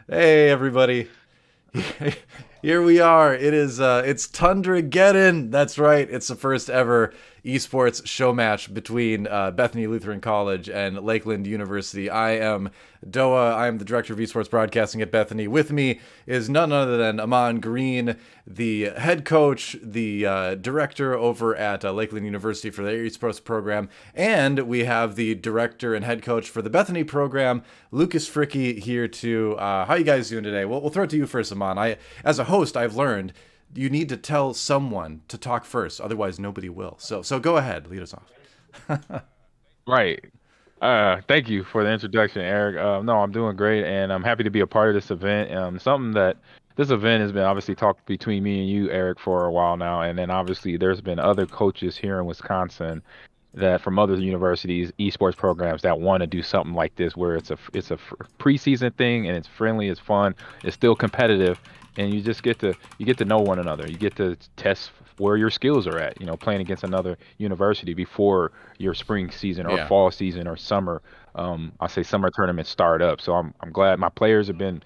Hey everybody. Here we are. It's Tundrageddon. That's right. It's the first ever esports show match between Bethany Lutheran College and Lakeland University. I am ggDoA. I am the director of esports broadcasting at Bethany. With me is none other than Amon Green, the head coach, the director over at Lakeland University for their esports program, and we have the director and head coach for the Bethany program, Lucas Fricky, here too. How you guys doing today? We'll throw it to you first, Amon. As a host, I've learned you need to tell someone to talk first, otherwise nobody will. So go ahead, lead us off. Right. Thank you for the introduction, Eric. No, I'm doing great, and I'm happy to be a part of this event. Something that this event has been obviously talked between me and you, Eric, for a while now, and then obviously there's been other coaches here in Wisconsin that from other universities, esports programs that want to do something like this, where it's a preseason thing and it's friendly, it's fun, it's still competitive, and you get to know one another. You get to test where your skills are at, playing against another university before your spring season or Yeah. fall season or summer. I say summer tournaments start up. So I'm glad my players have been,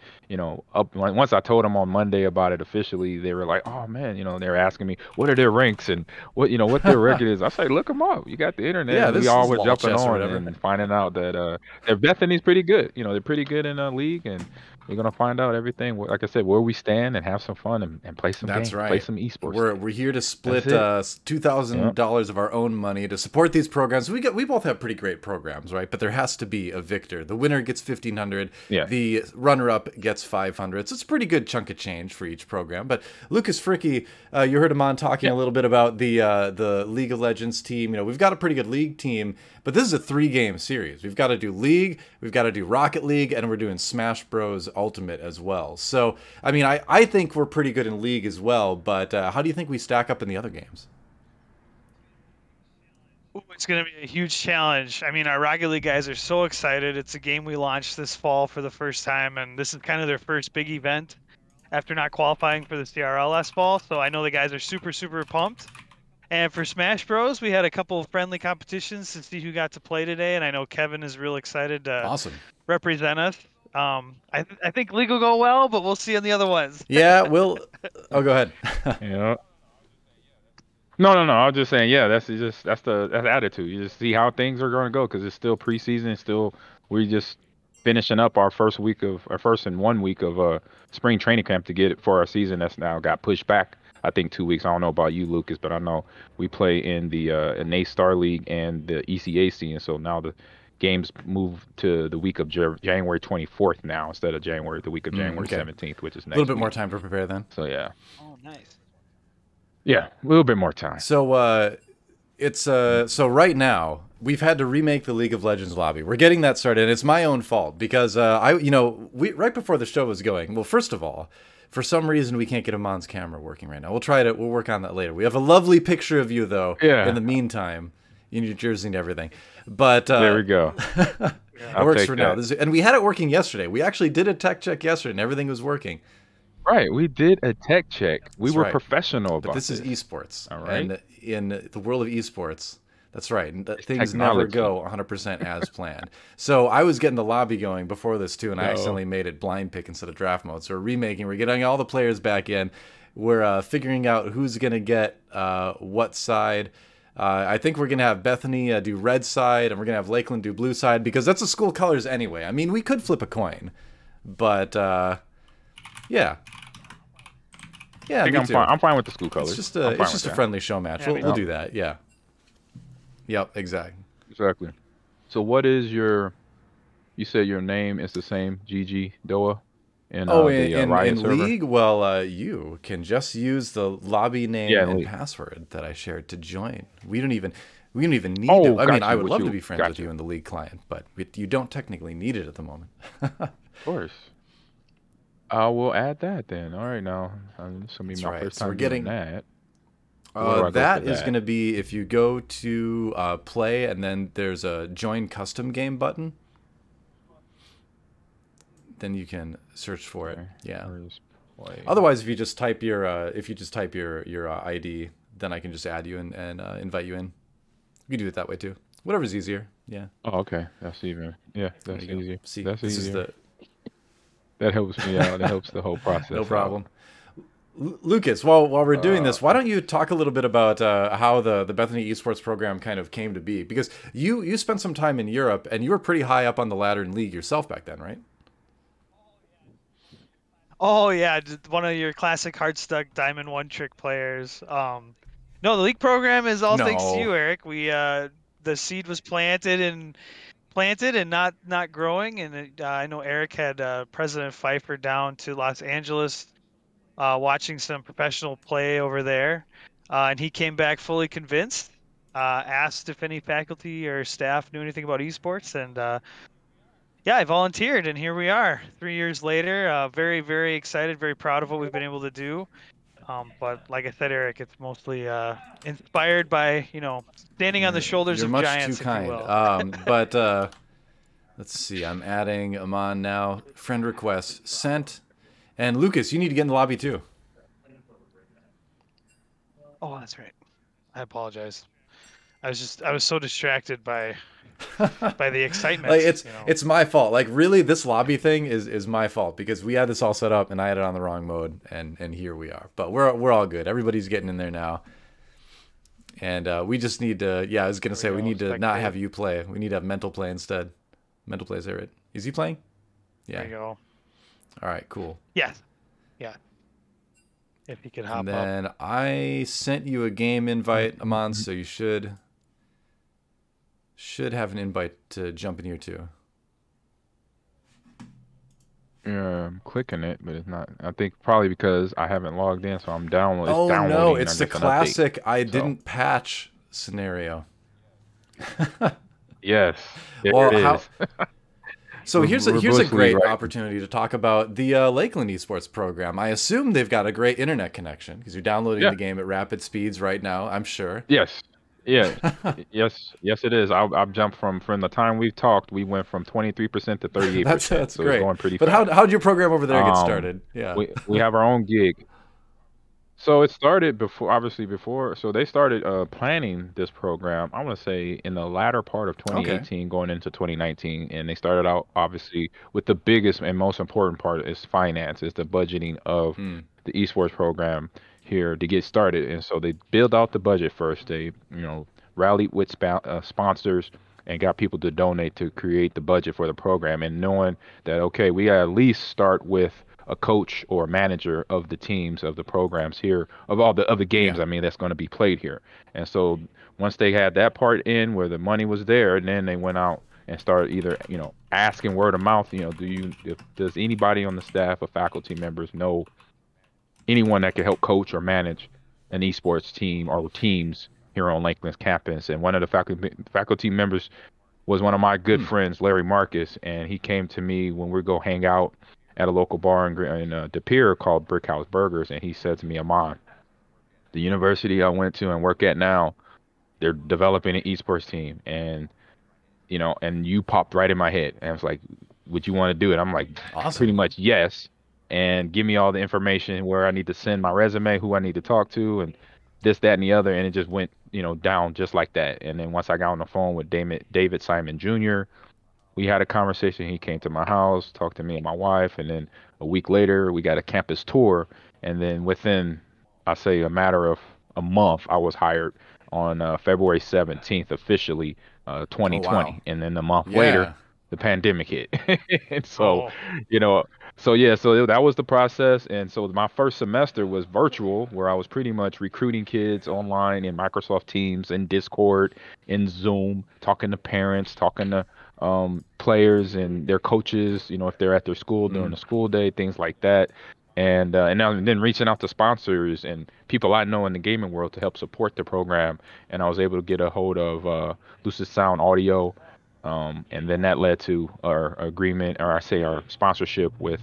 up. Once I told them on Monday about it officially, they were like, oh man, they were asking me what are their ranks and what their record is. I say, look them up. You got the internet, Yeah, and we this is all were wall jumping chess or on whatever. and finding out that their Bethany's pretty good. They're pretty good in a league, and we're gonna find out everything. Like I said, where we stand and have some fun and play some That's games, play right. some esports We're things. here to That's split it. two Yeah. thousand dollars of our own money to support these programs. We both have pretty great programs, right? But there has to be a victor. The winner gets 1,500. Yeah. The runner-up gets 500. So it's a pretty good chunk of change for each program. But Lucas Fricky, you heard him on talking Yeah. a little bit about the League of Legends team. We've got a pretty good league team, but this is a 3-game series. We've got to do League, we've got to do Rocket League, and we're doing Smash Bros. Ultimate as well. So I think we're pretty good in League as well. But how do you think we stack up in the other games? Ooh, it's going to be a huge challenge. I mean, our Rocket League guys are so excited. It's a game we launched this fall for the first time, and this is kind of their first big event after not qualifying for the CRL last fall. So I know the guys are super, super pumped. And for Smash Bros, we had a couple of friendly competitions to see who got to play today, and I know Kevin is real excited to Awesome. represent us. I think League will go well, but we'll see on the other ones. Yeah, we'll. Oh, go ahead. Yeah. No, no, no. I was just saying, yeah, that's the attitude. You just see how things are going to go because it's still preseason. Still, we're just finishing up our first and 1 week of spring training camp to get it for our season that's now got pushed back. I think 2 weeks. I don't know about you, Lucas, but I know we play in the NA Star League and the ECAC, and so now the games move to the week of January 24th now instead of the week of January Okay. 17th, which is A little next bit more week. time to prepare then. So yeah, Oh, nice. yeah, a little bit more time. So it's so right now we've had to remake the League of Legends lobby. We're getting that started, and it's my own fault because we right before the show was going. Well, first of all, for some reason we can't get Amon's camera working right now. We'll work on that later. We have a lovely picture of you though. In Yeah, the meantime, in New Jersey and everything, but there we go. it I'll works take for now. that. And we had it working yesterday. We actually did a tech check yesterday, and everything was working. Right, we did a tech check. We That's were right. professional But about this is this. esports, All right, and in the world of esports, that's right. it's Things never technology. go 100% as planned. So I was getting the lobby going before this too, and I No. accidentally made it blind pick instead of draft mode. So we're remaking. We're getting all the players back in. We're figuring out who's gonna get what side. I think we're gonna have Bethany do red side, and we're gonna have Lakeland do blue side because that's the school colors anyway. I mean, we could flip a coin, but yeah, I yeah, think me I'm too. fine. I'm fine with the school It's colors. just I'm a fine with that. friendly show match. Yeah, me We'll Yeah, do that. Yeah. Yep. Exactly. exactly. So what is your? You said your name is the same, ggDoA, in Oh, the Riot in server. League, well, you can just use the lobby name Yeah, in and League. password that I shared to join. We don't even need to. Oh, I mean, got I you. would What love to you be friends with got you? you in the League client, but you don't technically need it at the moment. Of course. I will add that then. All right, now this will be That's my right. first So we're time doing getting. that. Where do I go for That is going that? to be if you go to play and then there's a join custom game button, then you can search for it. Okay, Yeah. where's play? Otherwise, if you just type your ID, then I can just add you and invite you in. You can do it that way too. Whatever's easier. Yeah. Oh, okay. That's even. Yeah, There that's you go. easier. See, That's this is easier. the That helps me out. That helps the whole process No out. problem. Lucas, while we're doing this, why don't you talk a little bit about how the Bethany Esports program kind of came to be? Because you spent some time in Europe, and you were pretty high up on the ladder in league yourself back then, right? Oh yeah, one of your classic hard stuck diamond one trick players. No, the league program is all thanks to No. you, Eric. We the seed was planted and not growing, and I know Eric had President Pfeiffer down to Los Angeles watching some professional play over there, and he came back fully convinced. Asked if any faculty or staff knew anything about esports, and yeah, I volunteered, and here we are, 3 years later. Very, very excited, very proud of what we've been able to do. But like I said, Eric, it's mostly inspired by standing on the shoulders You're of much giants, too if kind. you will. But let's see. I'm adding Amon now. Friend request sent. And Lucas, you need to get in the lobby too. Oh, that's right. I apologize. I was so distracted by the excitement. Like it's my fault. Like really, this lobby thing is my fault because we had this all set up and I had it on the wrong mode, and here we are. But we're all good. Everybody's getting in there now, and we just need to. Yeah, I was gonna say we need to not have you play. We need to have mental play instead. Mental play is there, right? Is he playing? Yeah. There you go. All right. Cool. Yes. Yeah. If he could hop and up. then I sent you a game invite, Amon, so you should have an invite to jump in here too. Yeah, I'm clicking it, but it's not. I think probably because I haven't logged in, so I'm downloading. Oh no, it's the an classic update. I didn't patch scenario. Yes, Well, it is. So here's a mostly great right. opportunity to talk about the Lakeland Esports program. I assume they've got a great internet connection because you're downloading the game at rapid speeds right now, I'm sure. Yes. Yeah. yes, it is. I've jumped from the time we've talked, we went from 23% to 38%. That's so great. It's going pretty but fast. how'd your program over there get started? Yeah. We have our own gig. So it started before. So they started planning this program, I want to say in the latter part of 2018 going into 2019. And they started out obviously with the biggest and most important part is finance, is the budgeting of the esports program here to get started. And so they build out the budget first. They, rallied with sponsors and got people to donate to create the budget for the program. And knowing that, okay, we gotta at least start with a coach or manager of the teams of the programs here of all the other games. I mean, that's going to be played here. And so once they had that part in where the money was there, and then they went out and started either, asking word of mouth, does anybody on the staff or faculty members know anyone that could help coach or manage an esports team or teams here on Lakeland's campus? And one of the faculty members was one of my good friends, Larry Marcus, and he came to me when we go hang out at a local bar in De Pere called Brick House Burgers, and he said to me, Amon, the university I went to and work at now, they're developing an esports team, and and you popped right in my head, and I was like, would you want to do it? I'm like, awesome. Pretty much yes, and give me all the information where I need to send my resume, who I need to talk to, and this, that, and the other, and it just went down just like that. And then once I got on the phone with David Simon Jr., we had a conversation. He came to my house, talked to me and my wife, and then a week later, we got a campus tour. And then within, I say, a matter of a month, I was hired on February 17th, officially 2020. Oh, wow. And then a month later, the pandemic hit. And so, so that was the process. And so my first semester was virtual, where I was pretty much recruiting kids online in Microsoft Teams, in Discord, in Zoom, talking to parents, talking to players and their coaches, if they're at their school during the school day, things like that. And then reaching out to sponsors and people I know in the gaming world to help support the program. And I was able to get a hold of Lucid Sound Audio. And then that led to our agreement, or I say our sponsorship with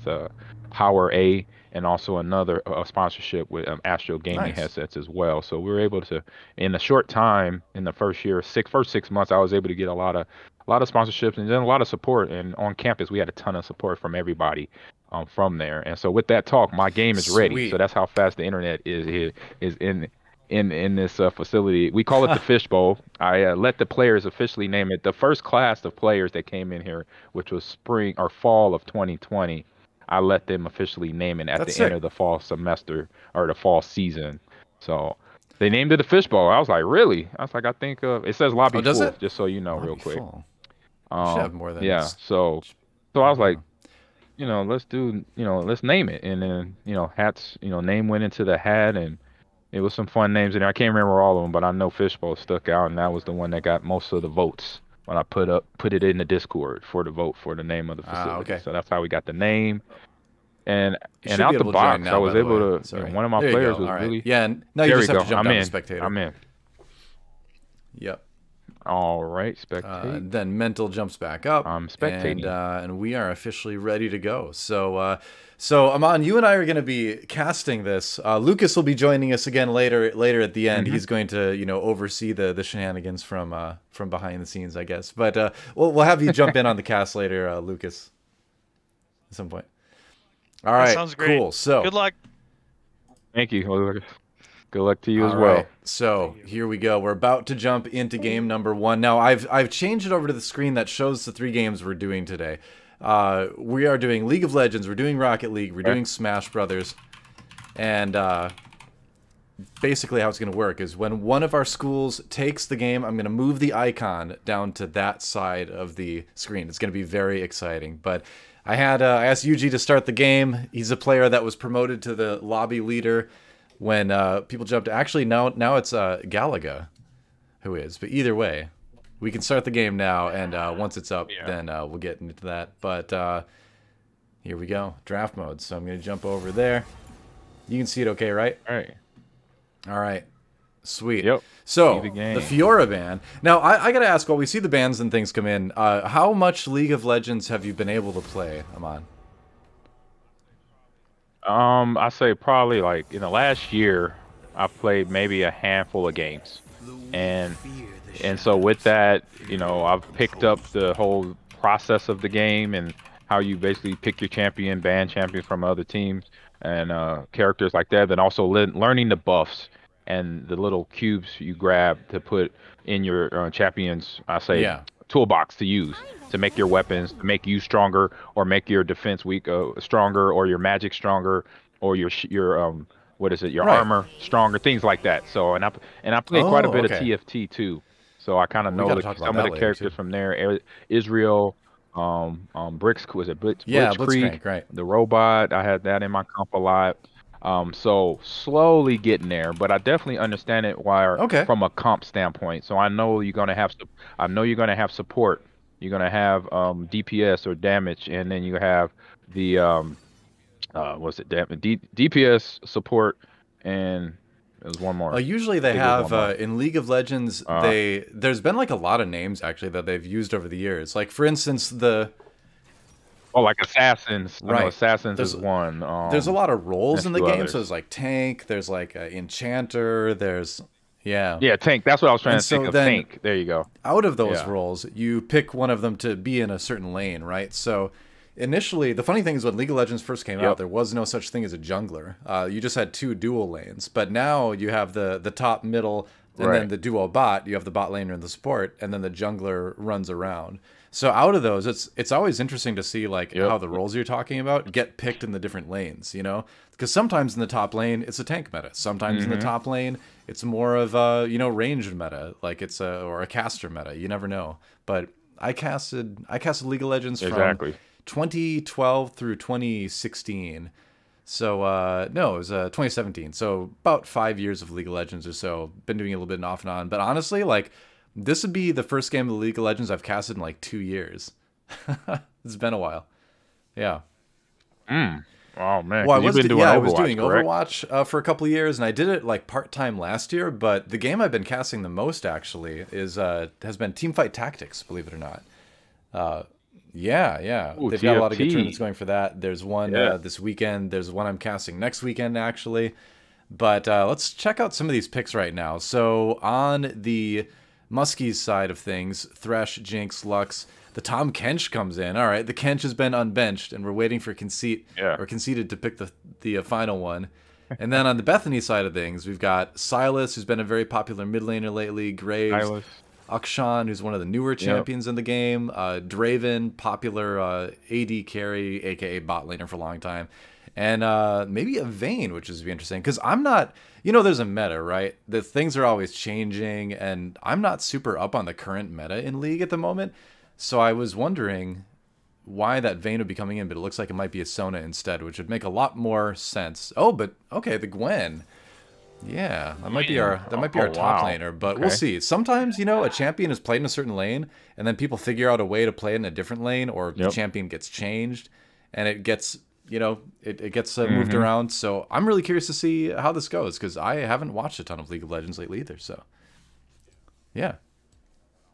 Power A, and also another sponsorship with Astro Gaming headsets as well. So we were able to, in a short time, in the first 6 months, I was able to get a lot of sponsorships and then a lot of support. And on campus, we had a ton of support from everybody from there. And so with that talk, my game is ready. So that's how fast the internet is in this facility. We call it the Fishbowl. I let the players officially name it. The first class of players that came in here, which was spring or fall of 2020, I let them officially name it at That's the end sick. of the fall semester or the fall season. So they named it the Fishbowl. I was like, really? I was like, I think it says Oh, lobby does full, it? just so you know, real Lobby quick. full. You should have more than. Yeah. So I was like, let's name it. And then, hats, name went into the hat, and it was some fun names in there. I can't remember all of them, but I know Fishbowl stuck out, and that was the one that got most of the votes when I put it in the Discord for the vote for the name of the facility. Okay. So that's how we got the name. And You should out be the able to join box, now, I was by the able way. to. Sorry. One of my There you players go. was All right. really. Yeah, and now you There just we have go. to jump I'm down in. to Spectator. I'm in. Yep. All right, spectate. Then Mental jumps back up. I'm spectating. And we are officially ready to go. So, Aman, you and I are going to be casting this. Lucas will be joining us again later at the end. He's going to, oversee the shenanigans from behind the scenes, I guess. But we'll have you jump in on the cast later, Lucas, at some point. All right, sounds great. Cool. So good luck. Thank you. Good luck to you as all well. right. So here we go. We're about to jump into game number 1. Now I've changed it over to the screen that shows the 3 games we're doing today. We are doing League of Legends. We're doing Rocket League. We're doing Smash Brothers. And basically how it's going to work is when one of our schools takes the game, I'm going to move the icon down to that side of the screen. It's going to be very exciting. But I asked Yuji to start the game. He's a player that was promoted to the lobby leader when people jumped. Actually, now it's Galaga who is. But either way, we can start the game now, and once it's up, then we'll get into that. But here we go, draft mode. So I'm going to jump over there. You can see it okay, right? All right. Sweet. Yep. So, the Fiora ban. Now, I got to ask, while we see the bans and things come in, how much League of Legends have you been able to play, Aman? I say probably like in the last year, I've played maybe a handful of games, and so with that, I've picked up the whole process of the game and how you basically pick your champion, ban champions from other teams, and characters like that. Then also learning the buffs and the little cubes you grab to put in your champions. I say toolbox to use to make your weapons, to make you stronger, or make your defense stronger, or your magic stronger, or your armor stronger, things like that. So and I played quite a bit of TFT too, so I kind of know some of the characters from there. Israel, Blitzkrieg, right? The robot, I had that in my comp a lot. So slowly getting there, but I definitely understand it from a comp standpoint. So I know you're gonna have support. You're gonna have DPS or damage, and then you have the DPS support, and there's one more. Usually they have in League of Legends. There's been like a lot of names actually that they've used over the years. Like for instance, like assassins. Right. Assassins is one. There's a lot of roles in the game. So there's like tank. There's like enchanter. There's tank. That's what I was trying to think of. Tank. There you go. Out of those roles, you pick one of them to be in a certain lane, right? So initially, the funny thing is when League of Legends first came out, there was no such thing as a jungler. You just had 2 dual lanes. But now you have the top, middle, and then the duo bot. You have the bot laner and the support, and then the jungler runs around. So out of those, it's always interesting to see like how the roles you're talking about get picked in the different lanes, Because sometimes in the top lane, it's a tank meta. Sometimes in the top lane, it's more of a, ranged meta, like it's or a caster meta. You never know. But I casted League of Legends from 2012 through 2016. So, no, it was 2017. So about 5 years of League of Legends or so. Been doing it a little bit off and on. But honestly, like, this would be the first game of League of Legends I've casted in like 2 years. It's been a while. Yeah. Oh man. Well, I was doing correct? Overwatch for a couple of years, and I did it like part-time last year. But the game I've been casting the most actually has been Teamfight Tactics. Believe it or not. Ooh, they've got a lot of good tournaments going for that. There's one this weekend. There's one I'm casting next weekend actually. But let's check out some of these picks right now. So on the Muskie's side of things, Thresh, Jinx, Lux, the Tom Kench comes in. All right, the Kench has been unbenched, and we're waiting for Conceited to pick the final one. And then on the Bethany side of things, we've got Silas, who's been a very popular mid laner lately, Graves, Akshan, who's one of the newer champions in the game, Draven, popular AD carry, aka bot laner for a long time, and maybe a Vayne, which is interesting because I'm not, there's a meta, right? The things are always changing, and I'm not super up on the current meta in League at the moment, so I was wondering why that Vayne would be coming in, but it looks like it might be a Sona instead, which would make a lot more sense. Oh, but okay, the Gwen. Yeah, that might be our top laner, but we'll see. Sometimes, a champion is played in a certain lane, and then people figure out a way to play it in a different lane, or the champion gets changed, and it gets, it gets moved around. So I'm really curious to see how this goes, because I haven't watched a ton of League of Legends lately either. So, yeah.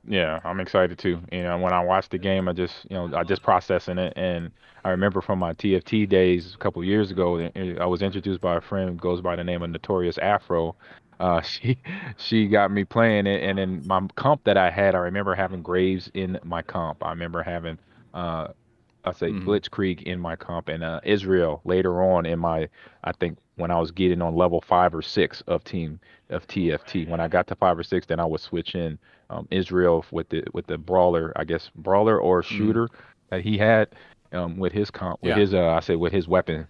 Yeah, I'm excited too. When I watched the game, I just processing it, and I remember from my TFT days a couple years ago, I was introduced by a friend who goes by the name of Notorious Afro. She got me playing it, and then my comp that I had, I remember having Graves in my comp. I remember having Blitzkrieg in my comp, and Israel later on in my, I think when I was getting on level 5 or 6 of TFT. When I got to 5 or 6, then I would switch in Israel with the brawler, I guess brawler or shooter that he had with his comp, with his with his weapon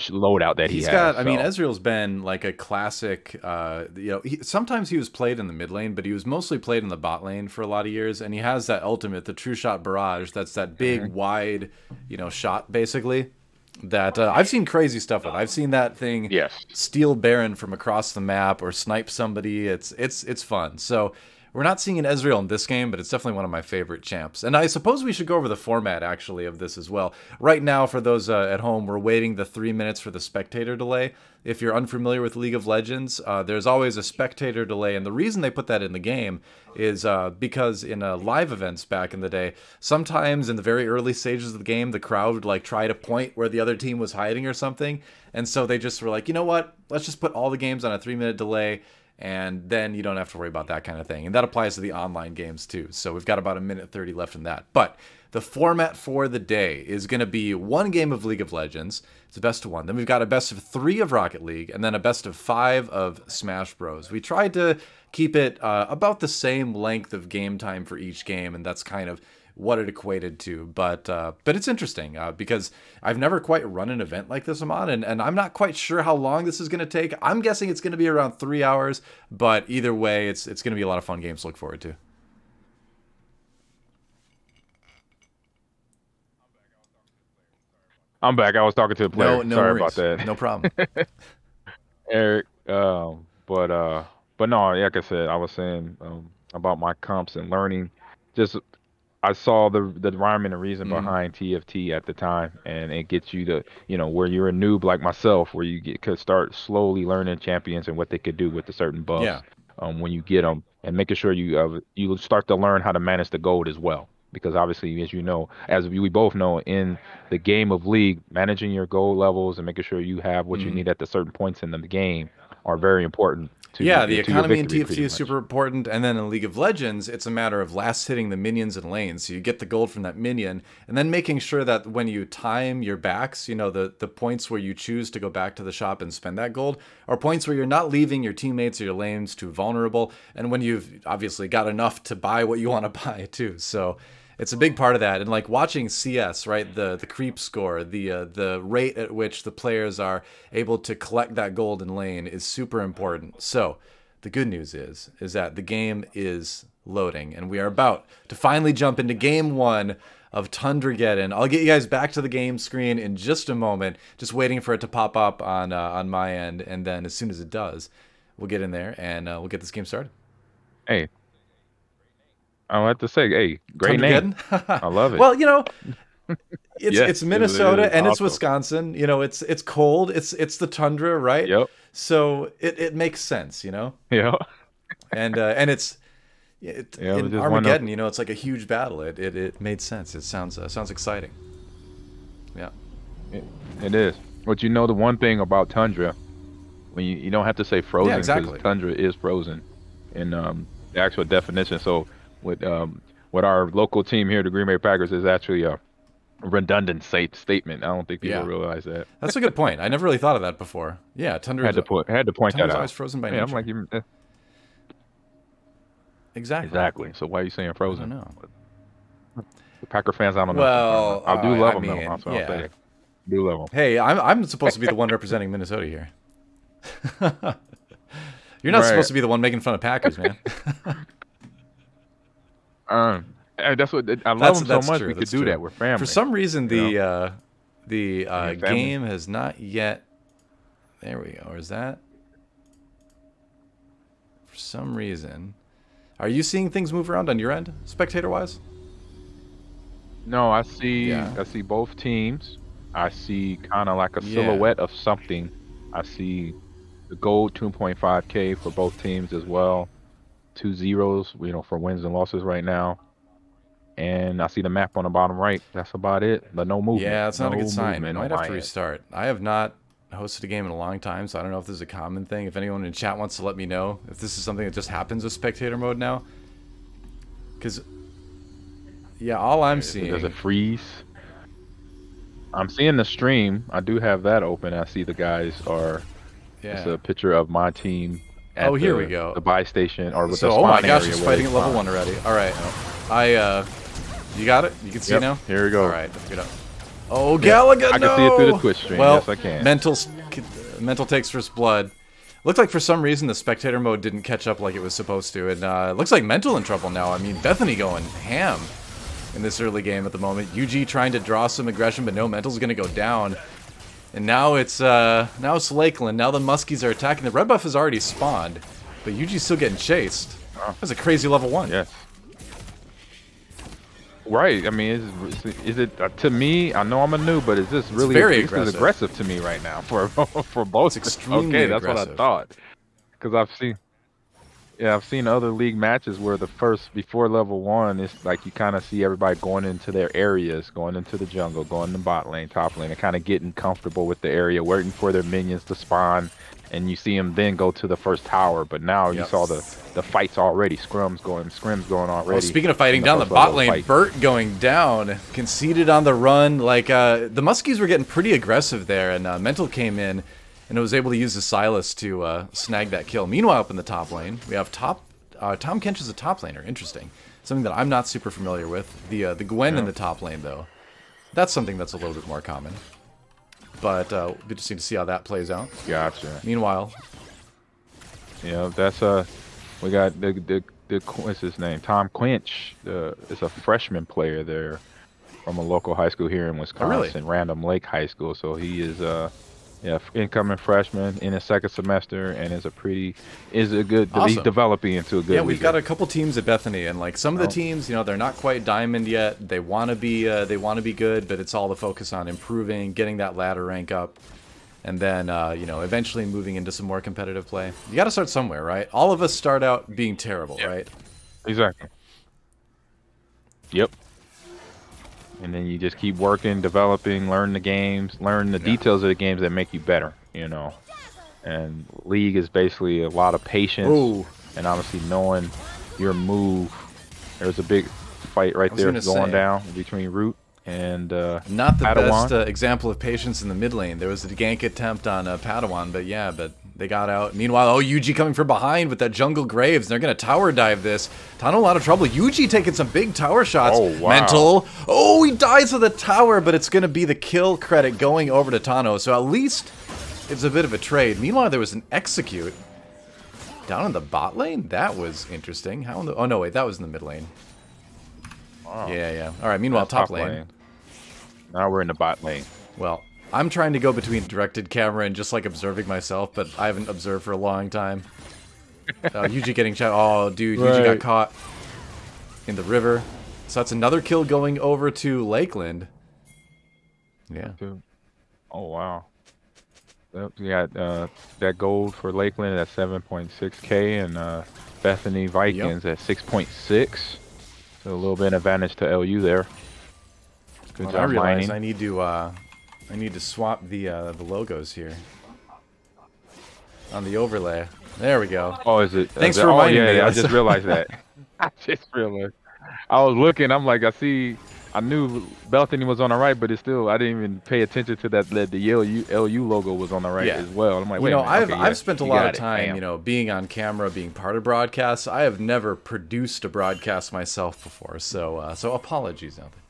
loadout that he's he got. has. I mean, Ezreal's been like a classic. Sometimes he was played in the mid lane, but he was mostly played in the bot lane for a lot of years. And he has that ultimate, the True Shot Barrage. That's that big, wide, shot basically. That I've seen crazy stuff with. I've seen that thing steal Baron from across the map or snipe somebody. It's fun. So we're not seeing an Ezreal in this game, but it's definitely one of my favorite champs. And I suppose we should go over the format, actually, of this as well. Right now, for those at home, we're waiting the 3 minutes for the spectator delay. If you're unfamiliar with League of Legends, there's always a spectator delay. And the reason they put that in the game is because in live events back in the day, sometimes in the very early stages of the game, the crowd would try to point where the other team was hiding or something. And so they just were like, you know what? Let's just put all the games on a 3-minute delay, and then you don't have to worry about that kind of thing. And that applies to the online games too. So we've got about 1:30 left in that. But the format for the day is going to be 1 game of League of Legends. It's a best of 1. Then we've got a best of 3 of Rocket League, and then a best of 5 of Smash Bros. We tried to keep it about the same length of game time for each game, and that's kind of what it equated to. But it's interesting because I've never quite run an event like this, Amon, and I'm not quite sure how long this is going to take. I'm guessing it's going to be around 3 hours, but either way, it's going to be a lot of fun games to look forward to. I'm back. I was talking to the player. No Sorry worries. about that. No problem. Eric, but no, like I said, I was saying about my comps and learning. Just I saw the rhyme and the reason behind TFT at the time, and it gets you to where you're a noob like myself, where you could start slowly learning champions and what they could do with the certain buffs when you get them, and making sure you start to learn how to manage the gold as well. Because obviously, as we both know, in the game of League, managing your gold levels and making sure you have what you need at the certain points in the game are very important. The economy in TFT is super important, and then in League of Legends, it's a matter of last hitting the minions in lanes, so you get the gold from that minion, and then making sure that when you time your backs, the points where you choose to go back to the shop and spend that gold are points where you're not leaving your teammates or your lanes too vulnerable, and when you've obviously got enough to buy what you want to buy too. So it's a big part of that. And watching CS, right, the creep score, the rate at which the players are able to collect that gold in lane is super important. So the good news is that the game is loading, and we are about to finally jump into game 1 of Tundrageddon. I'll get you guys back to the game screen in just a moment, just waiting for it to pop up on my end, and then as soon as it does, we'll get in there and we'll get this game started. Hey, I have to say, hey, great name. I love it. Well, it's Minnesota and it's Wisconsin. It's cold. It's the tundra, right? Yep. So it makes sense, Yeah. And it's in Armageddon. It's like a huge battle. It made sense. It sounds exciting. Yeah. It is. But the one thing about tundra, when you don't have to say frozen, yeah, exactly. Tundra is frozen in the actual definition. So with our local team here, the Green Bay Packers, is actually a redundant statement. I don't think people realize that. That's a good point. I never really thought of that before. Yeah, tundra had to point that out. Always frozen by nature. I'm like, Exactly. Exactly. So why are you saying I frozen? don't know. The Packer fans, I don't know. Well, I do love I them, though. mean, That's what yeah. I'll say. I do love them. Hey, I'm supposed to be the one representing Minnesota here. You're not supposed to be the one making fun of Packers, man. That's what I love them so much. True. We That's could do true. that. We're family. For some reason, you the game has not yet. There we go. Or is that? For some reason, are you seeing things move around on your end, spectator-wise? No, I see. Yeah. I see both teams. I see kind of like a silhouette of something. I see the gold 2.5K for both teams as well. 2 zeros, for wins and losses right now. And I see the map on the bottom right. That's about it. But no movement. Yeah, that's not a good sign. I Might have to restart. I have not hosted a game in a long time, so I don't know if this is a common thing. If anyone in chat wants to let me know if this is something that just happens with spectator mode now. Because, yeah, all I'm seeing... Does it freeze? I'm seeing the stream. I do have that open. I see the guys are... Yeah. It's a picture of my team at here we go. The buy station or with so, the oh my gosh, area he's fighting at level 1 already. All right. You got it? You can see now? Here we go. All right, let's get up. Oh, Gallagher, I can see it through the Twitch stream. Well, yes, I can. mental takes first blood. Looked like for some reason the spectator mode didn't catch up like it was supposed to, and it looks like Mental in trouble now. I mean, Bethany going ham in this early game at the moment. UG trying to draw some aggression, but no, Mental's going to go down. And now it's Lakeland. Now the Muskies are attacking. The red buff has already spawned, but UG's still getting chased. That's a crazy level 1. Yes. Right. I mean, is it to me? I know I'm a noob, but is this really very aggressive to me right now for both? It's extremely okay, that's aggressive. what I thought. Because I've seen other league matches where before level 1, it's like you kind of see everybody going into their areas, going into the jungle, going to bot lane, top lane, and kind of getting comfortable with the area, waiting for their minions to spawn, and you see them then go to the first tower. But now you saw the fights already, scrims going already. Well, speaking of fighting down the bot lane, Burt going down, conceded on the run. Like the Muskies were getting pretty aggressive there, and Mental came in and was able to use the Silas to snag that kill. Meanwhile, up in the top lane, we have Tom Kench is a top laner. Interesting. Something that I'm not super familiar with. The Gwen in the top lane, though. That's something that's a little bit more common. But it'll be interesting to see how that plays out. Gotcha. Meanwhile, that's we got the what's his name? Tom Quench. Is a freshman player there from a local high school here in Wisconsin, really? Random Lake High School. So he is incoming freshman in his second semester, and is a good. Awesome. He's developing into a good. Yeah, we've got a couple teams at Bethany, and like some of the teams, they're not quite diamond yet. They want to be good, but it's all the focus on improving, getting that ladder rank up, and then eventually moving into some more competitive play. You got to start somewhere, right? All of us start out being terrible, right? Exactly. Yep. And then you just keep working, developing, learn the games, learn the details of the games that make you better, And League is basically a lot of patience and obviously knowing your move. There's a big fight right there going down between Root and not the Padawan. best example of patience in the mid lane. There was a gank attempt on Padawan, but they got out. Meanwhile, UG coming from behind with that jungle Graves. They're going to tower dive this. Tano a lot of trouble. UG taking some big tower shots. Oh, wow. Mental. Oh, he dies with the tower, but it's going to be the kill credit going over to Tano. So at least it's a bit of a trade. Meanwhile, there was an execute down in the bot lane. That was interesting. Oh, no, wait. That was in the mid lane. Wow. Yeah. All right, meanwhile, top lane. Now we're in the bot lane. Well, I'm trying to go between directed camera and just like observing myself, but I haven't observed for a long time. UG getting shot. Oh, dude, UG got caught in the river. So that's another kill going over to Lakeland. Yeah. Oh, wow. We got that gold for Lakeland at 7.6K and Bethany Vikings at 6.6. So a little bit of advantage to LU there. Good job. I realize I need to swap the logos here on the overlay. There we go. Oh, is it? Thanks for reminding me. I just realized that. I just realized. I was looking. I'm like, I I knew Bethany was on the right, but it's still I didn't even pay attention to that. The LU logo was on the right as well. I'm like, wait, I've spent a lot of time, being on camera, being part of broadcasts. I have never produced a broadcast myself before, so apologies out there.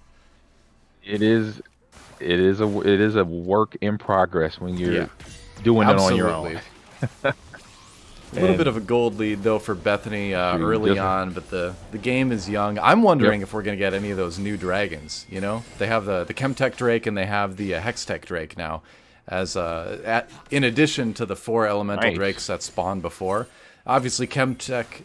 It is a work in progress when you're doing it on your own. A little bit of a gold lead, though, for Bethany early on, but the game is young. I'm wondering if we're going to get any of those new dragons, They have the Chemtech Drake and they have the Hextech Drake now, as in addition to the 4 elemental drakes that spawned before. Obviously, Chemtech...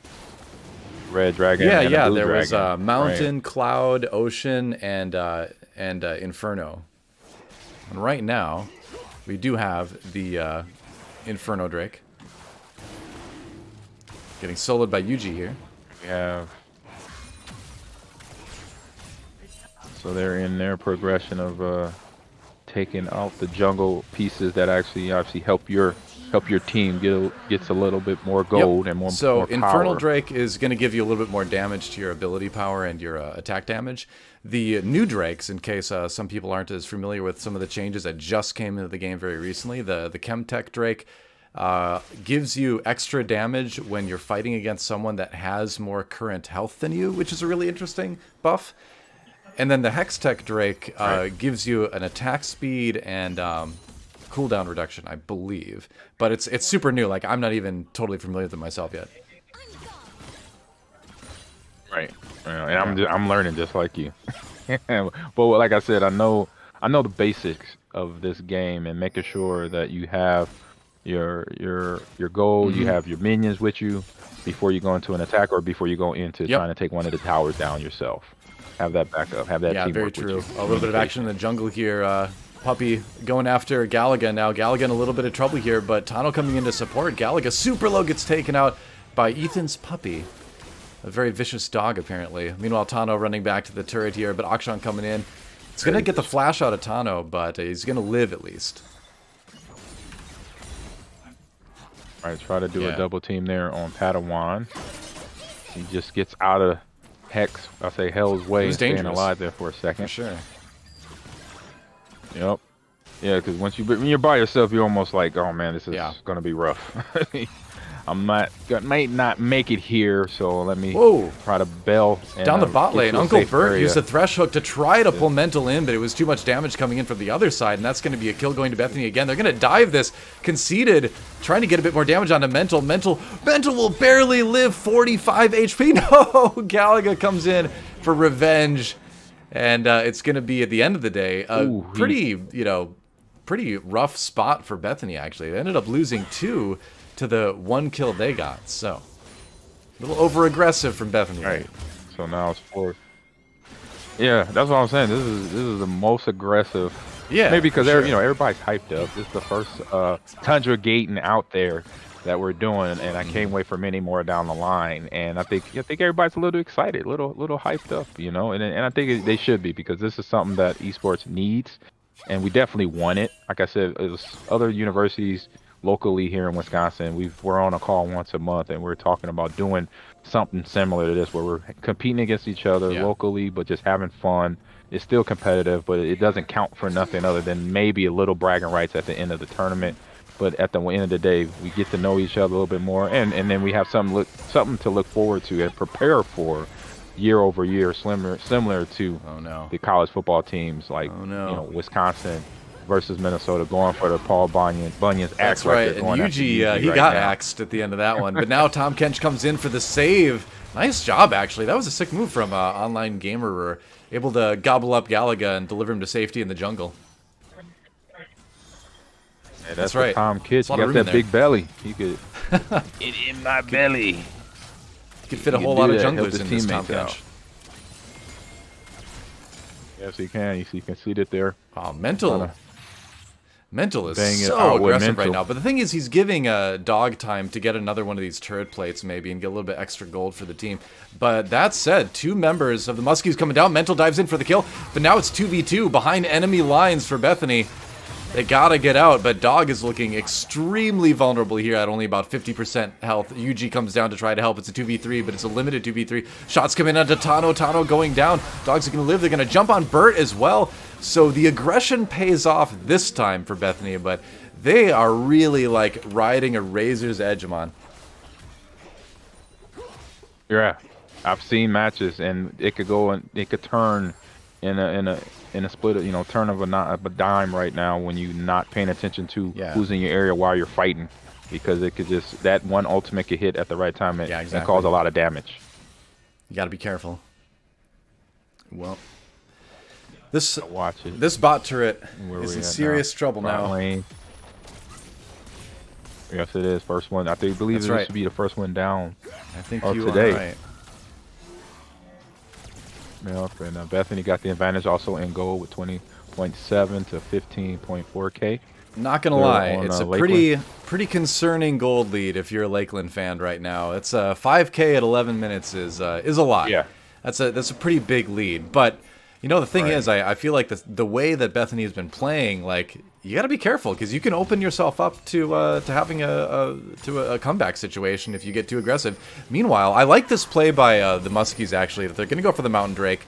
Red Dragon and there dragon. Was Mountain, Cloud, Ocean, and Inferno. And right now, we do have the Inferno Drake. Getting soloed by Yuji here. We have. So they're in their progression of taking out the jungle pieces that actually obviously help your team gets a little bit more gold and more. So more power. Infernal Drake is going to give you a little bit more damage to your ability power and your attack damage. The new Drakes, in case some people aren't as familiar with some of the changes that just came into the game very recently, the Chemtech Drake. Gives you extra damage when you're fighting against someone that has more current health than you, which is a really interesting buff. And then the Hextech Drake gives you an attack speed and cooldown reduction, I believe. But it's super new. Like, I'm not even totally familiar with it myself yet. Right. And I'm learning just like you. But like I said, I know the basics of this game and making sure that you have your gold, you have your minions with you before you go into an attack or before you go into trying to take one of the towers down yourself. Have that backup, have that teamwork. Very true. A little bit of action in the jungle here. Puppy going after Galaga now. Galaga in a little bit of trouble here, but Tano coming in to support. Galaga super low, gets taken out by Ethan's Puppy. A very vicious dog, apparently. Meanwhile, Tano running back to the turret here, but Akshan coming in. It's going to get the flash out of Tano, but he's going to live at least. All right, try to do a double team there on Padawan. He just gets out of Hell's way, staying alive there for a second. For sure. Yep. Yeah, because when you're by yourself, you're almost like, oh man, this is gonna be rough. Might not make it here, so let me try to bail. Down the bot lane, Uncle Bert used the Thresh Hook to try to pull Mental in, but it was too much damage coming in from the other side, and that's going to be a kill going to Bethany again. They're going to dive this. Conceded, trying to get a bit more damage onto Mental. Mental will barely live 45 HP. No, Galaga comes in for revenge, and it's going to be, at the end of the day, a pretty rough spot for Bethany, actually. They ended up losing 2 to the 1 kill they got, so a little over-aggressive from Bethany. Right. So now it's 4. Yeah, that's what I'm saying. This is the most aggressive. Yeah. Maybe because everybody's hyped up. This is the first Tundrageddon out there that we're doing, and I can't wait for many more down the line. And I think everybody's a little excited, a little hyped up, And I think they should be, because this is something that esports needs, and we definitely want it. Like I said, it was other universities locally here in Wisconsin. We're on a call once a month, and we're talking about doing something similar to this, where we're competing against each other locally, but just having fun. It's still competitive, but it doesn't count for nothing other than maybe a little bragging rights at the end of the tournament. But at the end of the day, we get to know each other a little bit more, and then we have something to look forward to and prepare for year over year, similar to the college football teams like Wisconsin versus Minnesota, going for the Paul Bunyan's axe. That's right, and Yuji, he got axed at the end of that one. But now Tom Kench comes in for the save. Nice job, actually. That was a sick move from Online Gamer. We're able to gobble up Galaga and deliver him to safety in the jungle. Yeah, that's right. Tom Kench, he got that big belly. He could it in my belly. He could fit a whole lot of junglers in this Tom Kench. Yes, he can. You can see it there. Oh, Mental is so aggressive right now. But the thing is, he's giving dog time to get another one of these turret plates maybe and get a little bit extra gold for the team. But that said, 2 members of the Muskies coming down. Mental dives in for the kill, but now it's 2v2 behind enemy lines for Bethany. They gotta get out, but Dog is looking extremely vulnerable here at only about 50% health. UG comes down to try to help. It's a 2v3, but it's a limited 2v3. Shots come in onto Tano. Tano going down. Dog's gonna live. They're gonna jump on Bert as well. So the aggression pays off this time for Bethany, but they are really like riding a razor's edge, man. Yeah, I've seen matches, and it could go and it could turn in a split, you know, turn of a dime right now when you're not paying attention to who's in your area while you're fighting, because it could just, that one ultimate could hit at the right time and, and cause a lot of damage. You got to be careful. Well, this bot turret is in serious trouble now. Lane. Yes, it is. First one. I believe this should be the first one down. I think you are right. Yep, and Bethany got the advantage also in goal with 20.7 to 15.4K. Not gonna lie, it's a pretty concerning gold lead if you're a Lakeland fan right now. It's 5K at 11 minutes is a lot. Yeah, that's a pretty big lead. But you know the thing is, I feel like the way that Bethany has been playing, like you got to be careful because you can open yourself up to having a comeback situation if you get too aggressive. Meanwhile, I like this play by the Muskies actually, that they're going to go for the Mountain Drake.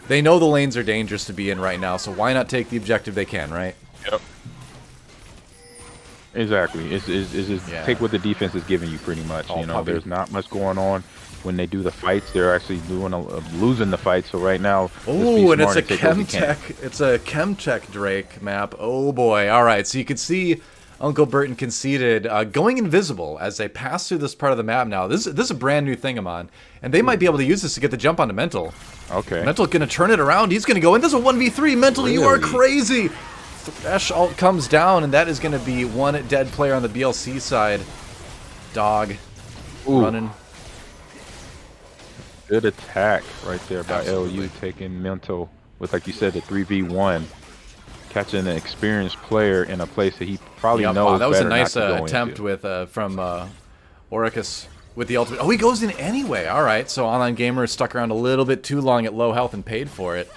They know the lanes are dangerous to be in right now, so why not take the objective they can, right? Yep. Exactly. It's just take what the defense is giving you pretty much. You know, there's not much going on. When they do the fights, they're actually losing the fight. So right now, oh, and it's a Chemtech Drake map. Oh boy! All right, so you can see Uncle Burton conceded, going invisible as they pass through this part of the map. Now this is a brand new thing, Amon, and they might be able to use this to get the jump onto Mental. Okay. Mental gonna turn it around. He's gonna go in. This is a 1v3. Mental, you are crazy. Thresh ult comes down, and that is gonna be one dead player on the BLC side. Dog running. Good attack right there by LU, taking Mental with, like you said, the 3v1, catching an experienced player in a place that he probably knows. That was a nice attempt with from Oricus with the ultimate. Oh, he goes in anyway. All right, so Online Gamer stuck around a little bit too long at low health and paid for it.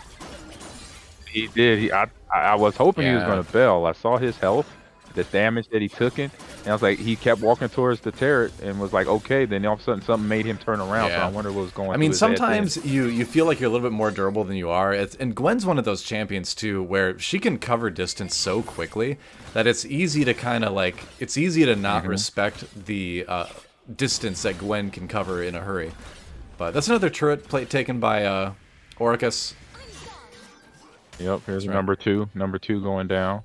He did. I was hoping he was going to bail. I saw his health, the damage that he took in, and I was like, he kept walking towards the turret and was like, okay. Then all of a sudden, something made him turn around. So I wonder what was going on. I mean, sometimes you feel like you're a little bit more durable than you are. And Gwen's one of those champions too, where she can cover distance so quickly that it's easy to kind of like, it's easy to not respect the distance that Gwen can cover in a hurry. But that's another turret plate taken by Oricus. Yep, here's number two. Number 2 going down.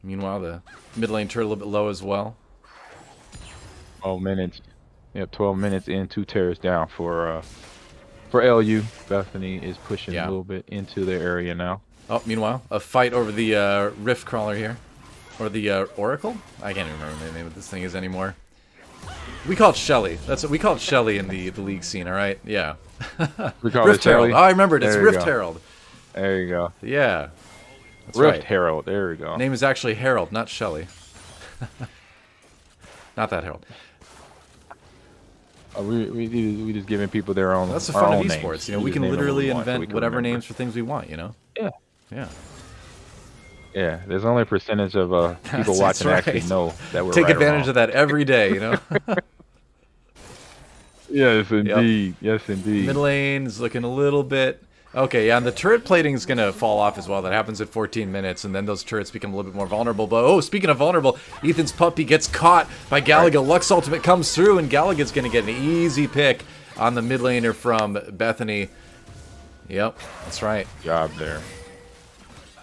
Meanwhile, the mid lane turret a little bit low as well. 12 minutes. Yep, 12 minutes in, 2 turrets down for LU. Bethany is pushing a little bit into their area now. Oh, meanwhile, a fight over the Rift Crawler here. Or the Oracle? I can't even remember the name of this thing is anymore. We call it Shelly. That's what we call it, Shelly in the league scene, alright? Yeah. We call Rift it Herald. Oh, I remembered. It's Rift Herald. There you go. Yeah. That's Rift Herald. There we go. Name is actually Harold, not Shelly. Not that Harold. We just giving people their own. That's the fun of esports. Names. You know, we can literally invent whatever names for things we want. You know. Yeah. Yeah. Yeah. There's only a percentage of people watching actually know that we're take advantage of that every day. You know. Yes, indeed. Yep. Yes, indeed. Mid lane is looking a little bit. Okay, yeah, and the turret plating is going to fall off as well. That happens at 14 minutes, and then those turrets become a little bit more vulnerable. But, oh, speaking of vulnerable, Ethan's puppy gets caught by Galaga. Lux ultimate comes through, and Galaga's going to get an easy pick on the mid laner from Bethany. Yep, that's right. Good job there.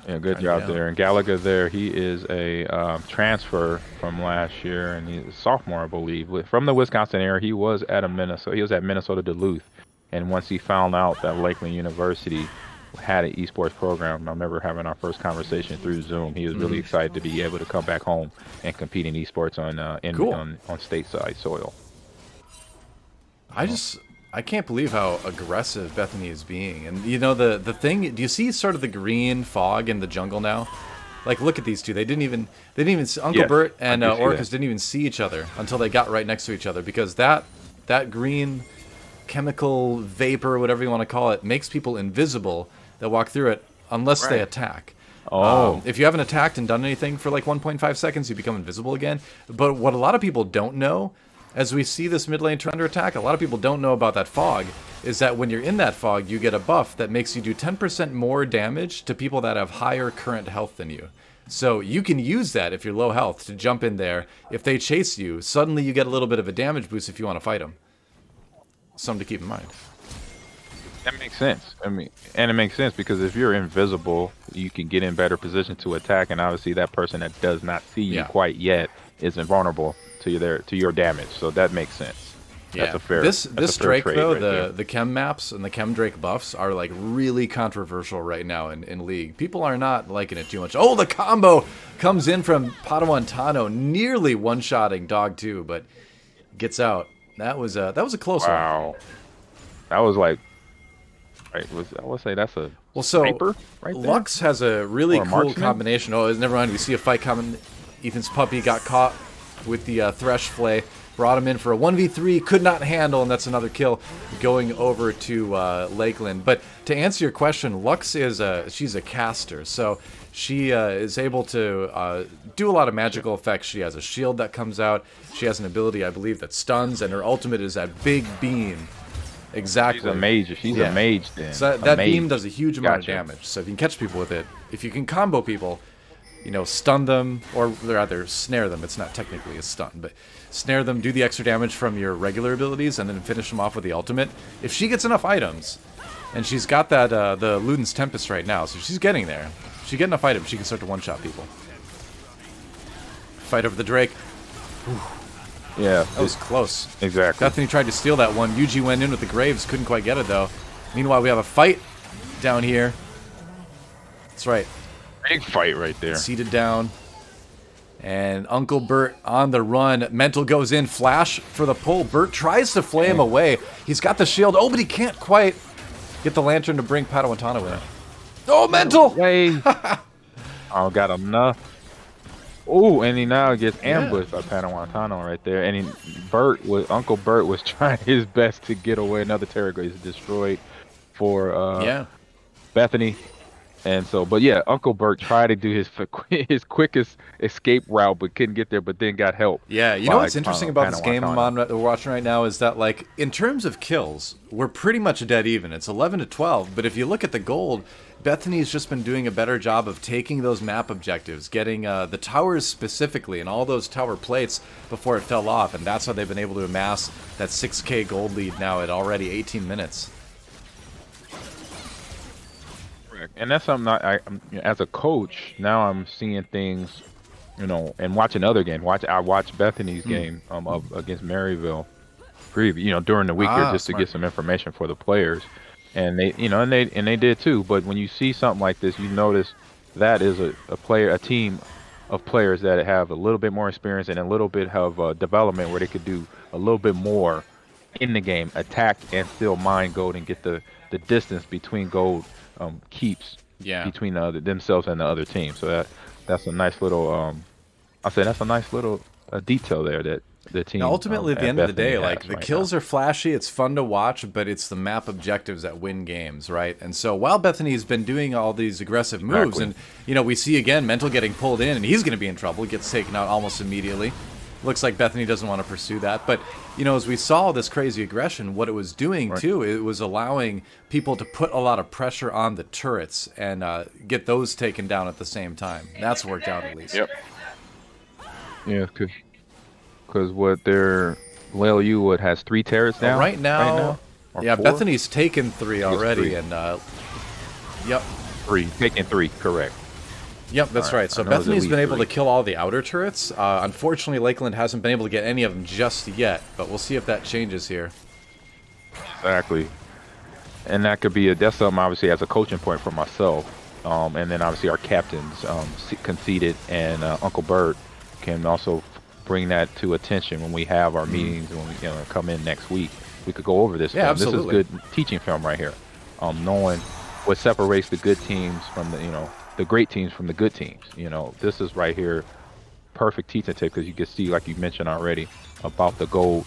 Yeah, good job there. And Galaga there, he is a transfer from last year, and he's a sophomore, I believe. From the Wisconsin area, he was at Minnesota Duluth. And once he found out that Lakeland University had an esports program, I remember having our first conversation through Zoom. He was really excited to be able to come back home and compete in esports on stateside soil. I can't believe how aggressive Bethany is being. And you know the thing. Do you see sort of the green fog in the jungle now? Like, look at these two. They didn't even Uncle Bert and Orcus didn't even see each other until they got right next to each other, because that green chemical vapor, whatever you want to call it, makes people invisible that walk through it unless they attack. If you haven't attacked and done anything for like 1.5 seconds, you become invisible again. But what a lot of people don't know, as we see this mid lane Trender attack, a lot of people don't know about that fog, is that when you're in that fog, you get a buff that makes you do 10% more damage to people that have higher current health than you. So you can use that if you're low health to jump in there. If they chase you, suddenly you get a little bit of a damage boost if you want to fight them. Something to keep in mind. That makes sense. I mean, and it makes sense because if you're invisible, you can get in better position to attack, and obviously that person that does not see you quite yet is invulnerable to your damage. So that makes sense. Yeah, that's a fair. This Drake though, right the chem maps and the chem Drake buffs are like really controversial right now in League. People are not liking it too much. Oh, the combo comes in from Padawantano, nearly one-shotting Dog 2, but gets out. That was a close one. Wow, that was like, right? I would say that's a sniper right there. Lux has a really cool combination. Oh, never mind. We see a fight coming. Ethan's puppy got caught with the Thresh Flay. Brought him in for a 1v3, could not handle, and that's another kill going over to Lakeland. But to answer your question, Lux is she's a caster, so she is able to do a lot of magical effects. She has a shield that comes out. She has an ability, I believe, that stuns, and her ultimate is that big beam. Exactly. She's a mage. She's a mage then. So that beam does a huge amount of damage. So if you can catch people with it, if you can combo people, you know, stun them, or rather snare them. It's not technically a stun, but snare them, do the extra damage from your regular abilities, and then finish them off with the ultimate. If she gets enough items, and she's got that the Luden's Tempest right now, so she's getting there. If she get enough items, she can start to one-shot people. Fight over the Drake. Whew. Yeah, that was close. Exactly. Bethany tried to steal that one. Yuji went in with the Graves, couldn't quite get it though. Meanwhile, we have a fight down here. That's right. Big fight right there. Seated down. And Uncle Bert on the run. Mental goes in. Flash for the pull. Bert tries to flay him away. He's got the shield. Oh, but he can't quite get the lantern to bring Padawantano in. Oh, Mental! Oh, got enough. Oh, and he now gets ambushed by Padawantano right there. And Uncle Bert was trying his best to get away. Another Terror is destroyed for Bethany. And so, but yeah, Uncle Bert tried to do his quickest escape route, but couldn't get there, but then got help. Yeah, you know what's interesting about this game we're watching right now is that, like, in terms of kills, we're pretty much dead even. It's 11-12, but if you look at the gold, Bethany's just been doing a better job of taking those map objectives, getting the towers specifically, and all those tower plates before it fell off, and that's how they've been able to amass that 6K gold lead now at already 18 minutes. And that's something I as a coach, now I'm seeing things, you know, and watching other games. I watched Bethany's game against Maryville, during the week here just to get some information for the players, and they, and they did too. But when you see something like this, you notice that is a team of players that have a little bit more experience and a little bit of development where they could do a little bit more in the game, attack and still mine gold and get the distance between gold. Keeps between themselves and the other team. So that's a nice little that's a nice little detail there that the team. Now, ultimately, at the end of the day, like, the kills are flashy, it's fun to watch, but it's the map objectives that win games, right? And so while Bethany's been doing all these aggressive moves, and we see again Mental getting pulled in, and he's going to be in trouble. He gets taken out almost immediately. Looks like Bethany doesn't want to pursue that. But, as we saw this crazy aggression, what it was doing, too, it was allowing people to put a lot of pressure on the turrets and get those taken down at the same time. That's worked out, at least. Yep. Yeah, because what their Lailu has 3 turrets down? Right now yeah, 4? Bethany's taken 3 already. 3. And, yep. 3. Taken 3, correct. Yep, that's right. So Bethany's been able to kill all the outer turrets. Unfortunately, Lakeland hasn't been able to get any of them just yet, but we'll see if that changes here. Exactly. And that could be that's something obviously as a coaching point for myself. And then obviously our captains, Conceited and Uncle Bert, can also bring that to attention when we have our meetings and when we come in next week. We could go over this. Yeah, absolutely. This is good teaching film right here. Knowing what separates the good teams from the great teams from the good teams. This is right here perfect teaching tip because you can see, like you mentioned already, about the gold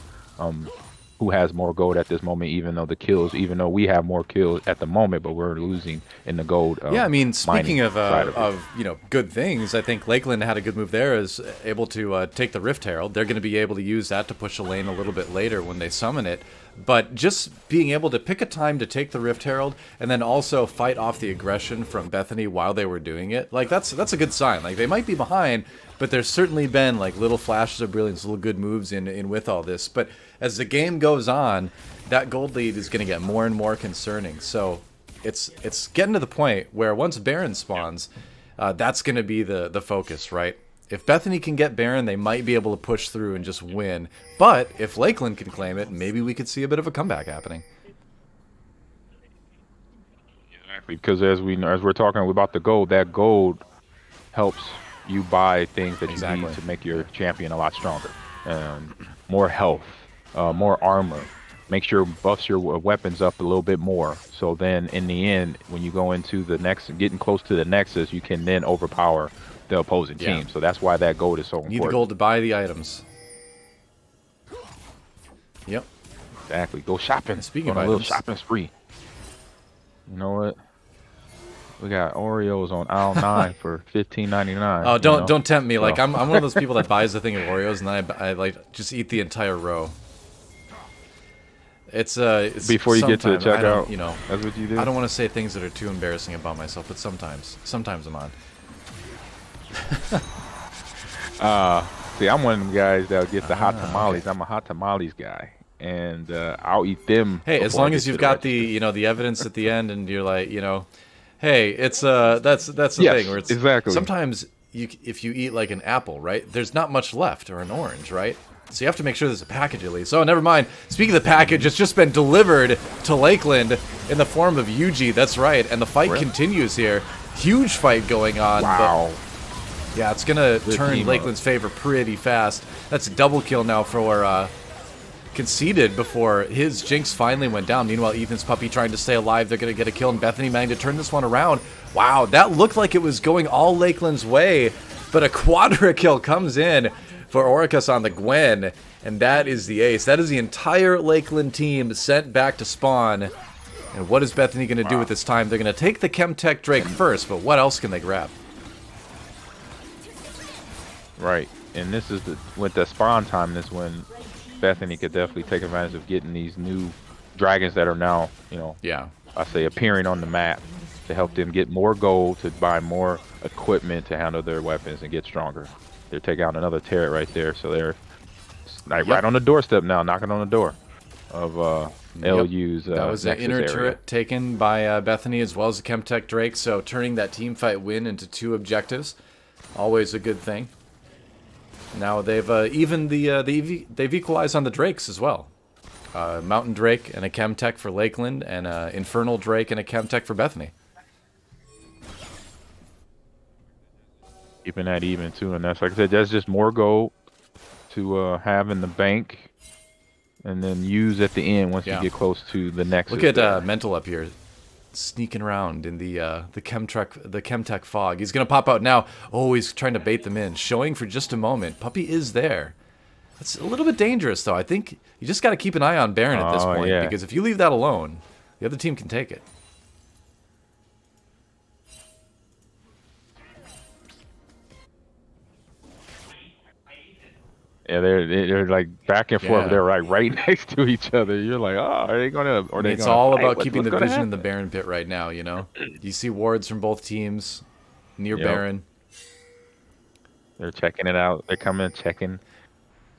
who has more gold at this moment, even though we have more kills at the moment, but we're losing in the gold. Yeah, I mean, speaking of it. you know, good things, I think Lakeland had a good move there, is able to take the Rift Herald. They're going to be able to use that to push a lane a little bit later when they summon it. But just being able to pick a time to take the Rift Herald and then also fight off the aggression from Bethany while they were doing it, like that's a good sign. Like, they might be behind, but there's certainly been like little flashes of brilliance, little good moves in with all this. But as the game goes on, that gold lead is going to get more and more concerning. So it's getting to the point where once Baron spawns, that's going to be the focus, right? If Bethany can get Baron, they might be able to push through and just win. But if Lakeland can claim it, maybe we could see a bit of a comeback happening. Exactly, because as we're talking about the gold, that gold helps you buy things that you need to make your champion a lot stronger. More health, more armor. Make sure buffs your weapons up a little bit more. So then in the end, when you go into the next, getting close to the Nexus, you can then overpower the opposing team. So that's why that gold is so important. You need the gold to buy the items. Yep. Exactly. Go shopping. Speaking of a items, little shopping spree. You know what? We got Oreos on aisle 9 for $15.99. Oh, don't tempt me. Like, I'm one of those people that buys a thing of Oreos and then I like just eat the entire row. It's before you get to the checkout. You know, that's what you do. I don't want to say things that are too embarrassing about myself, but sometimes I'm on. See, I'm one of them guys that'll get the hot tamales. Okay. I'm a hot tamales guy, and I'll eat them. Hey, as long as you've got the the evidence at the end, and you're like, hey, it's that's the thing where it's exactly. Sometimes if you eat like an apple, right? There's not much left, or an orange, right? So you have to make sure there's a package at least. Oh, never mind. Speaking of the package, it's just been delivered to Lakeland in the form of Yuji. That's right, and the fight continues here. Huge fight going on. Wow. But yeah, it's gonna turn Lakeland's favor pretty fast. That's a double kill now for Conceded before his Jinx finally went down. Meanwhile, Ethan's Puppy trying to stay alive. They're gonna get a kill, and Bethany managed to turn this one around. Wow, that looked like it was going all Lakeland's way, but a quadra kill comes in for Orcus on the Gwen, and that is the ace. That is the entire Lakeland team sent back to spawn. And what is Bethany going to do with this time? They're going to take the Chemtech Drake first, but what else can they grab? Right, and this is with the spawn time, this when Bethany could definitely take advantage of getting these new dragons that are now, I say appearing on the map to help them get more gold, to buy more equipment to handle their weapons and get stronger. They're taking out another turret right there, so they're like right on the doorstep now, knocking on the door of LU's that was an inner turret taken by Bethany, as well as the Chemtech Drake, so turning that team fight win into 2 objectives, always a good thing. Now they've they've equalized on the Drakes as well. Mountain Drake and a Chemtech for Lakeland, and Infernal Drake and a Chemtech for Bethany. Keeping that even too, and that's, like I said, that's just more gold to have in the bank, and then use at the end once you get close to the next. Look at Mental up here, sneaking around in the Chemtech fog. He's gonna pop out now. Oh, he's trying to bait them in, showing for just a moment. Puppy is there. It's a little bit dangerous though. I think you just got to keep an eye on Baron at this point, because if you leave that alone, the other team can take it. Yeah, they're like back and forth. They're right next to each other. You're like, oh, are they gonna? Or they? It's all about keeping the vision in the Baron pit right now. You see wards from both teams near Baron. They're checking it out. They're coming, checking.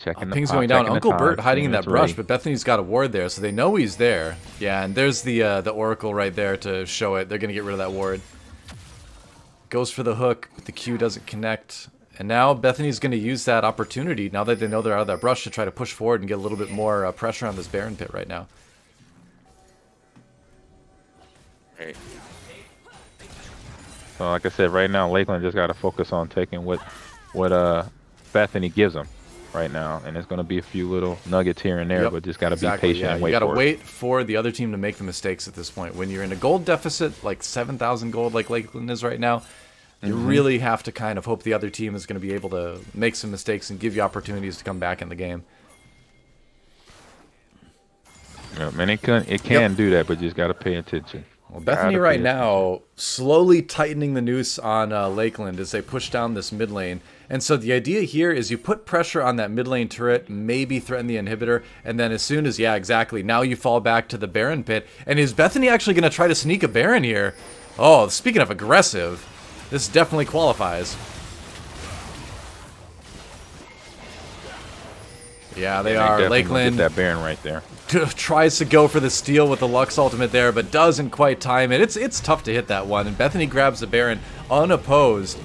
Ping's going down. Uncle Bert hiding in that brush, but Bethany's got a ward there, so they know he's there. Yeah, and there's the Oracle right there to show it. They're gonna get rid of that ward. Goes for the hook, but the Q doesn't connect. And now Bethany's going to use that opportunity, now that they know they're out of that brush, to try to push forward and get a little bit more pressure on this Baron pit right now. Right. So like I said, right now Lakeland just got to focus on taking what Bethany gives them right now, and it's going to be a few little nuggets here and there, but just got to be patient and wait. You got to wait for the other team to make the mistakes at this point. When you're in a gold deficit, like 7,000 gold, like Lakeland is right now, you really have to kind of hope the other team is going to be able to make some mistakes and give you opportunities to come back in the game. Yeah, man, it can do that, but you just got to pay attention. Well, Bethany right now slowly tightening the noose on Lakeland as they push down this mid lane. And so the idea here is you put pressure on that mid lane turret, maybe threaten the inhibitor, and then as soon as, yeah, exactly, now you fall back to the Baron pit. And is Bethany actually going to try to sneak a Baron here? Oh, speaking of aggressive, this definitely qualifies. Yeah, they are. Lakeland get that Baron right there. Tries to go for the steal with the Lux ultimate there, but doesn't quite time it. It's tough to hit that one, and Bethany grabs the Baron unopposed.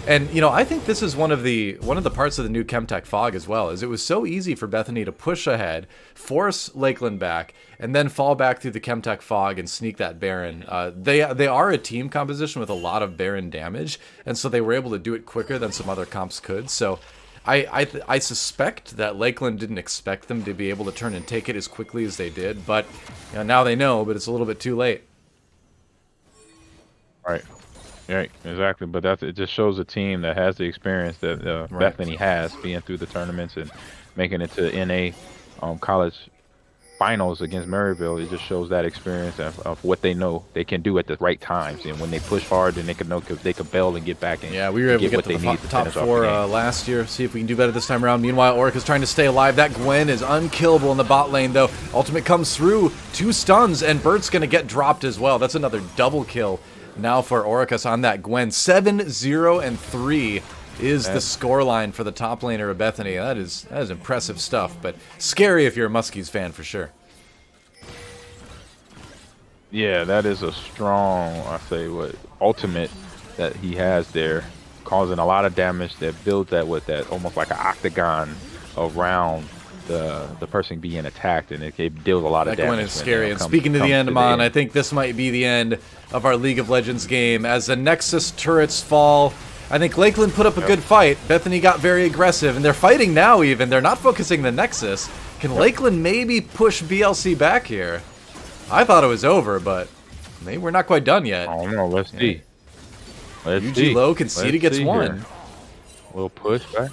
And you know, I think this is one of the parts of the new Chemtech Fog as well. Is it was so easy for Bethany to push ahead, force Lakeland back, and then fall back through the Chemtech Fog and sneak that Baron. They are a team composition with a lot of Baron damage, and so they were able to do it quicker than some other comps could. So I suspect that Lakeland didn't expect them to be able to turn and take it as quickly as they did, but you know, now they know, but it's a little bit too late. Right. Right, exactly. But it just shows a team that has the experience that Right. Bethany has, being through the tournaments and making it to NA college finals against Maryville. It just shows that experience of what they know they can do at the right times, and when they push hard, then they can know they can bail and get back in. Yeah, we were able to get to the top four last year. See if we can do better this time around. Meanwhile, Oric is trying to stay alive. That Gwen is unkillable in the bot lane, though. Ultimate comes through, 2 stuns, and Bert's going to get dropped as well. That's another double kill now for Oricus on that Gwen. 7-0-3 is the scoreline for the top laner of Bethany. That is impressive stuff, but scary if you're a Muskies fan for sure. Yeah, that is a strong, ultimate that he has there, causing a lot of damage that builds that with that almost like an octagon around the person being attacked, and it deals a lot of damage. That Gwen is scary. And speaking to the end, Amon, I think this might be the end of our League of Legends game as the Nexus turrets fall. I think Lakeland put up a good fight. Bethany got very aggressive, and they're fighting now even. They're not focusing the Nexus. Can Lakeland maybe push BLC back here? I thought it was over, but maybe we're not quite done yet. I don't know. Let's see. Let's see. ggDoA conceded gets one. Here. We'll push back.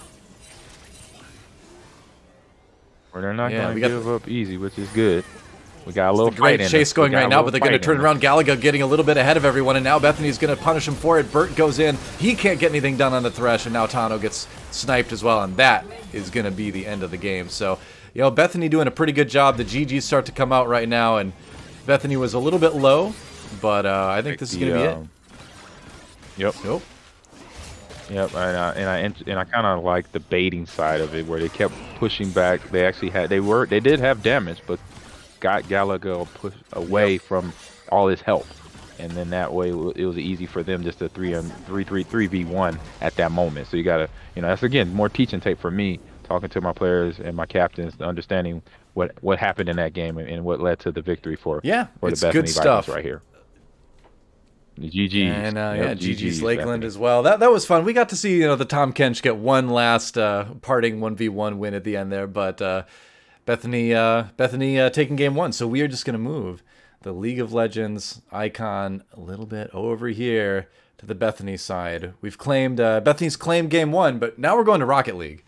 Well, they're not going to give up easy, which is good. We got a little great chase going right now, but they're going to turn around. Galaga getting a little bit ahead of everyone, and now Bethany's going to punish him for it. Bert goes in. He can't get anything done on the Thresh, and now Tano gets sniped as well, and that is going to be the end of the game. So, you know, Bethany doing a pretty good job. The GGs start to come out right now, and Bethany was a little bit low, but I think this is going to be it. Yep. Nope. Yep, and I kind of like the baiting side of it, where they kept pushing back. They actually they did have damage, but got Galaga pushed away from all his help, and then that way it was easy for them just to 3v1 at that moment. So you gotta, you know, that's again more teaching tape for me, talking to my players and my captains, understanding what happened in that game and what led to the victory for the Bethany good stuff Vikings right here. GG's. And GG's Lakeland as well. That was fun. We got to see, you know, the Tom Kench get one last parting 1v1 win at the end there, but Bethany taking game one. So we are just going to move the League of Legends icon a little bit over here to the Bethany side. We've claimed Bethany's claimed game one, but now we're going to Rocket League.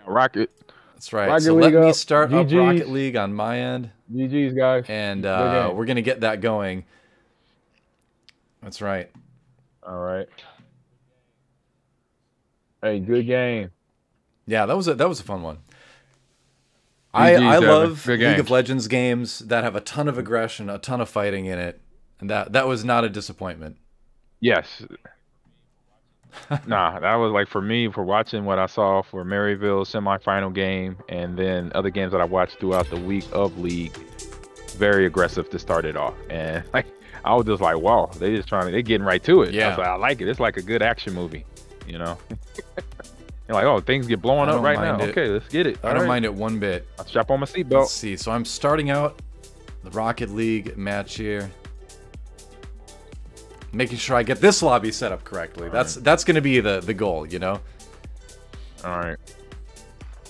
Rocket. That's right. Rocket so League let me up. start GG's. up Rocket League on my end. GG's, guys. And we're going to get that going. That's right. All right. Hey, good game. Yeah, that was a fun one. I love League of Legends games that have a ton of aggression, a ton of fighting in it, and that was not a disappointment. Yes. Nah, that was like, for me, for watching what I saw for Maryville semifinal game, and then other games that I watched throughout the week of League, very aggressive to start it off, and like I was just like, wow, they're getting right to it. Yeah, I was like, I like it. It's like a good action movie, you know. You're like, oh, things get blowing up right now. Okay, let's get it. I don't mind it one bit. I'll strap on my seatbelt. Let's see. So I'm starting out the Rocket League match here, making sure I get this lobby set up correctly. That's going to be the goal, you know. All right.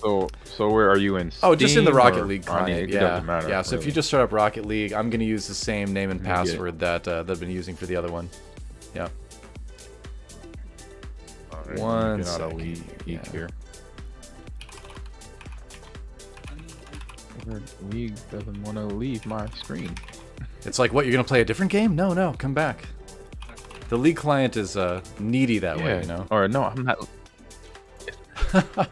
So where are you in? Steam, oh, just in the Rocket League client. It doesn't matter. Yeah. So if you just start up Rocket League, I'm going to use the same name and password that I've been using for the other one. Yeah. Right, one second. second. Here. League doesn't want to leave my screen. It's like, what, you're going to play a different game? No, no, come back. The League client is needy that way, you know? Or no, I'm not.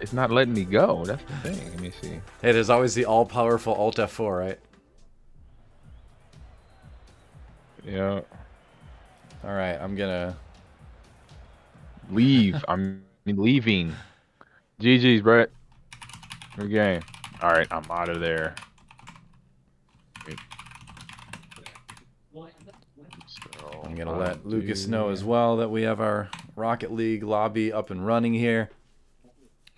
It's not letting me go. That's the thing. Let me see. Hey, there's always the all-powerful Alt F4, right? Yeah. All right, I'm gonna leave. I'm leaving. GG's, Brett. Good game. All right, I'm out of there. So, I'm gonna let Lucas know as well that we have our Rocket League lobby up and running here.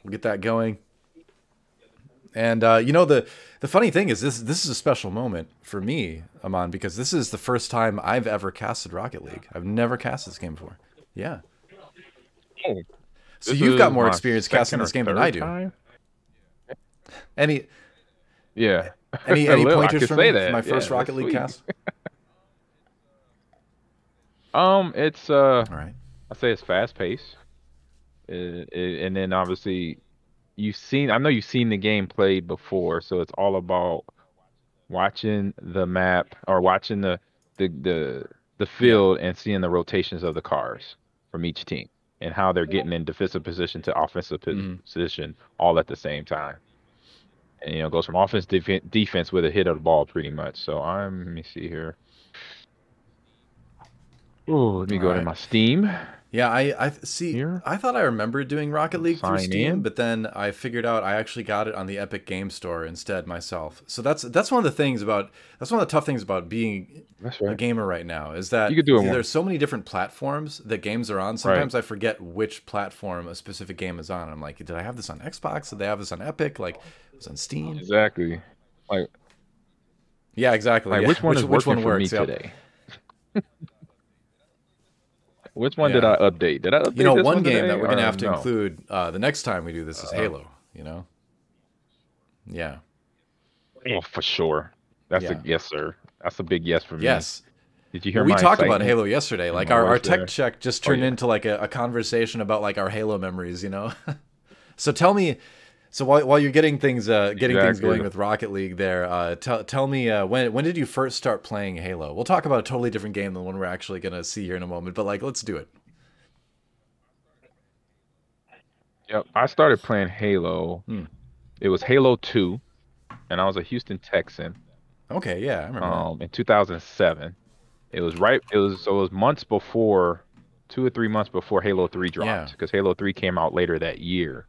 We'll get that going. And you know, the funny thing is this is a special moment for me, Aman, because this is the first time I've ever casted Rocket League. I've never casted this game before. Yeah. Oh, so you've got more experience casting this game than I do. Time? Any Yeah. Any pointers for me for my first yeah, Rocket League cast? It's all right. I say it's fast paced, and then obviously I know you've seen the game played before, so it's all about watching the map or watching the field and seeing the rotations of the cars from each team and how they're getting in defensive position to offensive position all at the same time. And it goes from offense defense with a hit of the ball pretty much. So let me see here. Oh, let me go to my Steam. Yeah, I see. Here? I thought I remembered doing Rocket League through Sign Steam, in. but then I figured out I actually got it on the Epic Game Store instead myself. So that's one of the things about one of the tough things about being a gamer right now is that you could do it there's so many different platforms that games are on. Sometimes I forget which platform a specific game is on. I'm like, did I have this on Xbox? Did they have this on Epic? Like, it was on Steam. Exactly. Like, yeah, exactly. Like, yeah. which one is which working one for works me today? Which one did I update? Did I update You know, this one game today, that we're gonna have to no? include the next time we do this is Halo. You know. Yeah. Oh, for sure. That's a yes, sir. That's a big yes for me. Yes. Did you hear we my talked excitement? about Halo yesterday. Like our tech check just turned into like a conversation about like our Halo memories, you know. So tell me, so while you're getting things things going with Rocket League there, tell me when did you first start playing Halo? We'll talk about a totally different game than one we're actually gonna see here in a moment, but like let's do it. Yep, I started playing Halo. It was Halo 2, and I was a Houston Texan. Okay, yeah, I remember. In 2007. It was months before, 2 or 3 months before Halo 3 dropped, because Halo 3 came out later that year.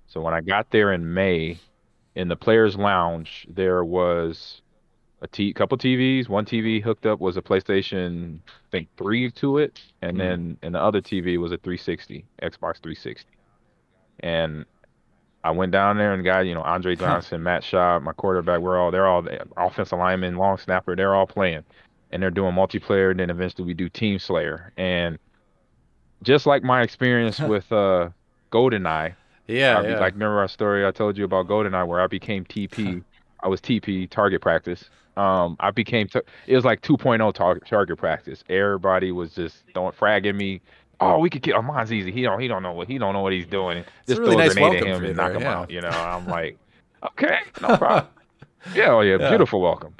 So when I got there in May, in the players' lounge, there was a couple TVs. One TV hooked up was a PlayStation, I think 3 to it, and then the other TV was a 360, Xbox 360. And I went down there and got, Andre Johnson, Matt Shaw, my quarterback, they're all the offensive lineman, long snapper, they're all playing. And they're doing multiplayer, and then eventually we do Team Slayer. And just like my experience with GoldenEye, like remember our story I told you about GoldenEye where I became TP. I was TP, target practice. I became, it was like 2.0 target practice. Everybody was just fragging me. Oh, we could kill him. Mine's easy. He don't know what he's doing. Just really throw a nice grenade at him welcome and knock him there, out. I'm like, okay, no problem. Yeah, beautiful welcome.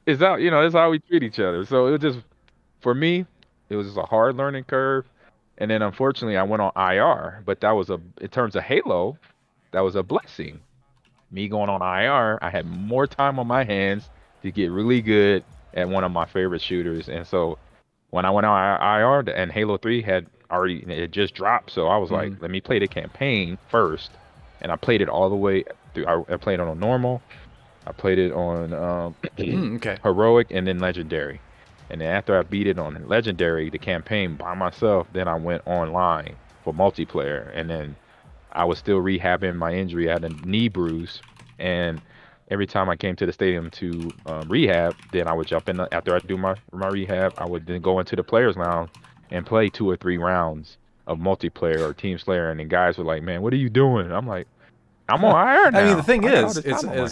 It's how we treat each other. So it was just, for me, it was just a hard learning curve. And then unfortunately I went on IR, but that was in terms of Halo, that was a blessing. Me going on IR, I had more time on my hands to get really good at one of my favorite shooters. And so when I went on IR and Halo 3 it just dropped, so I was like, let me play the campaign first. And I played it all the way through. I played it on normal. I played it on heroic and then legendary. And then after I beat it on legendary, the campaign by myself, then I went online for multiplayer. And then I was still rehabbing my injury. I had a knee bruise. And every time I came to the stadium to rehab, then I would jump in. After I do my rehab, I would then go into the players' lounge and play 2 or 3 rounds of multiplayer or Team Slayer. And then guys were like, man, what are you doing? I'm like, I'm on IR now. I mean, the thing is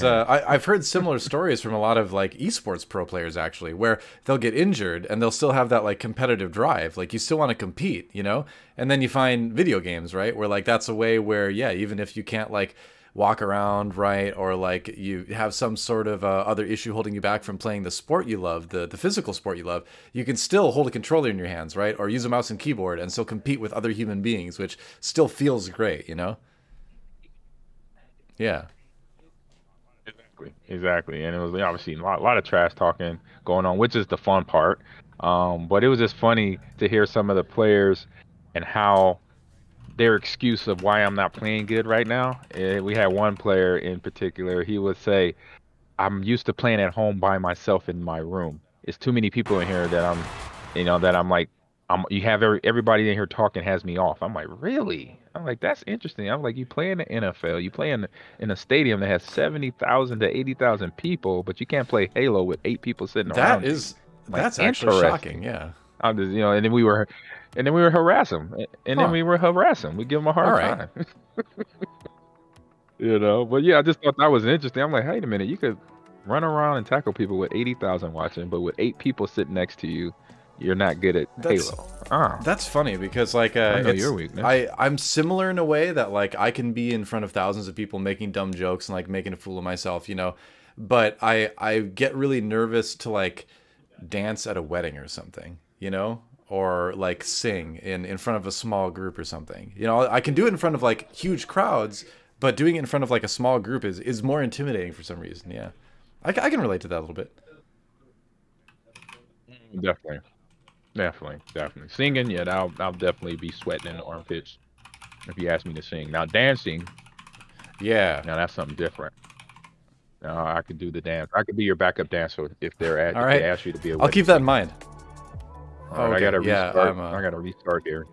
I've heard similar stories from a lot of like esports pro players actually, where they'll get injured and they'll still have that like competitive drive. Like you still want to compete, And then you find video games, right? Where like that's a way where, even if you can't like walk around, right? Or like you have some sort of other issue holding you back from playing the sport you love, the physical sport you love, you can still hold a controller in your hands, right? Or use a mouse and keyboard and still compete with other human beings, which still feels great, you know? Yeah. Exactly. And it was obviously a lot of trash talking going on, which is the fun part. But it was just funny to hear some of the players and how their excuse of why I'm not playing good right now. We had one player in particular, he would say, I'm used to playing at home by myself in my room. It's too many people in here that I'm like, you have everybody in here talking has me off. I'm like, really? I'm like, that's interesting. I'm like, you play in the NFL, you play in a stadium that has 70,000 to 80,000 people, but you can't play Halo with 8 people sitting around. That's actually shocking. Yeah. I'm just, and then we were harass him, then we give him a hard time. But yeah, I just thought that was interesting. I'm like, wait a minute, you could run around and tackle people with 80,000 watching, but with 8 people sitting next to you, you're not good at Halo. That's funny because like I know your weakness. I'm similar in a way that like I can be in front of thousands of people making dumb jokes and like making a fool of myself, but I get really nervous to like dance at a wedding or something, or like sing in front of a small group or something. I can do it in front of like huge crowds, but doing it in front of like a small group is more intimidating for some reason. Yeah. I can relate to that a little bit. Definitely. Singing, yeah, I'll definitely be sweating in the armpits if you ask me to sing. Now dancing, yeah, now that's something different. Now I could do the dance. I could be your backup dancer if they ask you to be a. I'll keep that in mind. Right, okay. I gotta restart. I gotta restart here.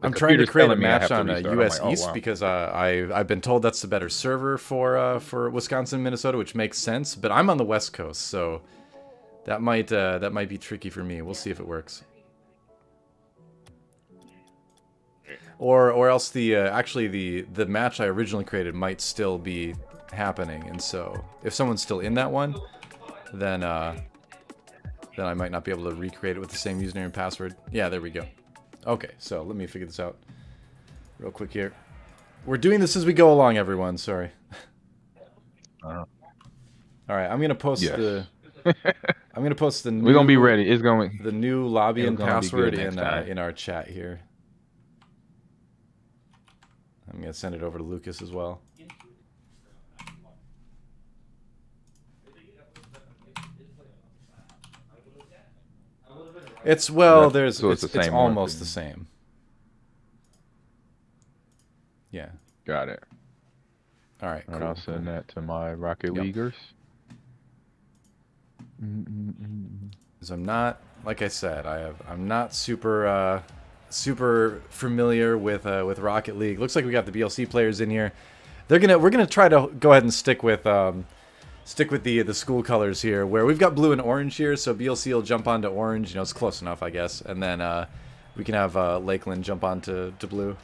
I'm trying to create a match on US East because I've been told that's the better server for Wisconsin, Minnesota, which makes sense. But I'm on the West Coast, so that might be tricky for me. We'll see if it works. Or else the match I originally created might still be happening, and so if someone's still in that one, then I might not be able to recreate it with the same username and password. Yeah, there we go. Okay, so let me figure this out real quick here. We're doing this as we go along, everyone. Sorry. All right, I'm gonna post the. I'm gonna post the. We're gonna be ready. It's going. The new lobby and password in our chat here. I'm gonna send it over to Lucas as well. It's almost the same. Yeah. Got it. All right. Cool. I'll send that to my Rocket Leaguers. Because I'm not, like I said, I'm not super familiar with Rocket League. Looks like we got the BLC players in here. We're gonna try to go ahead and stick with the school colors here, where we've got blue and orange here, so BLC will jump onto orange. It's close enough, I guess, and then we can have Lakeland jump onto blue.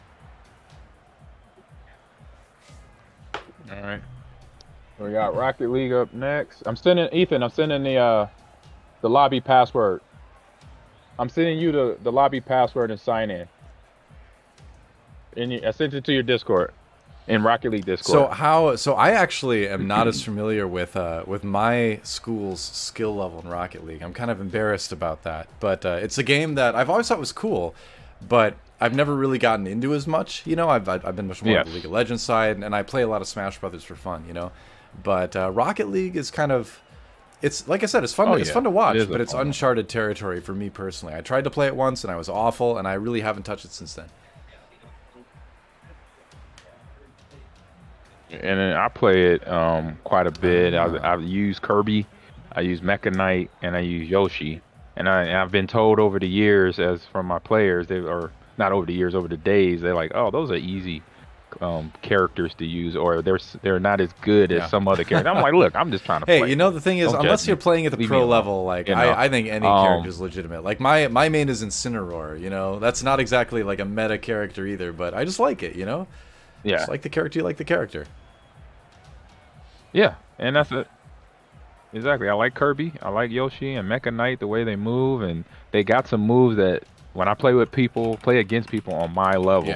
All right. We got Rocket League up next. I'm sending the lobby password. I'm sending you the lobby password and sign in. I sent it to your Discord. In Rocket League Discord. So I actually am not as familiar with my school's skill level in Rocket League. I'm kind of embarrassed about that. But it's a game that I've always thought was cool, but I've never really gotten into as much. I've been much more on the League of Legends side, and I play a lot of Smash Brothers for fun. But Rocket League is kind of, it's like I said, it's fun. It's fun to watch, but it's uncharted territory for me personally. I tried to play it once, and I was awful, and I really haven't touched it since then. And then I play it quite a bit. I've used Kirby, I use Mecha Knight, and I use Yoshi. And I've been told over the years, as from my players, over the days, they're like, oh, those are easy characters to use, or they're not as good as some other characters. I'm like, look, I'm just trying to play. Hey, the thing is, unless you're playing at the pro level, like I think any character is legitimate. Like my main is Incineroar. That's not exactly like a meta character either, but I just like it. Yeah. Just like the character, you like the character. Yeah, and that's it. Exactly. I like Kirby, I like Yoshi, and Mecha Knight, the way they move, and they got some moves that when I play against people on my level,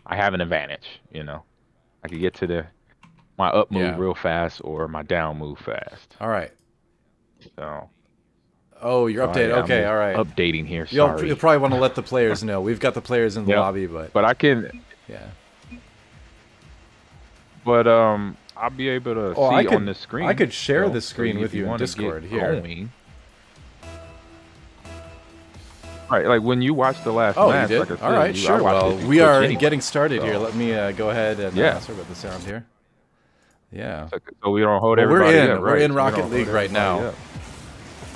I have an advantage, I could get to my up move Yeah. real fast or my down move fast. All right. So. Oh, you're updated. Yeah, okay, I'm all right. Updating here. You'll Sorry. probably want to let the players know. We've got the players in the Yep. lobby, but I can. yeah. But I'll be able to see on the screen. I could share the so screen with if you in wanna Discord get here. going. Right, like when you watched the last Oh, match, you did? like I said, All right, I sure. watched Well, it we Twitch are anyway, getting started here. so- Let me go ahead and Yeah. sorry about the sound here. Yeah. So we don't hold Well, we're everybody in. up, We're right? in So we Rocket don't hold League right everybody now. up.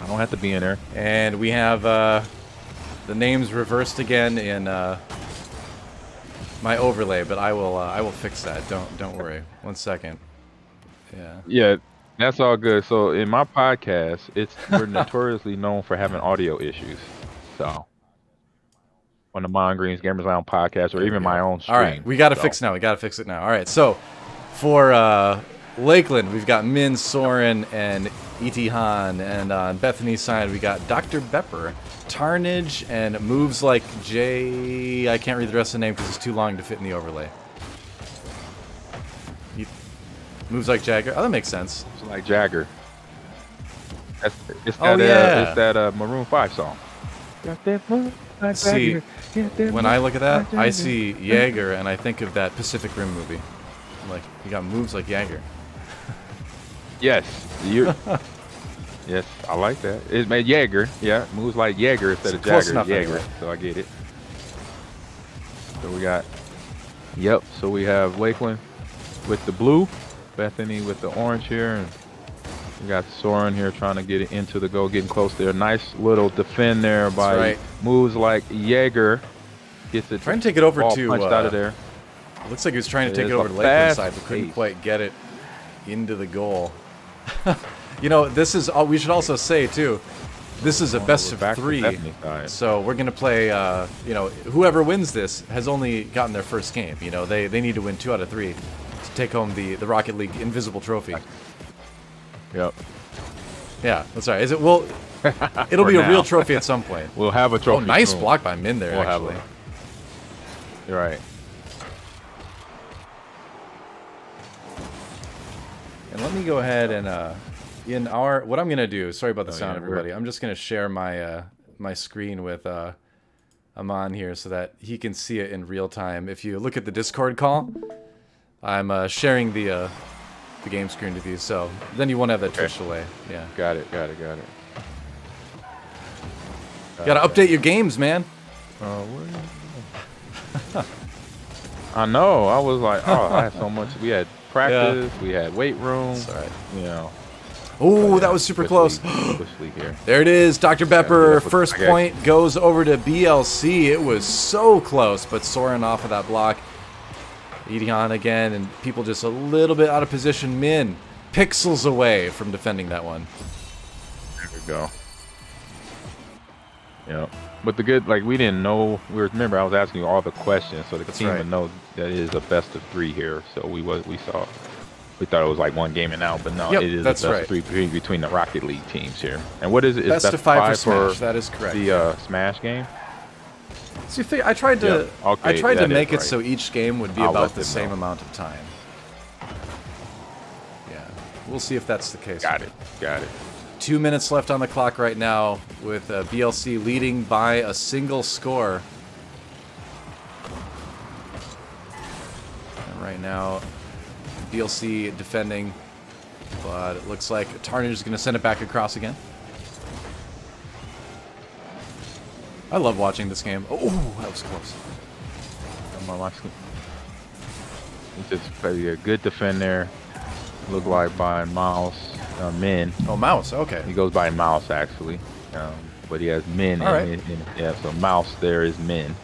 I don't have to be in there. And we have the names reversed again in my overlay, but I will fix that. Don't worry. 1 second. Yeah. Yeah, that's all good. So in my podcast, we're notoriously known for having audio issues. So on the Mon Green's Gamers Lounge podcast, or even my own stream. All right, we got to so. fix now. We got to fix it now. All right, so for Lakeland, we've got Min, Soren, and E.T. Han, and on Bethany's side, we got Dr. Bepper, Tarnage, and moves like J. I can't read the rest of the name because it's too long to fit in the overlay. Moves like Jagger. Oh, that makes sense. It's like Jagger. It's Oh, that, yeah. it's that Maroon 5 song. See, when I look at that, I see Jaeger, and I think of that Pacific Rim movie. I'm like, he got moves like Jaeger. Yes, yes, I like that. It's made Jaeger, yeah, moves like Jaeger instead of Close Jagger. enough Jaeger, anyway. so I get it. So we got, yep. So we have Lakeland with the blue, Bethany with the orange here, and we got Soren here trying to get it into the goal, getting close there. Nice little defend there by right. moves like Jaeger. Gets it. Trying to take it over ball to. punched out of there. It looks like he was trying to take It it is over a to Lakeland's fast side, but couldn't pace. quite get it into the goal. You know, this is. We should also say too, this is a best of Back to 3. Bethany's side. So we're gonna play. You know, whoever wins this has only gotten their first game. You know, they need to win 2 out of 3 to take home the Rocket League Invisible Trophy. Yep. Yeah, that's right. Is it? Well, it'll For be a now. real trophy at some point. We'll have a Oh, trophy. nice soon. block by Min there. We'll have actually. You're right. And let me go ahead and what I'm gonna do. Sorry about the sound, yeah, everybody. I'm just gonna share my my screen with Aman here so that he can see it in real time. If you look at the Discord call, I'm sharing the game screen with you, so then you won't have that Twitch delay. Yeah. Got it. Gotta update your games, man. I know. I was like, oh, I had so much. We had practice. We had weight room. That's all right. You know. Oh, that was super close. Bush League here. There it is, Dr. Bepper. Yeah, First I got point goes over to BLC. It was so close, but Soren off of that block. Edion again, and people just a little bit out of position. Min, pixels away from defending that one. There we go. Yeah. But the good, like, we didn't know. Remember, I was asking you all the questions, so the team right. would know that it is a best of 3 here. So we thought it was like one game and out, but no, Yep, it is that's a right. best of 3 between the Rocket League teams here. And what is it? Is Best that of 5 for 5 Smash. That is correct. the Smash game? See, I tried to Yep. Okay, I tried to that make is it right. so each game would be I'll about let the them same know. amount of time. Yeah, we'll see if that's the case. Got it. 2 minutes left on the clock right now, with BLC leading by a single score. And right now, BLC defending, but it looks like Tarnage is going to send it back across again. I love watching this game. Oh, that was close. Come on, watch it. He just played a good defender. Look like by Mouse Min. Oh, Mouse. Okay. He goes by Mouse actually, but he has Min. All right. Yeah, so Mouse there is Min.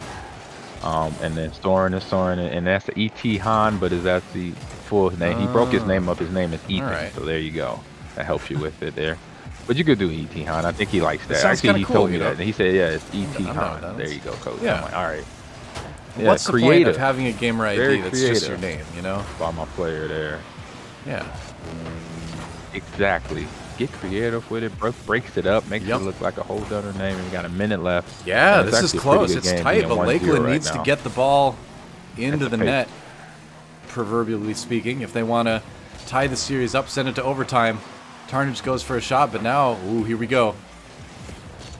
And then Soren is Soren, and that's the E.T. Han, but is that the full name? He broke his name up. His name is Ethan. right. So there you go. That helps you with it there. But you could do E.T. Han. I think he likes that. sounds Actually, kinda he cool, told me you know? that. He said, yeah, it's E.T. I'm down with Han. that. There you go, coach. Yeah. I'm like, all right. Yeah, What's the point creative. of having a gamer ID Very that's just your creative. name, you know? By my player there. Yeah. Exactly. Get creative with it. Breaks it up. Makes Yep. it look like a whole other name. And we got a minute left. Yeah, And it's this is actually a pretty close. good It's game, tight, being but 1-0 Lakeland right needs to now. get the ball into At the the pace. net proverbially speaking. If they want to tie the series up, send it to overtime. Tarnage goes for a shot, but now, ooh, here we go.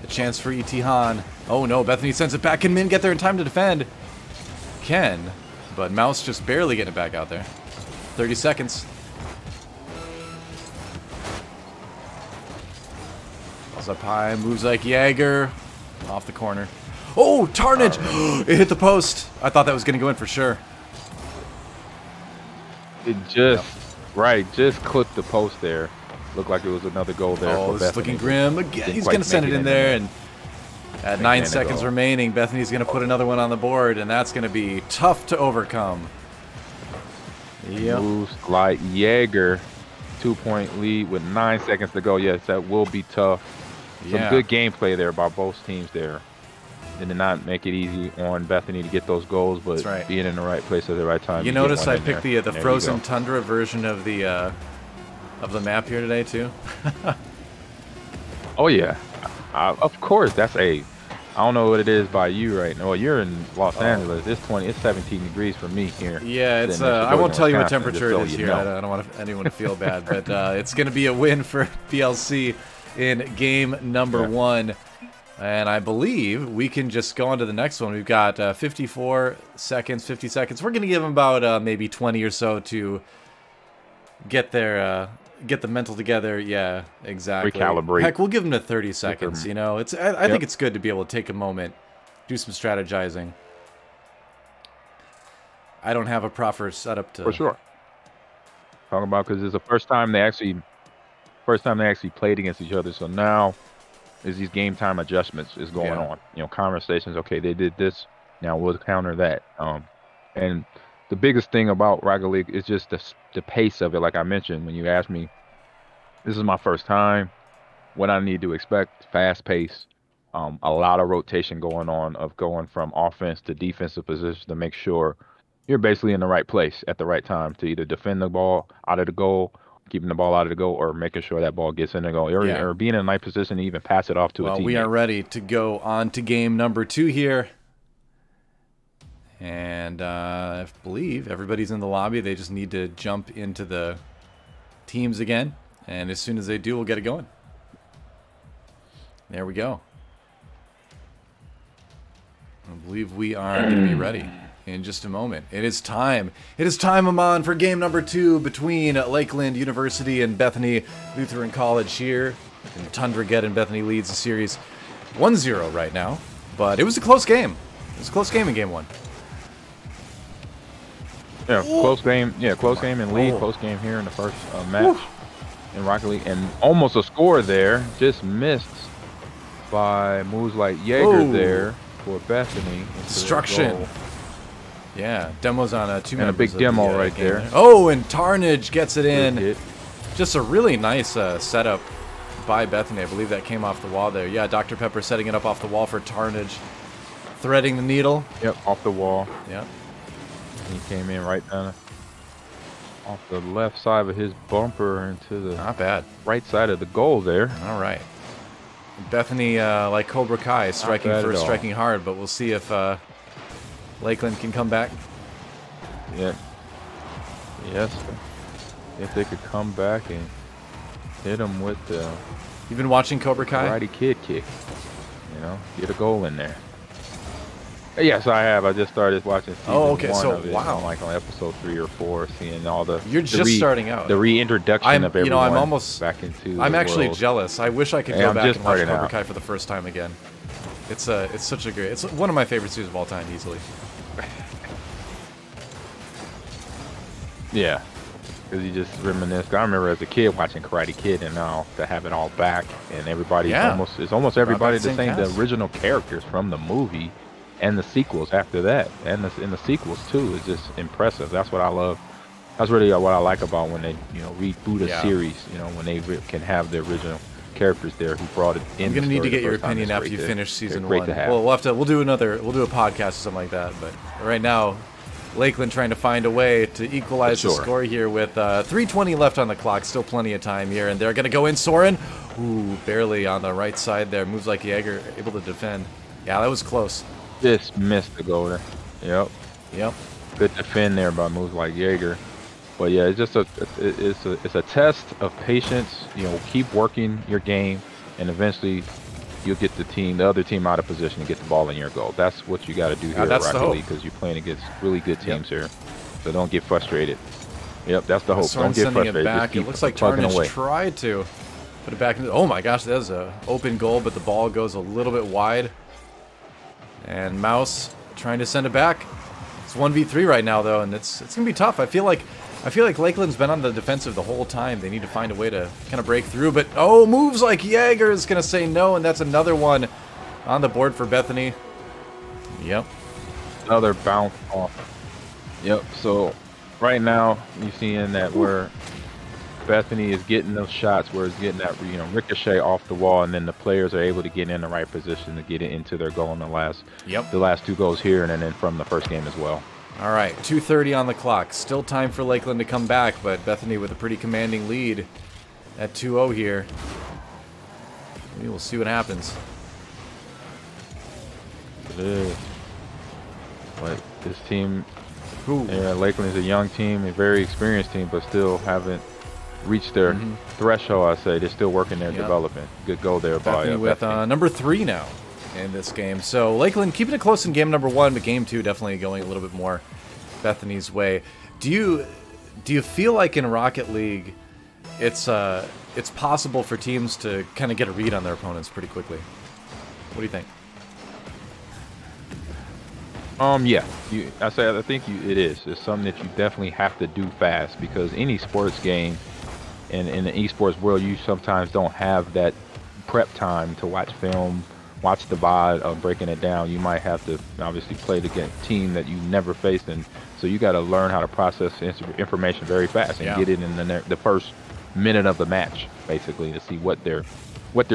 A chance for E.T. Han. Oh no, Bethany sends it back. Can Min get there in time to defend? Can, but Mouse just barely getting it back out there. 30 seconds. Balls up high, moves like Jaeger. Off the corner. Oh, Tarnage! It hit the post. I thought that was going to go in for sure. It just, just clipped the post there. Looked like it was another goal there. Oh, for this Bethany. is looking grim. Again, he's going to send it in there. And at 9 seconds remaining, Bethany's going to put another one on the board, and that's going to be tough to overcome. Yep. Moves like Jaeger. 2-point lead with 9 seconds to go. Yes, that will be tough. Some good gameplay there by both teams there. They did not make it easy on Bethany to get those goals, but being in the right place at the right time. You notice I picked the frozen tundra version of the map here today too. Oh yeah, of course. That's I don't know what it is by you right now. Well, you're in Los Angeles. It's 17 degrees for me here. Yeah, it's I won't tell you what temperature it is here. I don't want anyone to feel bad, but it's going to be a win for BLC in game number 1. And I believe we can just go on to the next one. We've got 54 seconds, 50 seconds. We're going to give them about maybe 20 or so to get their get the mental together. Yeah, exactly. Recalibrate. Heck, we'll give them to 30 seconds. You know, it's I think it's good to be able to take a moment, do some strategizing. I don't have a proper setup to. For sure. Talking about because it's the first time they actually played against each other. So now is these game time adjustments is going on. You know, conversations. Okay, they did this. Now we'll counter that. And the biggest thing about Rocket League is just the pace of it. Like I mentioned, when you asked me, this is my first time, what I need to expect, fast pace, a lot of rotation going on of going from offense to defensive position to make sure you're basically in the right place at the right time to either defend the ball out of the goal, keeping the ball out of the goal, or making sure that ball gets in the goal, or being in a nice position to even pass it off to a teammate. We are ready to go on to game number 2 here. And I believe everybody's in the lobby. They just need to jump into the teams again. And as soon as they do, we'll get it going. There we go. I believe we are going to be ready in just a moment. It is time. It is time, Amon, for game number 2 between Lakeland University and Bethany Lutheran College here. And Tundrageddon. Bethany leads the series 1-0 right now. But it was a close game. It was a close game in game 1. Yeah, close game. Yeah, close game and lead. Close game here in the first match in Rocket League, and almost a score there. Just missed by moves like Jaeger there for Bethany. Destruction. Yeah, demo's on 2 and a big demo right there. Oh, and Tarnage gets it in. Just a really nice setup by Bethany. I believe that came off the wall there. Yeah, Dr. Pepper setting it up off the wall for Tarnage, threading the needle. Yep, off the wall. Yep. He came in right down off the left side of his bumper into the right side of the goal there. All right. Bethany, like Cobra Kai, striking first, striking hard, but we'll see if Lakeland can come back. Yeah. Yes. If they could come back and hit him with the... You've been watching Cobra Kai? Karate Kid kick. You know, get a goal in there. Yes, I have. I just started watching season 1 of it. Wow. I'm like on episode 3 or 4, seeing all the... You're just starting out. The reintroduction of everyone, you know, I'm almost back into I'm the actually world. jealous. I wish I could go back and watch Cobra Kai for the first time again. It's such a great... It's one of my favorite series of all time, easily. Yeah. Because you just reminisce. I remember as a kid watching Karate Kid, and now to have it all back, and everybody it's almost everybody the same. The original characters from the movie and the sequels after that, and the sequels too, is just impressive. That's what I love. That's really what I like about when they reboot a series. You know, when they can have the original characters there who brought it in. I'm gonna need to get your opinion after you finish season 1. Well, we'll do a podcast or something like that. But right now, Lakeland trying to find a way to equalize the score here with 3:20 left on the clock. Still plenty of time here, and they're gonna go in. Soren, ooh, barely on the right side there. Moves like Jaeger, able to defend. Yeah, that was close. Just missed the goal there. Yep. Good defend there by moves like Jaeger. But yeah, it's just it's a test of patience. You know, keep working your game, and eventually you'll get the other team out of position to get the ball in your goal. That's what you got to do here at Rocket League, because you're playing against really good teams here. So don't get frustrated. Yep, that's the hope. Don't get frustrated. It back. It looks like Tarnish tried to put it back into. Oh my gosh, that was an open goal, but the ball goes a little bit wide. And Mouse trying to send it back. It's 1v3 right now though, and it's gonna be tough. I feel like Lakeland's been on the defensive the whole time. They need to find a way to kind of break through, but oh, moves like Jaeger is gonna say no, and that's another one on the board for Bethany. Yep. Another bounce off. Yep. So right now you're seeing that where Bethany is getting those shots, where it's getting that ricochet off the wall, and then the players are able to get in the right position to get it into their goal in the last 2 goals here, and then from the first game as well. All right, 2:30 on the clock. Still time for Lakeland to come back, but Bethany with a pretty commanding lead at 2-0 here. We will see what happens. It is. But this team, Lakeland is a young team, a very experienced team, but still haven't reached their threshold. I say they're still working their development. Good goal there by Bethany with number 3 now in this game. So Lakeland keeping it close in game number 1, but game 2 definitely going a little bit more Bethany's way. Do you feel like in Rocket League it's possible for teams to kind of get a read on their opponents pretty quickly? What do you think? Yeah, I think it is. It's something that you definitely have to do fast, because any sports game in the esports world, you sometimes don't have that prep time to watch film, watch the VOD of breaking it down. You might have to obviously play the team that you never faced, and so you got to learn how to process information very fast and get it in the first minute of the match, basically, to see what their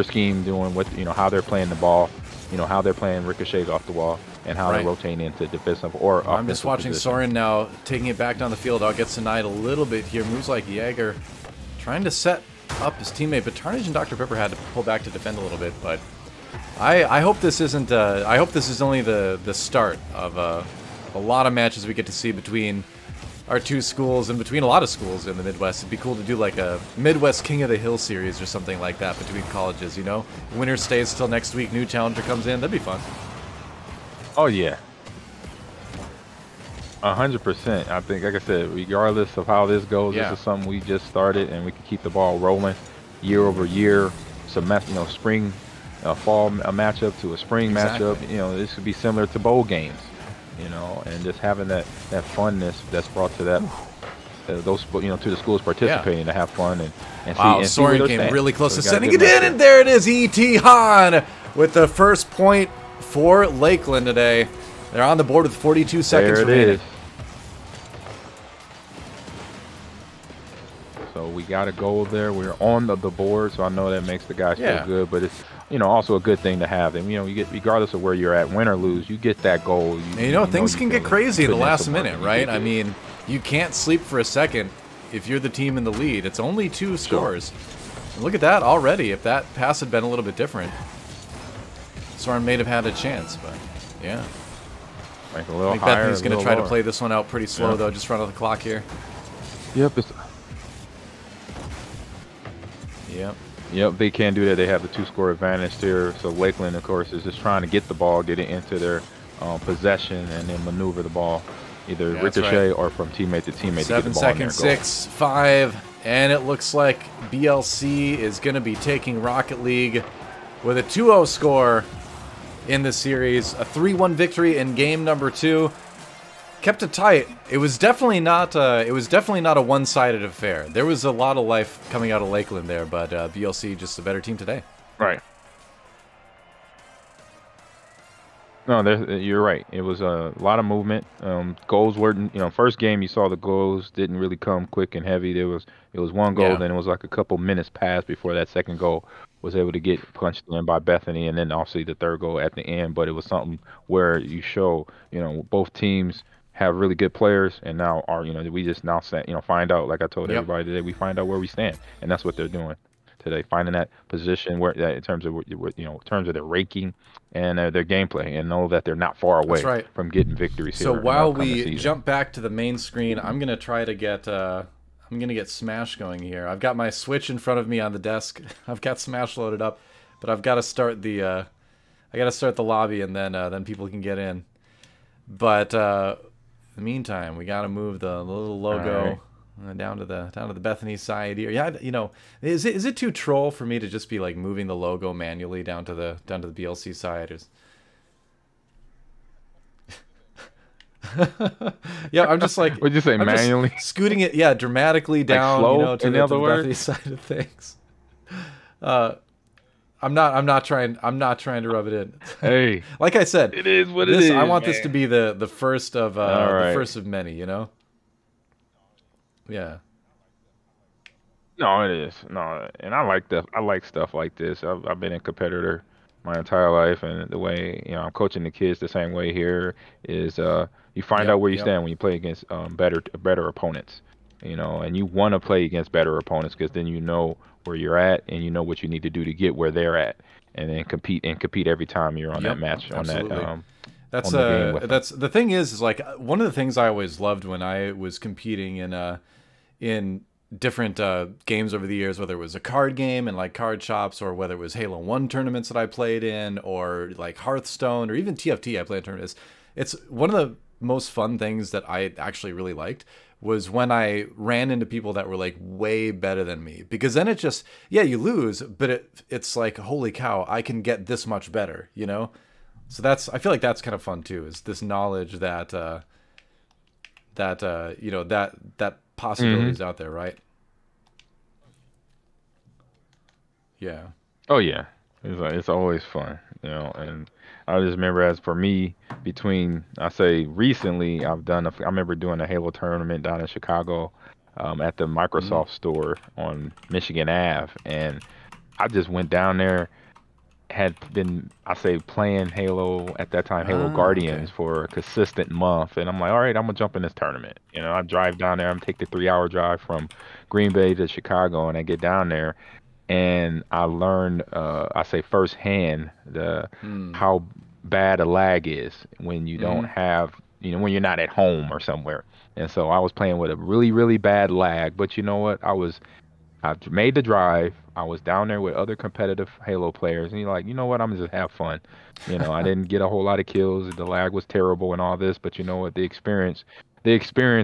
scheme doing, how they're playing the ball, how they're playing ricochets off the wall, and how they're rotating into defensive or offensive. I'm just watching position. Soren now taking it back down the field. Gets denied a little bit here. Moves like Jaeger trying to set up his teammate, but Tarnage and Dr. Pepper had to pull back to defend a little bit. But I hope this isn't. I hope this is only the start of a lot of matches we get to see between our two schools and between a lot of schools in the Midwest. It'd be cool to do like a Midwest King of the Hill series or something like that between colleges. Winner stays till next week. New challenger comes in. That'd be fun. Oh yeah, 100%. I think, like I said, regardless of how this goes, this is something we just started, and we can keep the ball rolling year over year. Semester, spring, fall matchup to a spring matchup. This could be similar to bowl games. And just having that funness that's brought to that, those to the schools participating to have fun and wow, see. Soren came really close to sending it in, and there it is. E.T. Hahn with the first point for Lakeland today. They're on the board with 42 seconds remaining. So we got a goal there. We're on the board, so I know that makes the guys feel good. But it's also a good thing to have them. You get, regardless of where you're at, win or lose, you get that goal. Things can get crazy in the last minute, right? I mean, you can't sleep for a second if you're the team in the lead. It's only 2 scores. And look at that already. If that pass had been a little bit different, Soren may have had a chance, but yeah. Like a little I think Bethany's going to try to play this one out pretty slow, though, just run out the clock here. Yep. Yep, they can do that. They have the 2-score advantage there. So Lakeland, of course, is just trying to get the ball, get it into their possession, and then maneuver the ball either ricochet or from teammate to teammate. 7 seconds, 6, 5, and it looks like BLC is going to be taking Rocket League with a 2-0 score in the series. A 3-1 victory in game number 2. Kept it tight. It was definitely not a one-sided affair. There was a lot of life coming out of Lakeland there, but BLC just a better team today. Right. No, you're right. It was a lot of movement. Goals weren't, first game you saw the goals didn't really come quick and heavy. It was one goal, then it was like a couple minutes passed before that second goal was able to get punched in by Bethany, and then obviously the third goal at the end. But it was something where you show, both teams have really good players, and now we just now find out, like I told everybody today, we find out where we stand, and that's what they're doing today, finding that position where that in terms of in terms of their raking and their gameplay, and know that they're not far away That's right. from getting victories So here. while in the upcoming we season. jump back to the main screen, I'm gonna try to get I'm gonna get Smash going here. I've got my Switch in front of me on the desk. I've got Smash loaded up, but I've got to start the lobby, and then people can get in. But in the meantime, we got to move the little logo down to the Bethany side here. Yeah, you know, is it too troll for me to just be like moving the logo manually down to the BLC side? Yeah, I'm just like, What'd you say, I'm just manually? scooting it, yeah, dramatically down, slow, you know, to the Bethany words? side of things. I'm not trying to rub it in. Hey, Like I said, it is what it is. I want this man. to be the first of right. the first of many, you know. Yeah. No, it is. No, and I like stuff like this. I've been a competitor my entire life, and the way I'm coaching the kids the same way here is you find Yep, out where you yep. stand when you play against better opponents, and you want to play against better opponents because then you know where you're at and you know what you need to do to get where they're at, and then compete every time you're on that match absolutely. on that That's on the game with them. that's the thing is like one of the things I always loved when I was competing in different games over the years, whether it was a card game and like card shops, or whether it was Halo 1 tournaments that I played in, or like Hearthstone, or even TFT I played in tournaments. It's one of the most fun things that I actually really liked was when I ran into people that were like way better than me, because then it just, yeah, you lose, but it's like, holy cow, I can get this much better, you know? So I feel like that's kind of fun too, is this knowledge that you know, that possibilities out there, right? Yeah. Oh yeah, it's always fun, and I just remember, as for me, between I say recently, I remember doing a Halo tournament down in Chicago, at the Microsoft store on Michigan Ave, and I just went down there, had been playing Halo at that time, Halo Guardians, for a consistent month, and I'm like, all right, I'm gonna jump in this tournament. I drive down there, I'm take the 3-hour drive from Green Bay to Chicago, and I get down there. And I learned, firsthand, how bad a lag is when you don't have, when you're not at home or somewhere. And so I was playing with a really, really bad lag. But you know what? I made the drive. I was down there with other competitive Halo players, and you're like, you know what? I'm gonna just have fun. I didn't get a whole lot of kills. The lag was terrible and all this, but you know what? The experience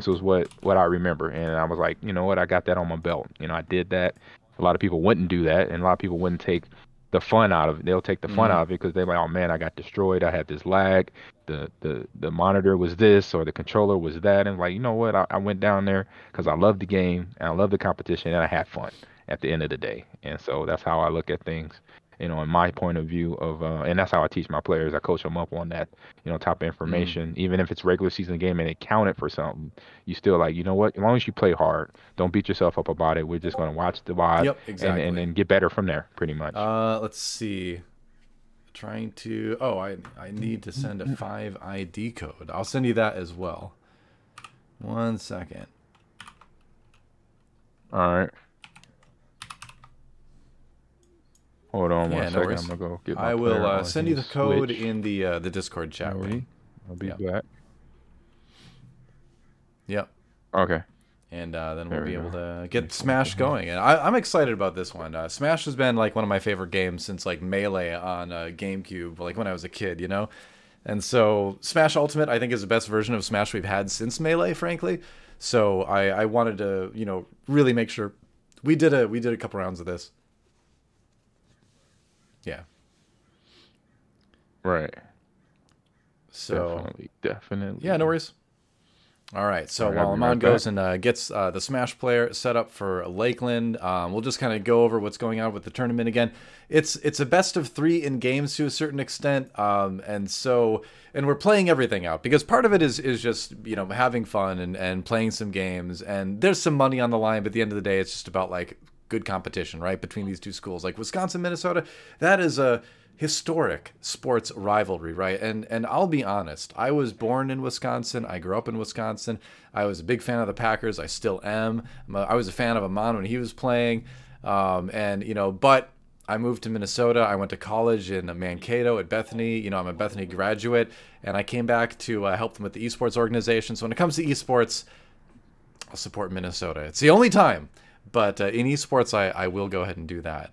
was what I remember, and I was like, you know what? I got that on my belt. I did that. A lot of people wouldn't do that, and a lot of people wouldn't take the fun out of it. They'll take the fun out of it because they're like, oh man, I got destroyed. I had this lag. The monitor was this, or the controller was that. And like, you know what? I went down there because I love the game and I love the competition, and I had fun at the end of the day. And so that's how I look at things, in my point of view of, and that's how I teach my players. I coach them up on that, type of information. Even if it's regular season game and it counted for something, you still like, you know what? As long as you play hard, don't beat yourself up about it. We're just going to watch the VOD, Yep, exactly. and then get better from there, pretty much. Let's see. Trying to. Oh, I need to send a 5 ID code. I'll send you that as well. 1 second. All right. Hold on one Yeah, no second. worries. I'm gonna go get my I player will on send you the his code Switch. in the Discord chat room. I'll be Yep. back. Yep. Okay. And then There we'll we be able go. to get Smash going. And I'm excited about this one. Smash has been like one of my favorite games since like Melee on GameCube, like when I was a kid, you know? And so Smash Ultimate, I think, is the best version of Smash we've had since Melee, frankly. So I wanted to, really make sure we did a couple rounds of this. Yeah. Right. So Definitely. yeah, no worries. All right, so All right, I'll while be Amon right goes back. and gets the Smash player set up for Lakeland, we'll just kind of go over what's going on with the tournament again. It's a best of 3 in games to a certain extent, and we're playing everything out because part of it is just having fun and playing some games, and there's some money on the line, but at the end of the day, it's just about like good competition, right, between these two schools, like Wisconsin, Minnesota. That is a historic sports rivalry, right? And I'll be honest, I was born in Wisconsin. I grew up in Wisconsin. I was a big fan of the Packers. I still am. I was a fan of Amon when he was playing. And but I moved to Minnesota. I went to college in Mankato at Bethany. I'm a Bethany graduate, and I came back to help them with the esports organization. So when it comes to esports, I'll support Minnesota. It's the only time, but in esports, I will go ahead and do that.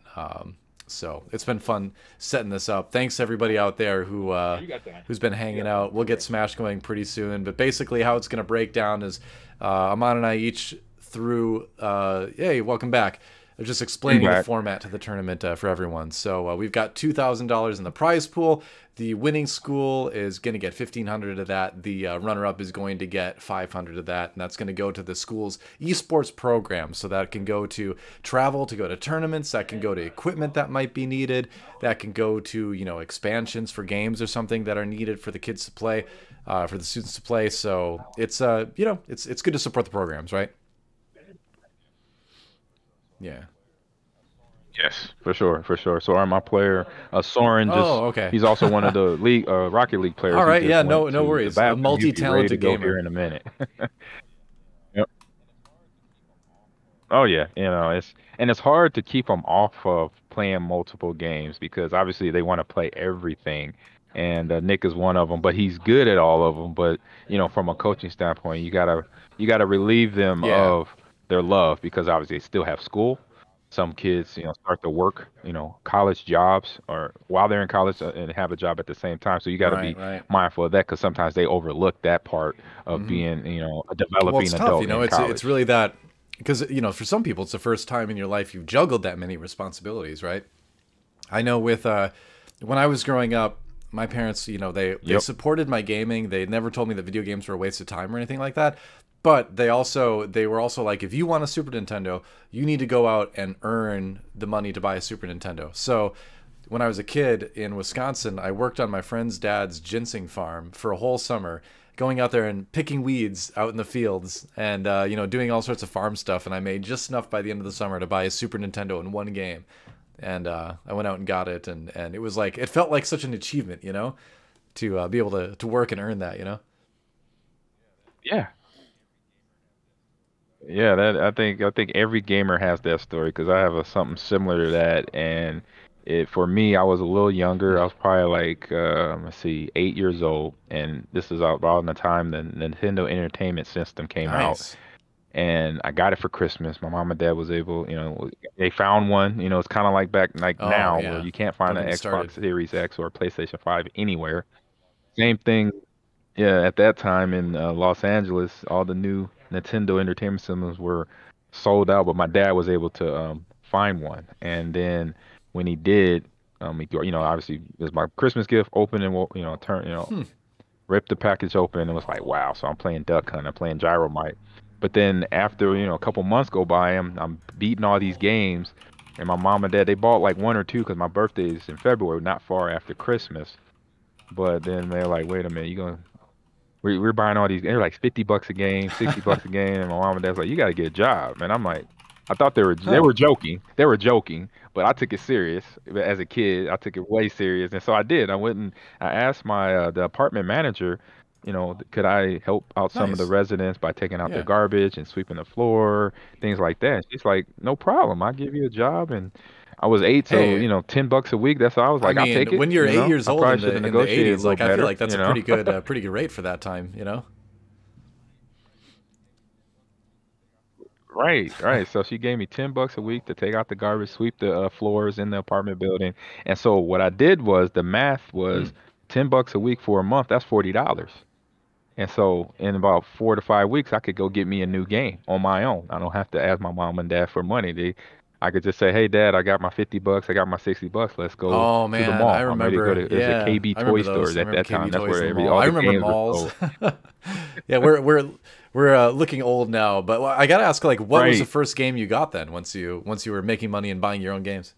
So it's been fun setting this up. Thanks everybody out there who's been hanging out. We'll get Smash going pretty soon. But basically, how it's going to break down is Aman and I each threw. Hey, welcome back. Just explaining the format to the tournament for everyone. So we've got $2,000 in the prize pool. The winning school is going to get $1,500 of that. The runner-up is going to get $500 of that, and that's going to go to the school's esports program. So that can go to travel, to go to tournaments. That can go to equipment that might be needed. That can go to expansions for games or something that are needed for the kids to play, for the students to play. So it's it's good to support the programs, right? Yeah. Yes, for sure, for sure. So my player, Soren, okay. He's also one of the league, Rocket League players. All right, yeah, no worries. A multi-talented gamer. Here in a minute. Yep. Oh yeah, it's hard to keep them off of playing multiple games because obviously they want to play everything, and Nick is one of them. But he's good at all of them. But from a coaching standpoint, you gotta relieve them of their love because obviously they still have school. Some kids, start to work, college jobs or while they're in college and have a job at the same time. So you got to be mindful of that because sometimes they overlook that part of being, a developing it's adult. Tough, it's really that because, for some people, it's the first time in your life you've juggled that many responsibilities, right? I know with when I was growing up, my parents, they supported my gaming. They never told me that video games were a waste of time or anything like that. But they were also like, if you want a Super Nintendo, you need to go out and earn the money to buy a Super Nintendo. So when I was a kid in Wisconsin, I worked on my friend's dad's ginseng farm for a whole summer, going out there and picking weeds out in the fields and, doing all sorts of farm stuff. And I made just enough by the end of the summer to buy a Super Nintendo in one game. And I went out and got it. And it was like, it felt like such an achievement, to be able to work and earn that, Yeah. Yeah, I think every gamer has that story because I have something similar to that, and for me, I was a little younger. I was probably like let's see, 8 years old, and this is around the time the Nintendo Entertainment System came out, and I got it for Christmas. My mom and dad was able, they found one. It's kind of like back now where you can't find an Xbox Series X or PlayStation 5 anywhere. Same thing. Yeah, at that time in Los Angeles, all the new Nintendo Entertainment Systems were sold out, but my dad was able to find one. And then when he did, obviously it was my Christmas gift. Open and ripped the package open and was like, wow. So I'm playing Duck Hunt, I'm playing Gyromite. But then after a couple months go by, I'm beating all these games, and my mom and dad they bought like one or two because my birthday is in February, not far after Christmas. But then they're like, wait a minute, we're buying all these. They're like $50 a game, $60 a game, and my mom and dad's like, "You got to get a job." And I'm like, I thought they were joking. They were joking, but I took it serious as a kid. I took it way serious, and so I did. I went and I asked my the apartment manager, could I help out some of the residents by taking out their garbage and sweeping the floor, things like that. She's like, "No problem. I'll give you a job." And I was 8, so $10 a week. That's all I was like. I mean, I'll take it. When you're 8 years old in the 80s, like I feel like that's a pretty good rate for that time. Right. So she gave me $10 a week to take out the garbage, sweep the floors in the apartment building. And so what I did was the math was $10 a week for a month. That's $40. And so in about 4 to 5 weeks, I could go get me a new game on my own. I don't have to ask my mom and dad for money. I could just say, "Hey, Dad, I got my $50, I got my $60. Let's go to the mall." I remember. There's a KB Toy Stores at that time. That's where all I the remember games malls. were sold. Yeah, we're looking old now, but I gotta ask, like, what was the first game you got then? Once you were making money and buying your own games.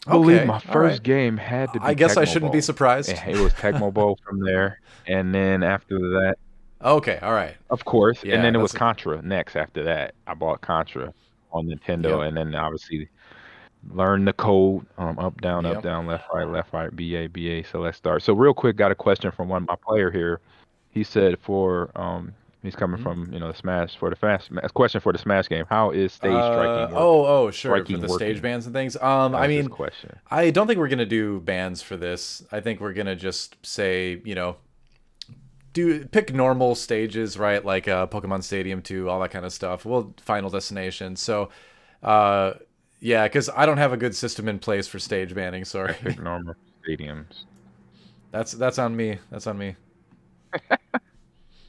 I believe my first game had to be. I guess Tecmo I shouldn't Bowl. be surprised. It was Tecmo Bowl from there, and then after that. Okay, all right. Of course, Yeah, and then it was Contra next after that. I bought Contra on Nintendo, and then obviously learned the code, up, down, left, right, BA, BA. So let's start. So real quick, got a question from my player here. He said for He's coming from the Smash for the fast question for the Smash game. How is stage striking? Sure, striking for the working? stage bans and things. I mean, question. I don't think we're gonna do bans for this. I think we're gonna just say, pick normal stages, right? Like Pokemon Stadium 2, all that kind of stuff. We'll Final Destination. So, yeah, because I don't have a good system in place for stage banning. Sorry. I pick normal stadiums. That's on me. That's on me.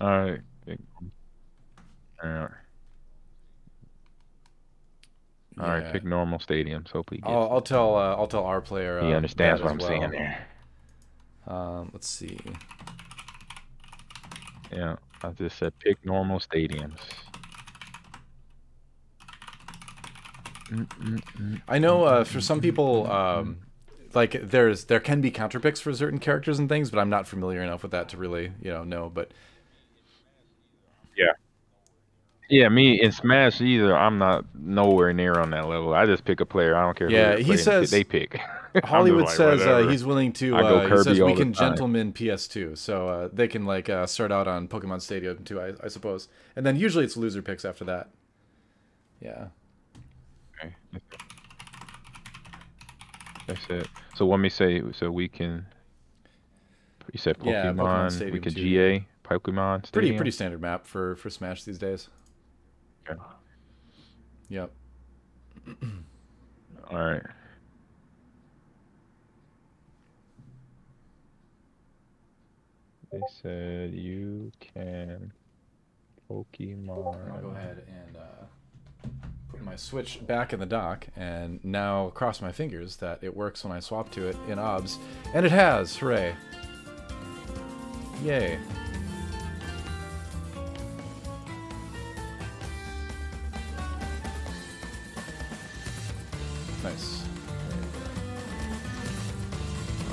All right. All right, pick normal stadiums. Hope he gets. I'll tell our player. He understands what I'm saying there. Let's see. Yeah, I just said pick normal stadiums. I know for some people, like there can be counter picks for certain characters and things, but I'm not familiar enough with that to really know. But yeah, me in Smash either. I'm not nowhere near on that level. I just pick a player. I don't care. Yeah, who he says they pick. Hollywood says he's willing to. He says we can time. gentleman PS2, so they can like start out on Pokemon Stadium 2, I suppose, and then usually it's loser picks after that. Yeah. Okay. That's it. So let me say. So we can. You said Pokemon. Yeah, Pokemon Stadium we could 2. GA Pokemon Stadium. Pretty standard map for Smash these days. Okay. Yep. All right. They said you can Pokemon. I'll go ahead and put my Switch back in the dock, and now cross my fingers that it works when I swap to it in OBS. And it has! Hooray. Yay. Nice.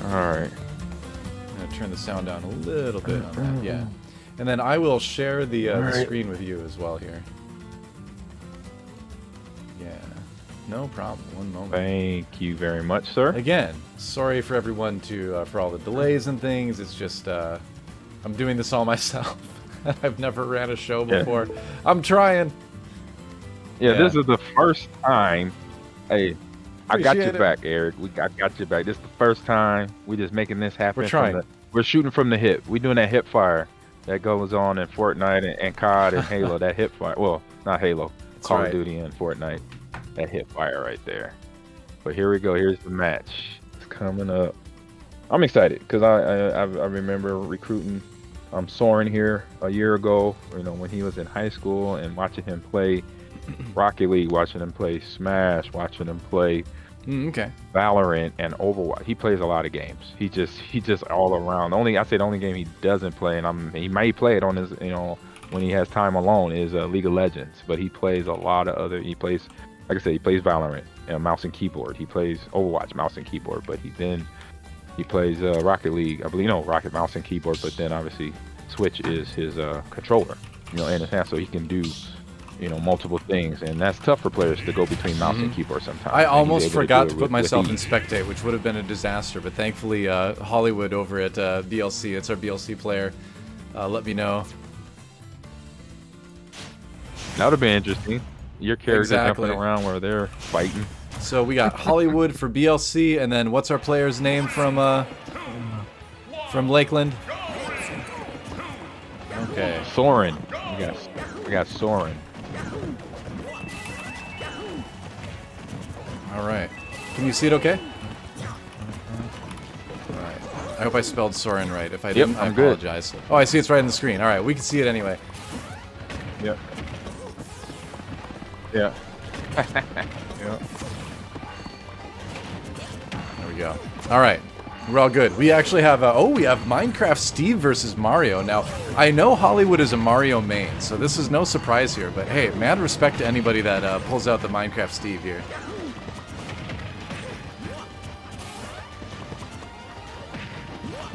Alright. I'm going to turn the sound down a little bit on that, yeah. And then I will share the screen with you as well here. Yeah. No problem. One moment. Thank you very much, sir. Again, sorry for everyone for all the delays and things. It's just I'm doing this all myself. I've never ran a show before. Yeah. I'm trying. Yeah, this is the first time. Hey, I got your back, Eric. I got your back. This is the first time we just making this happen. We're trying. We're shooting from the hip. We're doing that hip fire that goes on in Fortnite and COD and Halo. That hip fire. Well, not Halo. That's Call right. of Duty and Fortnite. That hip fire right there. But here we go. Here's the match. It's coming up. I'm excited because I remember recruiting Soren here a year ago. When he was in high school and watching him play Rocket League, watching him play Smash, watching him play Valorant and Overwatch. He plays a lot of games. He just all around. The only game he doesn't play, and he might play it on his when he has time alone, is League of Legends. But he plays a lot of other. He plays, like I said, he plays Valorant, mouse and keyboard. He plays Overwatch, mouse and keyboard. But he plays Rocket League. I believe Rocket mouse and keyboard. But then obviously Switch is his controller. In his hand, so he can do multiple things, and that's tough for players to go between mouse and keyboard sometimes. I almost forgot to put myself in Spectate, which would have been a disaster, but thankfully Hollywood over at BLC, it's our BLC player, let me know. That would have been interesting. Your character jumping around where they're fighting. So we got Hollywood for BLC, and then what's our player's name from Lakeland? Okay. Soren. We got Soren. All right. Can you see it okay? All right. I hope I spelled Soren right. If I didn't, I apologize. Good. Oh, I see it's right on the screen. All right, we can see it anyway. Yep. Yeah. Yep. There we go. All right. We're all good. We actually have, we have Minecraft Steve versus Mario. Now, I know Hollywood is a Mario main, so this is no surprise here, but hey, mad respect to anybody that pulls out the Minecraft Steve here.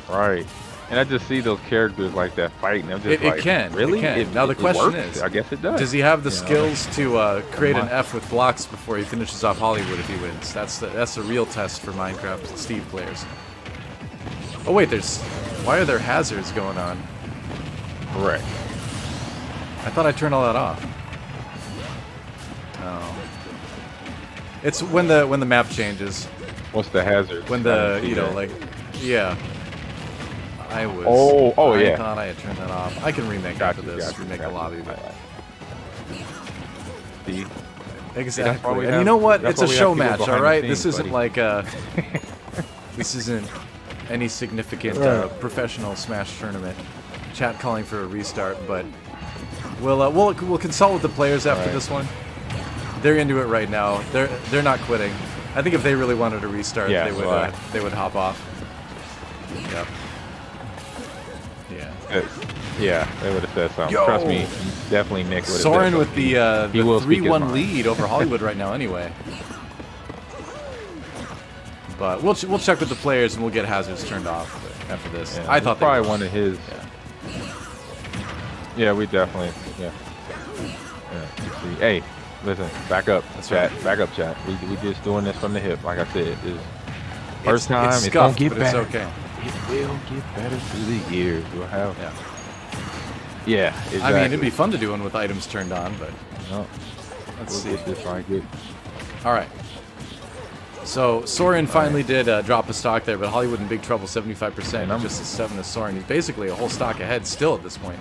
Right. And I just see those characters like that fighting. I'm just it can. Really? It can. Now the question is, I guess it does. Does he have the skills to create an F with blocks before he finishes off Hollywood if he wins? That's the real test for Minecraft Steve players. Oh wait, why are there hazards going on? Correct. I thought I turned all that off. Oh. It's when the map changes. What's the hazard? When the like, yeah. I was. Yeah. I thought I had turned that off. I can remake after this. Remake the lobby, but. See? Exactly. And you know what? It's a show match, all right. This isn't buddy. like this isn't any significant professional Smash tournament. Chat calling for a restart, but we'll consult with the players after this one. They're into it right now. They're not quitting. I think if they really wanted to restart, they would hop off. Yep. Yeah. Yeah, they would have said something. Yo! Trust me, definitely Nick would have Soren said with the 3-1 mind. lead over Hollywood right now anyway. But we'll check with the players and we'll get hazards turned off after this. Yeah, I thought they probably one of his. Yeah, we definitely. Yeah. Hey, listen, back up, chat. Right. Back up, chat. We just doing this from the hip, like I said. First time, it's gonna scuffed, get but better. it's okay. It will get better through the years. We'll have. Yeah, exactly. I mean, it'd be fun to do one with items turned on, but let's see. Get this right good. All right. So Soren finally did drop a stock there, but Hollywood in big trouble, 75%. I'm just a 7 to Soren. He's basically a whole stock ahead still at this point.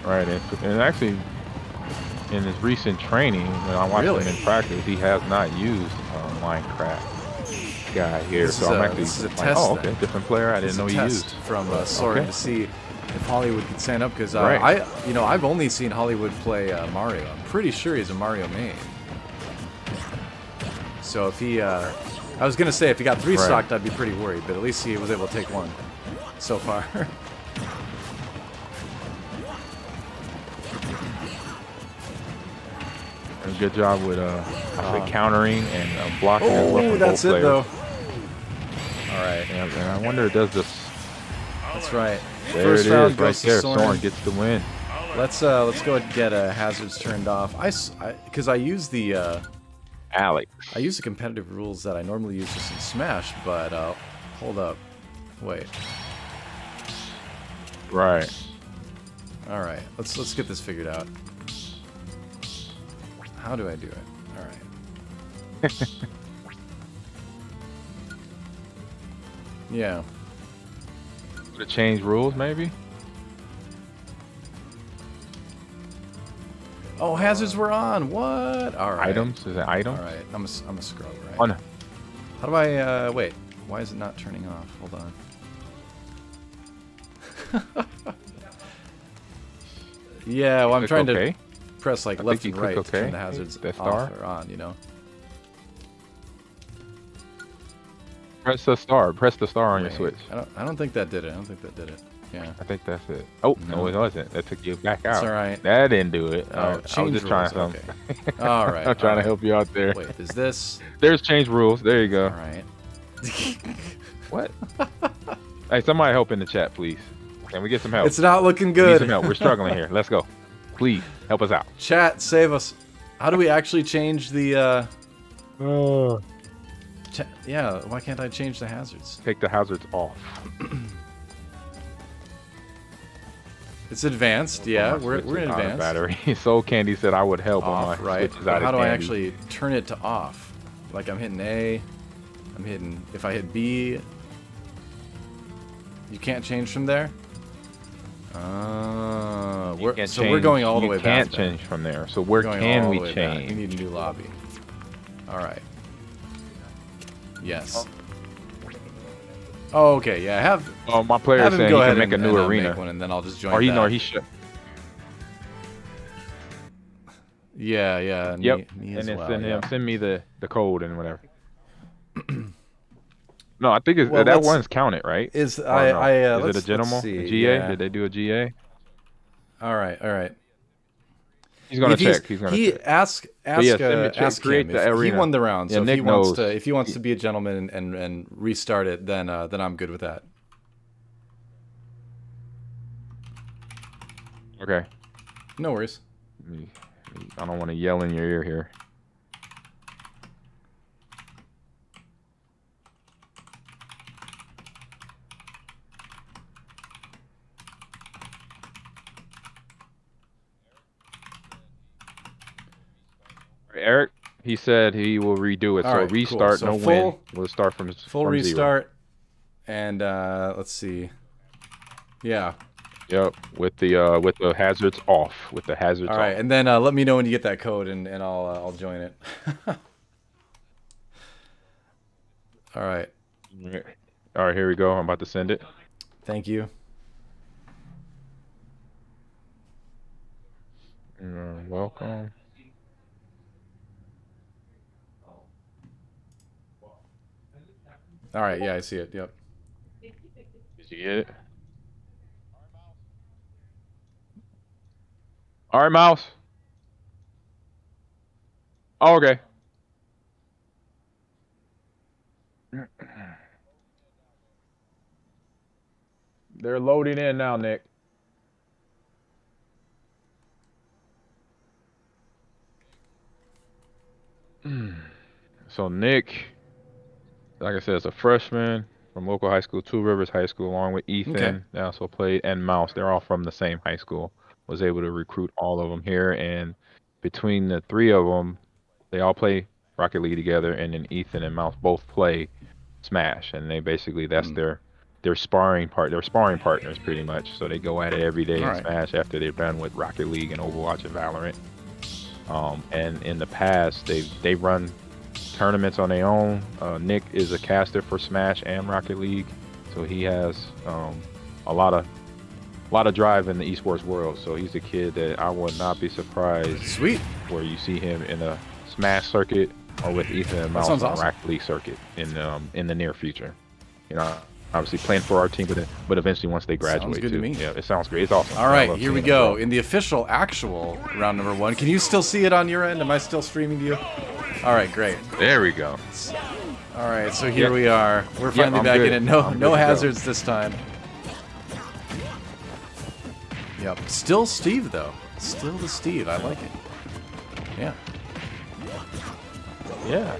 Right, and actually, in his recent training, when I watched him in practice, he has not used Minecraft guy here. So I'm actually this is a like, test. oh, okay, different player. I didn't know he used from Soren to see if Hollywood could stand up, because I've only seen Hollywood play Mario. I'm pretty sure he's a Mario main. So if he, I was gonna say if he got 3 stocked, I'd be pretty worried. But at least he was able to take 1 so far. Good job with countering and blocking as well for that's both it players. though. All right, and I wonder if does this. That's right. There First it round is, goes right there. to Soren. Soren gets the win. Let's go ahead and get hazards turned off. Because I use the Alex. I use the competitive rules that I normally use just in Smash, but hold up, wait. Right. All right, let's get this figured out. How do I do it? All right. Yeah. To change rules, maybe. Oh, hazards were on. What? All right. Items? Is it items? All right. I'm a scrub, right? Oh no. How do I? Wait. Why is it not turning off? Hold on. Yeah. Well, I'm trying to press like left and right to turn the hazards off or on. You know. Press the star. Press the star on your Switch. I don't think that did it. Yeah. I think that's it. Oh, no, it wasn't. That took you back out. That's all right. That didn't do it. Oh, I was just trying something. Okay. All right. I'm trying to help you out there. Wait, is this? There's change rules. There you go. All right. What? Hey, somebody help in the chat, please. Can we get some help? It's not looking We good. need some help. We're struggling here. Let's go. Please, help us out. Chat, save us. How do we actually change the... yeah, why can't I change the hazards? Take the hazards off. It's advanced, yeah. We're in advanced. Battery. Soul Candy said I would help Off, on my right? Switch is out How of do I candy. actually turn it to off? Like I'm hitting A, I'm hitting... If I hit B, you can't change from there? So we're going all the way back. You can't change from there. So where can we change? We need a new lobby. All right. Yes. Oh, okay. Yeah. Have. Oh, my player have saying go he ahead can make a new arena. Make one, and then I'll just join. Or he should. Yeah. Yeah. Yep. Me and as then well, send me the code and whatever. No, I think that one's counted, right? Is it let's a general? see. A GA? Yeah. Did they do a GA? All right. He's gonna check. He's gonna check. Ask create him the if arena. he won the round. Yeah, So Nick if he wants to be a gentleman and restart it, then I'm good with that. Okay. No worries. I don't want to yell in your ear here. Eric, he said he will redo it. All so right, restart, cool. So no win. We'll start from full from restart. 0. And let's see. Yeah. Yep, with the hazards off. With the hazards off. All right, and then let me know when you get that code, and I'll join it. All right. All right, here we go. I'm about to send it. Thank you. Welcome. All right, yeah, I see it. Yep. Did you get it? All right, mouse. Oh, okay. They're loading in now, Nick. So Nick, like I said, is a freshman from local high school, Two Rivers High School, along with Ethan. Okay. They also played, and Mouse. They're all from the same high school. Was able to recruit all of them here, and between the three of them, they all play Rocket League together, and then Ethan and Mouse both play Smash, and they basically that's their sparring partners pretty much. So they go at it every day in Smash after they're done with Rocket League and Overwatch and Valorant. And in the past, they run tournaments on their own. Nick is a caster for Smash and Rocket League, so he has a lot of drive in the esports world. So he's a kid that I would not be surprised. Sweet. Where you see him in a Smash circuit or with Ethan and Mouse on the Rocket League circuit in the near future. You know, obviously playing for our team, but eventually once they graduate. Sounds good too. to me. Yeah, it sounds great. It's awesome. All right, here we go. In the official, actual round number 1. Can you still see it on your end? Am I still streaming to you? All right, great. There we go. All right, so here we are. We're finally back in it. No hazards this time. Yep. Still Steve, though. Still the Steve. I like it. Yeah. Yeah.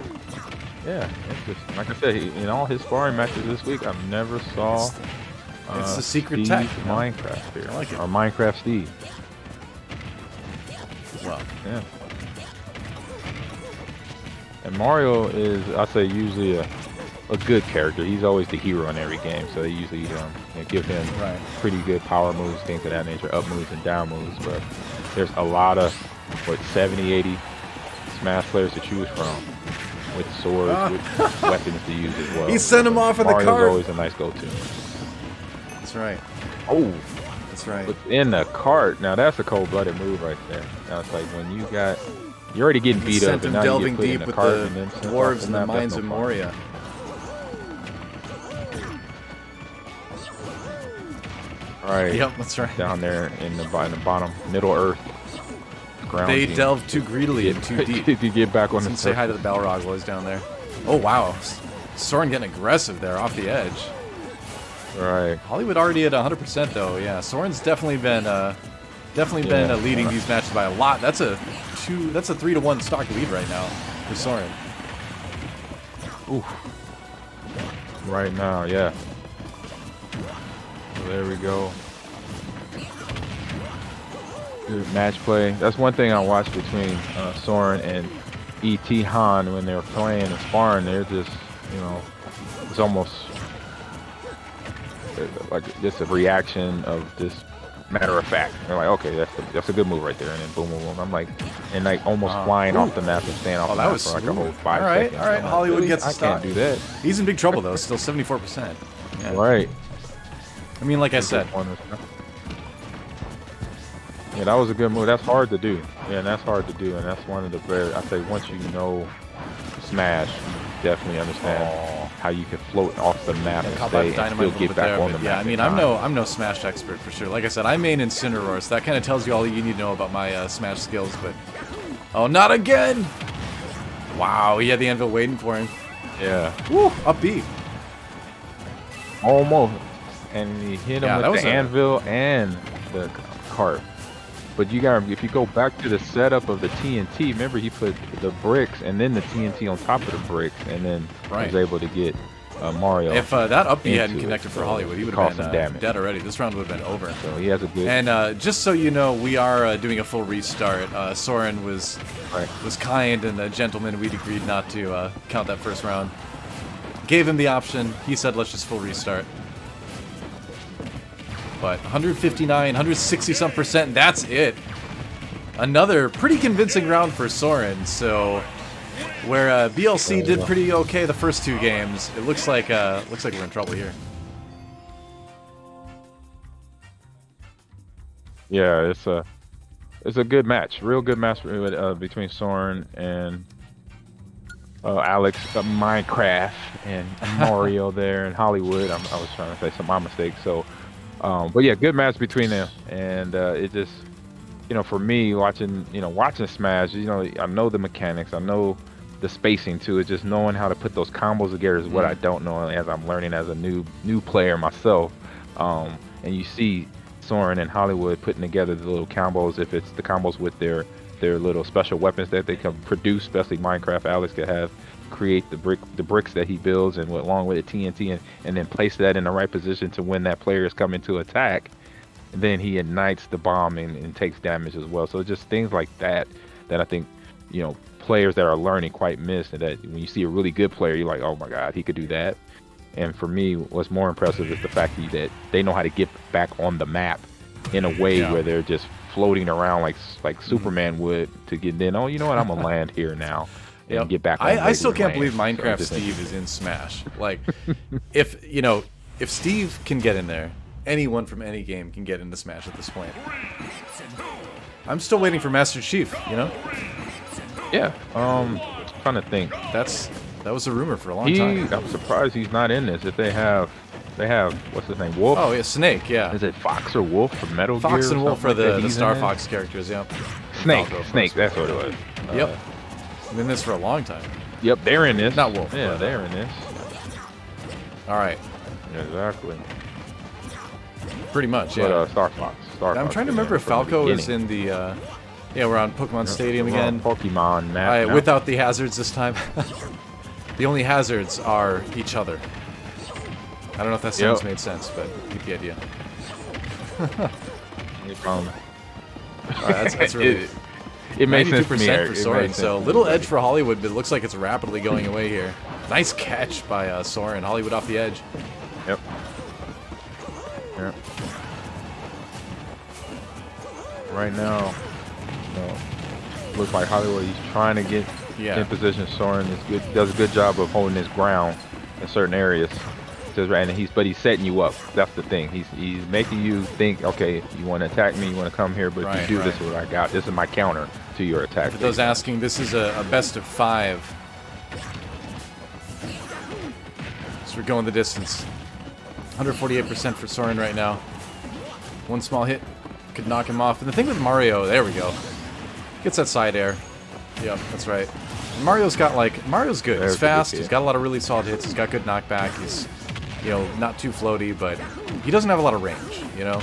Yeah. Interesting. Like I said, in all his sparring matches this week, I never saw it's the secret Steve tech. Minecraft here. I like it. Or Minecraft Steve. Well. Yeah. And Mario is, I say, usually a good character. He's always the hero in every game, so they usually give him pretty good power moves, things of that nature, up moves and down moves. But there's a lot of, 70, 80 Smash players to choose from with swords, with weapons to use as well. He sent him off in the cart. Mario's always a nice go-to. That's right. Oh, that's right. Within the cart. Now that's a cold-blooded move right there. Now it's like when you got. You're already getting beat up, and now delving you get deep with the dwarves and the mines of Moria. All right. Yep, that's right. Down there in the bottom, Middle Earth. They delve too greedily and too deep. To get back on the. Say hi to the Balrog boys down there. Oh wow, Soren getting aggressive there off the edge. Right. Hollywood already at 100% though. Yeah, Soren's definitely been leading these matches by a lot. That's a 3-1 stock lead right now for Soren. Ooh. Right now, yeah. So there we go. Good match play. That's one thing I watched between Soren and E.T. Han when they were playing and sparring. They're just, it's almost like just a reaction of just matter of fact. They're like, okay, that's a good move right there, and then boom, boom, boom. I'm like, and like almost flying off the map and staying off the map for like a whole 5 seconds. All right, Hollywood really? gets the stock. I can't do that. He's in big trouble though. Still 74%. Yeah. Right. I mean, like I said. Yeah, that was a good move. That's hard to do. Yeah, and that's hard to do, and that's one of the I say once you know Smash, you definitely understand how you can float off the map and stay and still get back on the map. Yeah, I mean, I'm no Smash expert for sure. Like I said, I main Incineroar, so that kind of tells you all you need to know about my Smash skills. But oh, not again! Wow, he had the anvil waiting for him. Yeah. Woo, up B. Almost, and he hit him with the anvil and the cart. But you got, if you go back to the setup of the TNT, remember he put the bricks and then the TNT on top of the bricks, and then was able to get Mario. If that up B hadn't into connected it, for so Hollywood, he would caused have some been damage. dead already. This round would have been over. So he has a good. And just so you know, we are doing a full restart. Soren was kind and a gentleman. We'd agreed not to count that first round. Gave him the option. He said, let's just full restart. But 159, 160-some%, that's it. Another pretty convincing round for Soren. So where BLC did pretty okay the first 2 games, it looks like we're in trouble here. Yeah, it's a good match, real good match between Soren and Alex, Minecraft, and Mario there in Hollywood. I was trying to say my mistake. So, but yeah, good match between them, and it just, you know, for me watching Smash, you know, I know the mechanics, I know the spacing too. It's just knowing how to put those combos together is what I don't know as I'm learning as a new player myself. And you see Soren and Hollywood putting together the little combos, if it's the combos with their little special weapons that they can produce, especially Minecraft. Alex could create the bricks that he builds, and along with the TNT, and then place that in the right position to when that player is coming to attack. And then he ignites the bomb and takes damage as well. So just things like that I think, you know, players that are learning quite miss, and that when you see a really good player, you're like, oh my God, he could do that. And for me, what's more impressive is the fact that they know how to get back on the map in a way where they're just floating around like Superman would, to get in. Oh, you know what? I'm gonna land here now and get back on. I still can't land. believe Minecraft Steve is in Smash. Like, if Steve can get in there, anyone from any game can get into Smash at this point. I'm still waiting for Master Chief. You know? Yeah. Trying to think. That was a rumor for a long time. I'm surprised he's not in this. If they have what's his name? Wolf. Oh yeah, Snake. Yeah. Is it Fox or Wolf from Metal Gear? Fox and Wolf are the Star in Fox characters. Yeah. Snake. That's what it was. Yep. Been in this for a long time. Yep, they're in this. Not Wolf. Yeah, they're in this. All right. Exactly. Pretty much. But, Yeah. Star Fox. I'm trying to remember if Falco is in the. Yeah, we're on Pokemon Stadium again. Pokemon map. Without the hazards this time. The only hazards are each other. I don't know if that sentence made sense, but you get the idea. That's really. It makes sense to me, 92% for Soren, so little edge for Hollywood, but it looks like it's rapidly going away here. Nice catch by Soren. Hollywood off the edge. Yep. Right now, looks like Hollywood, he's trying to get in position. Soren does a good job of holding his ground in certain areas. And he's setting you up. That's the thing. He's making you think, okay, you want to attack me, you want to come here, but if you do this, is what I got. This is my counter to your attack. For those asking, this is a best of 5. So we're going the distance. 148% for Soren right now. One small hit could knock him off. And the thing with Mario, there we go. Gets that side air. Yep, that's right. And Mario's good. He's fast. He's got a lot of really solid hits. He's got good knockback. He's, not too floaty, but he doesn't have a lot of range, Yeah,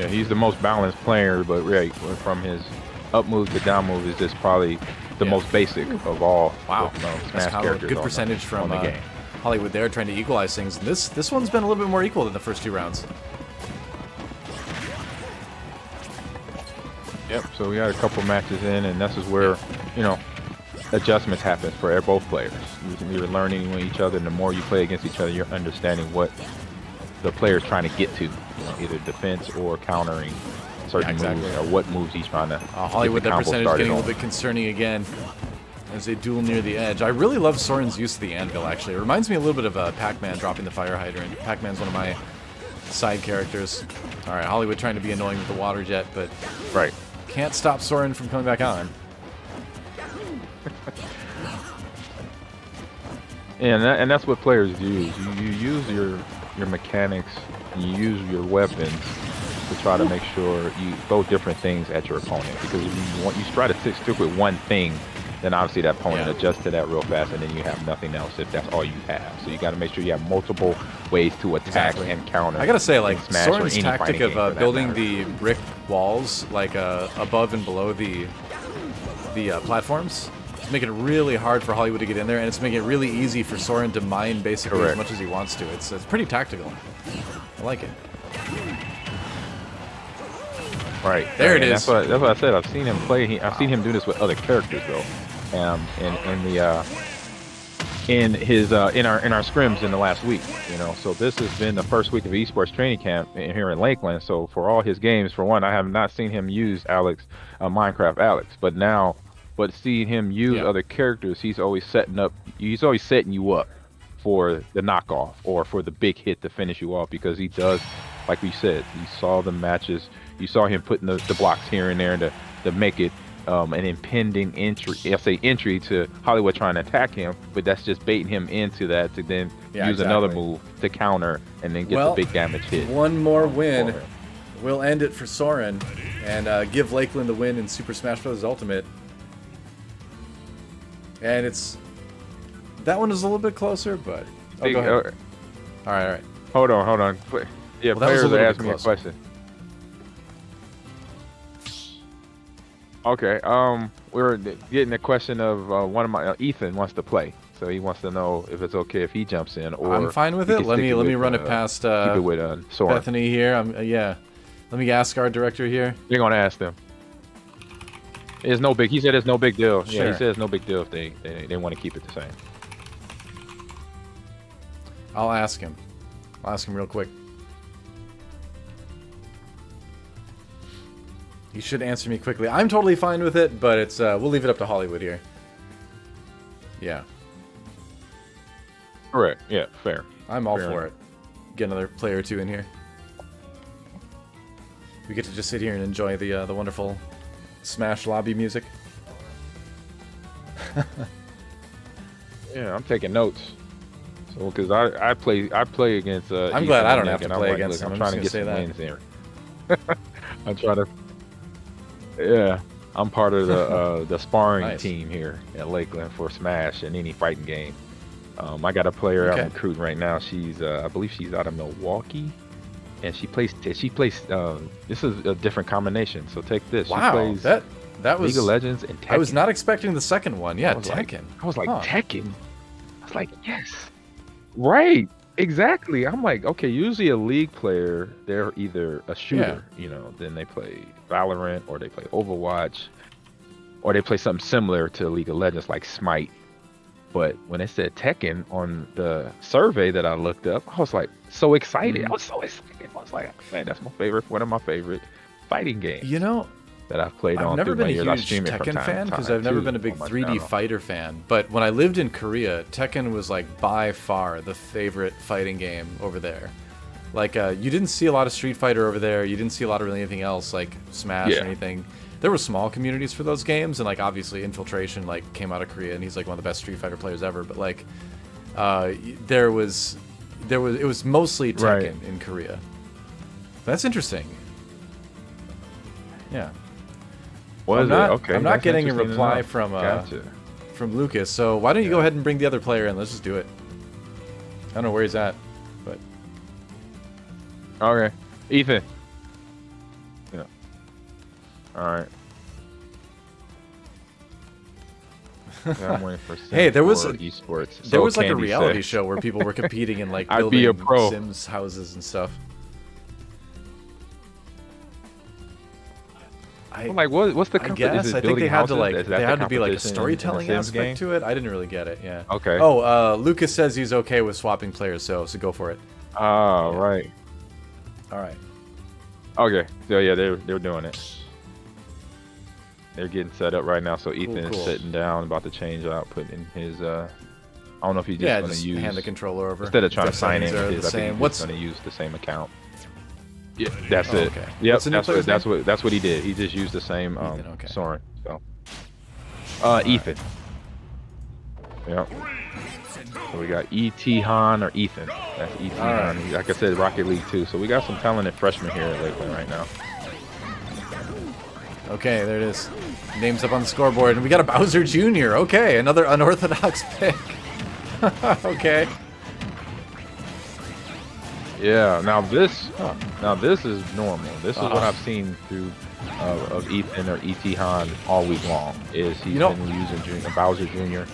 he's the most balanced player, but from his up move to down move is just probably the most basic of all. Wow, Smash that's kind of a good percentage from the game. Hollywood there, trying to equalize things. And this one's been a little bit more equal than the first 2 rounds. Yep, so we got a couple matches in, and this is where, adjustments happen for both players. You're learning with each other, and the more you play against each other, you're understanding what the player's trying to get to, either defense or countering certain moves, or what moves he's trying to Hollywood, that percentage getting a little bit concerning again as they duel near the edge. I really love Soren's use of the anvil, actually. It reminds me a little bit of Pac-Man dropping the fire hydrant. Pac-Man's one of my side characters. All right, Hollywood trying to be annoying with the water jet, but can't stop Soren from coming back on. And that's what players use. You use your mechanics, and you use your weapons to try to make sure you throw different things at your opponent. Because if you try to stick with one thing, then obviously that opponent adjusts to that real fast, and then you have nothing else if that's all you have. So you got to make sure you have multiple ways to attack and counter. I gotta say, like, Soren's tactic of building the brick walls, like above and below the platforms, It's making it really hard for Hollywood to get in there, and it's making it really easy for Soren to mine basically as much as he wants to. It's pretty tactical. I like it. Right. There it is. That's what I said. I've seen him play. I've seen him do this with other characters though. In our scrims in the last week, you know. So this has been the first week of Esports training camp here in Lakeland. So for all his games, for one, I have not seen him use Minecraft Alex, but seeing him use other characters, he's always setting you up for the knockoff or for the big hit to finish you off, because he does, like we said, you saw the matches, you saw him putting the blocks here and there to make it an impending entry to Hollywood trying to attack him, but that's just baiting him into that to then use another move to counter and then get the big damage hit. One more win will end it for Soren and give Lakeland the win in Super Smash Bros. Ultimate. And that one is a little bit closer, but go ahead. All right. Hold on. Yeah, players are asking me a question. Okay, we're getting a question of one of my Ethan wants to play, so he wants to know if it's okay if he jumps in, or I'm fine with it. Let me run it past Bethany here. Let me ask our director here. You're gonna ask them. It's no big. He said it's no big deal. Sure. Yeah, he said it's no big deal if they want to keep it the same. I'll ask him. I'll ask him real quick. He should answer me quickly. I'm totally fine with it, but it's we'll leave it up to Hollywood here. Yeah. Correct. Yeah, fair. I'm all for it. Get another player or two in here. We get to just sit here and enjoy the wonderful Smash lobby music. Yeah, I'm taking notes. So, because I play against. I'm glad I don't have to play against him. I'm trying to get some wins here. I'm trying to. Yeah, I'm part of the sparring team here at Lakeland for Smash and any fighting game. I got a player I'm recruiting right now. She's I believe she's out of Milwaukee, and she plays. This is a different combination. So take this. Wow, she plays that was League of Legends and Tekken. I was not expecting the second one. Yeah, Tekken. I was like Tekken. I was like, yes, right. Exactly. I'm like, okay, usually a League player, they're either a shooter, you know, then they play Valorant, or they play Overwatch, or they play something similar to League of Legends like Smite. But when it said Tekken on the survey that I looked up, I was like so excited. I was so excited. I was like, man, that's one of my favorite fighting games. You know, that I've played on. I've never been a huge Tekken fan because I've never been a big 3D fighter fan. But when I lived in Korea, Tekken was like by far the favorite fighting game over there. Like you didn't see a lot of Street Fighter over there. You didn't see a lot of really anything else like Smash or anything. There were small communities for those games, and like obviously Infiltration like came out of Korea, and he's like one of the best Street Fighter players ever. But like it was mostly Tekken in Korea. That's interesting. Yeah. I'm not getting a reply from Lucas, so why don't you go ahead and bring the other player in? Let's just do it. I don't know where he's at, but okay, Ethan. Yeah. All right. Yeah, I'm waiting for hey, there was Esports. There was like a reality show where people were competing in like building Sims houses and stuff. I'm like, what's the? I guess I think they had to be like a storytelling aspect to it. I didn't really get it. Yeah. Okay. Oh, Lucas says he's okay with swapping players, so go for it. Oh, right. All right. Okay. So yeah, they're doing it. They're getting set up right now. So Ethan is sitting down, about to change out, putting in his. I don't know if he's just going to use hand the controller over instead of trying to sign in. I think he's going to use the same account. Yeah, that's it. Okay. Yep, that's what he did. He just used the same Soren. So, Ethan. Yep. So we got E.T. Han or Ethan. That's E.T. Han. Like I said, Rocket League 2. So we got some talented freshmen here at Lakeland right now. Okay, there it is. Name's up on the scoreboard, and we got a Bowser Jr. Okay, another unorthodox pick. Okay. Yeah, now this is normal. This is what I've seen through of Ethan or E.T. Han all week long. Is he's been using Bowser Jr.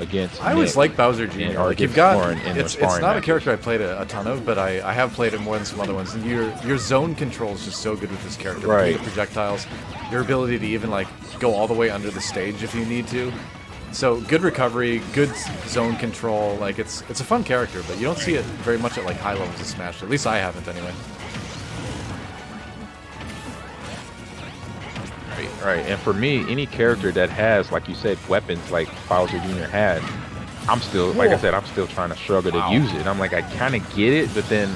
against I always like Bowser Jr. Like you've got, it's not a character I played a ton of, but I have played it more than some other ones. And your zone control is just so good with this character. Right. The projectiles, your ability to even like go all the way under the stage if you need to. So good recovery, good zone control. Like it's a fun character, but you don't see it very much at like high levels of Smash. At least I haven't anyway. Right, and for me, any character that has, like you said, weapons like Bowser Jr. had, I'm still, like I said, I'm still trying to struggle to use it. I'm like, I kind of get it, but then,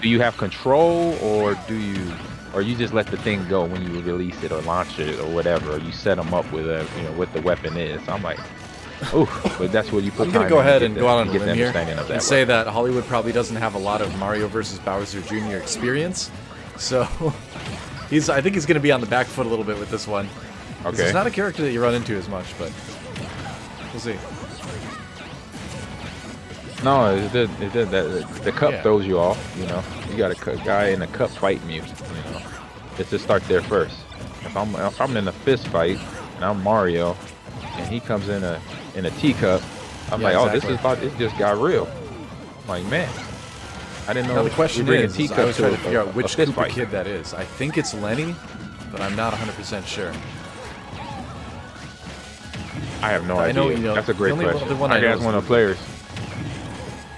do you have control, or you just let the thing go when you release it or launch it or whatever, or you set them up with what the weapon is? I'm like, ooh, but that's what you put. I'm gonna go ahead and go out on a limb here and say that Hollywood probably doesn't have a lot of Mario versus Bowser Jr. experience, so. I think he's going to be on the back foot a little bit with this one. Okay. He's not a character that you run into as much, but we'll see. No, it did. The cup throws you off. You know, you got a guy in a cup fighting you. You know, let's just start there first. If I'm in a fist fight and I'm Mario, and he comes in a teacup, I'm like, oh, this just got real. I'm like, man. I didn't know. Now the question is, I was trying to figure out which Koopa kid that is. I think it's Lenny, but I'm not 100% sure. I have no idea. You know, that's a great question. I guess one of the players.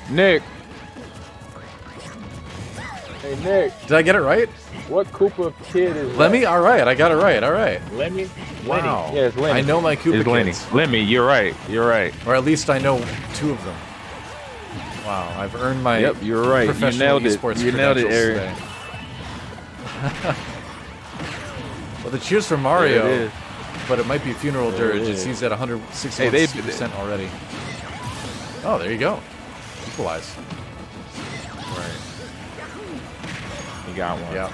Nick. Hey Nick. Did I get it right? What Koopa kid is Lemmy? All right, I got it right. All right. Lemmy? Wow. Yeah, it's Lenny. I know my Koopa kids. Lemmy, you're right. You're right. Or at least I know 2 of them. Wow, I've earned my you're right. professional esports You nailed it, Eric. Today. Well, the cheers for Mario, but it might be funeral dirge. He's at 161% already. Oh, there you go. Equalize. Right. He got one. Yeah.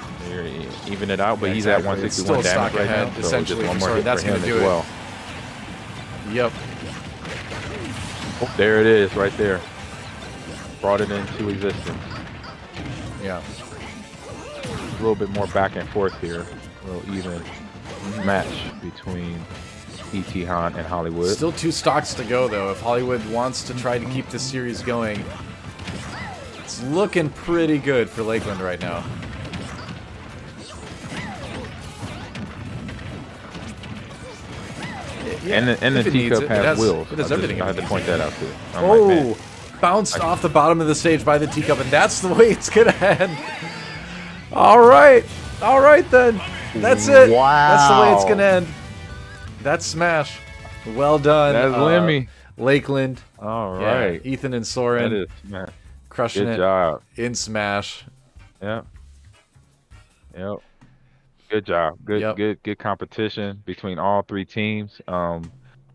Even it out, but he's at 161 damage right now. So essentially, one more hit that's going to do it. Yep. Oh, there it is, right there. Brought it into existence. Yeah. A little bit more back and forth here. A little even match between E.T. Han and Hollywood. Still 2 stocks to go, though. If Hollywood wants to try to keep this series going, it's looking pretty good for Lakeland right now. Yeah, and the teacup has wheels. It has everything. I had to point that out too. Oh, bounced off the bottom of the stage by the teacup, and that's the way it's gonna end. All right then. That's it. Wow. That's the way it's gonna end. That's Smash. Well done. That's Lemmy. Lakeland. All right. Yeah, Ethan and Soren. That is Smash. Crushing Good job. in Smash. Yep. Good job. Good competition between all 3 teams.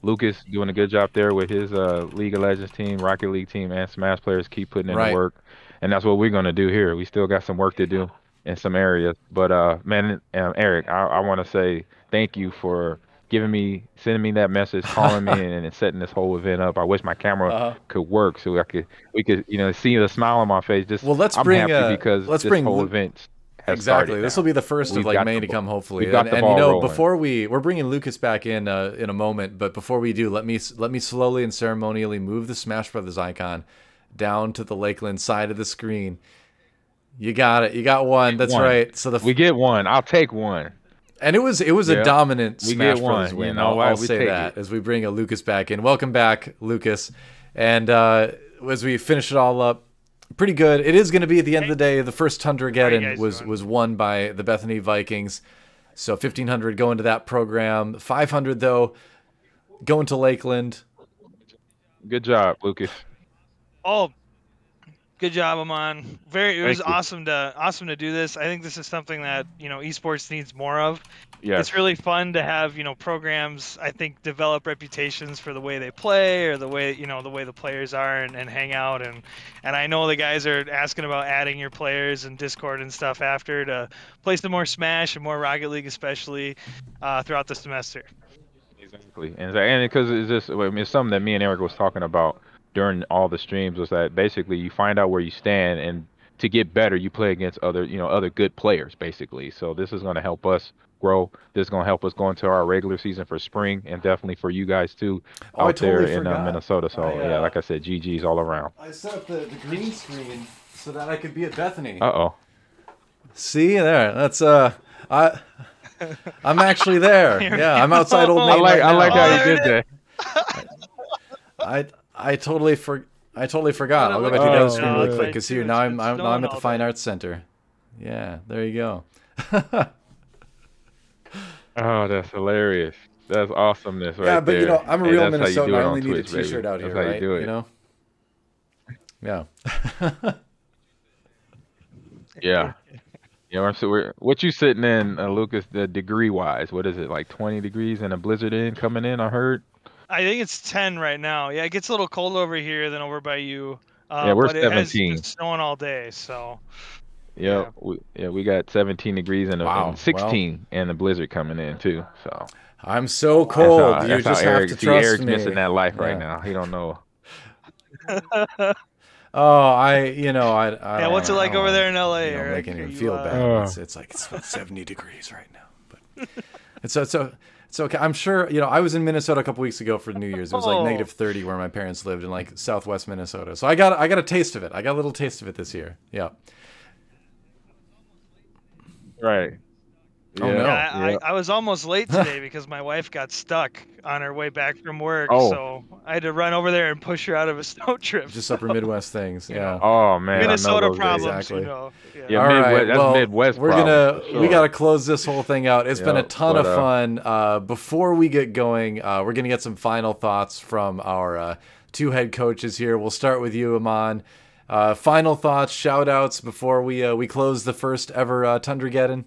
Lucas doing a good job there with his League of Legends team, Rocket League team, and Smash players keep putting in the work. And that's what we're going to do here. We still got some work to do in some areas. But, man, Eric, I want to say thank you for sending me that message, calling me, and setting this whole event up. I wish my camera could work so we could see the smile on my face. I'm happy because this whole event has started. This will be the first of like May to come, hopefully. And you know, before we're bringing Lucas back in a moment, but before we do, let me slowly and ceremonially move the Smash Brothers icon down to the Lakeland side of the screen. You got it. You got one. That's right. So we get one. I'll take one. And it was a dominant Smash Brothers win. I'll say that as we bring a Lucas back in. Welcome back, Lucas. And as we finish it all up, pretty good. It is going to be at the end of the day. The first Tundrageddon was won by the Bethany Vikings. So 1,500 going to that program. 500 though going to Lakeland. Good job, Lucas. Oh, good job, Amon. It was awesome to do this. I think this is something that esports needs more of. Yes. It's really fun to have programs. I think develop reputations for the way they play or the way the players are and hang out and I know the guys are asking about adding your players and Discord and stuff after to play some more Smash and more Rocket League especially throughout the semester. Exactly, and because it's something that me and Eric was talking about during all the streams was that basically you find out where you stand and to get better, you play against other, other good players, basically. So this is going to help us grow. This is going to help us go into our regular season for spring, and definitely for you guys too out there in Minnesota. So yeah, like I said, GG's all around. I set up the green screen so that I could be at Bethany. Uh-oh. See there? That's I'm actually there. Yeah, I'm outside Old Main. I like how you did that. I totally forgot. I'll go back to the other screen really quick because here now I'm at the Fine Arts Center. Yeah, there you go. Oh, that's hilarious. That's awesomeness right there. Yeah, but you know, I'm a real Minnesotan. I only need a Twitch, t-shirt out here, right? You know? Yeah. Yeah. Yeah, so what you sitting in, Lucas, the degree-wise? What is it, like 20 degrees and a blizzard coming in, I heard? I think it's 10 right now. Yeah, it gets a little cold over here than over by you. Yeah, we're but 17. It has been snowing all day, so... Yep. Yeah, we got 17 degrees and 16 and the blizzard coming in too. So I'm so cold. You just have to trust Eric's me. missing that life right now. He don't know. Oh, yeah, what's it like over there in LA? Eric? Making him feel bad. It's about 70 degrees right now, but it's okay. I'm sure. I was in Minnesota a couple weeks ago for New Year's. It was like negative 30 where my parents lived in like Southwest Minnesota. So I got a taste of it. I got a little taste of it this year. Yeah. Right. Yeah. Oh, no. Yeah, I was almost late today because my wife got stuck on her way back from work. So I had to run over there and push her out of a snow trip. Just upper Midwest things. Yeah. Oh, man. Minnesota problems. Exactly. Yeah. All right. That's Midwest problems. We got to close this whole thing out. It's been a ton of fun. Before we get going, we're going to get some final thoughts from our two head coaches here. We'll start with you, Aman. Final thoughts, shout outs before we close the first ever Tundrageddon.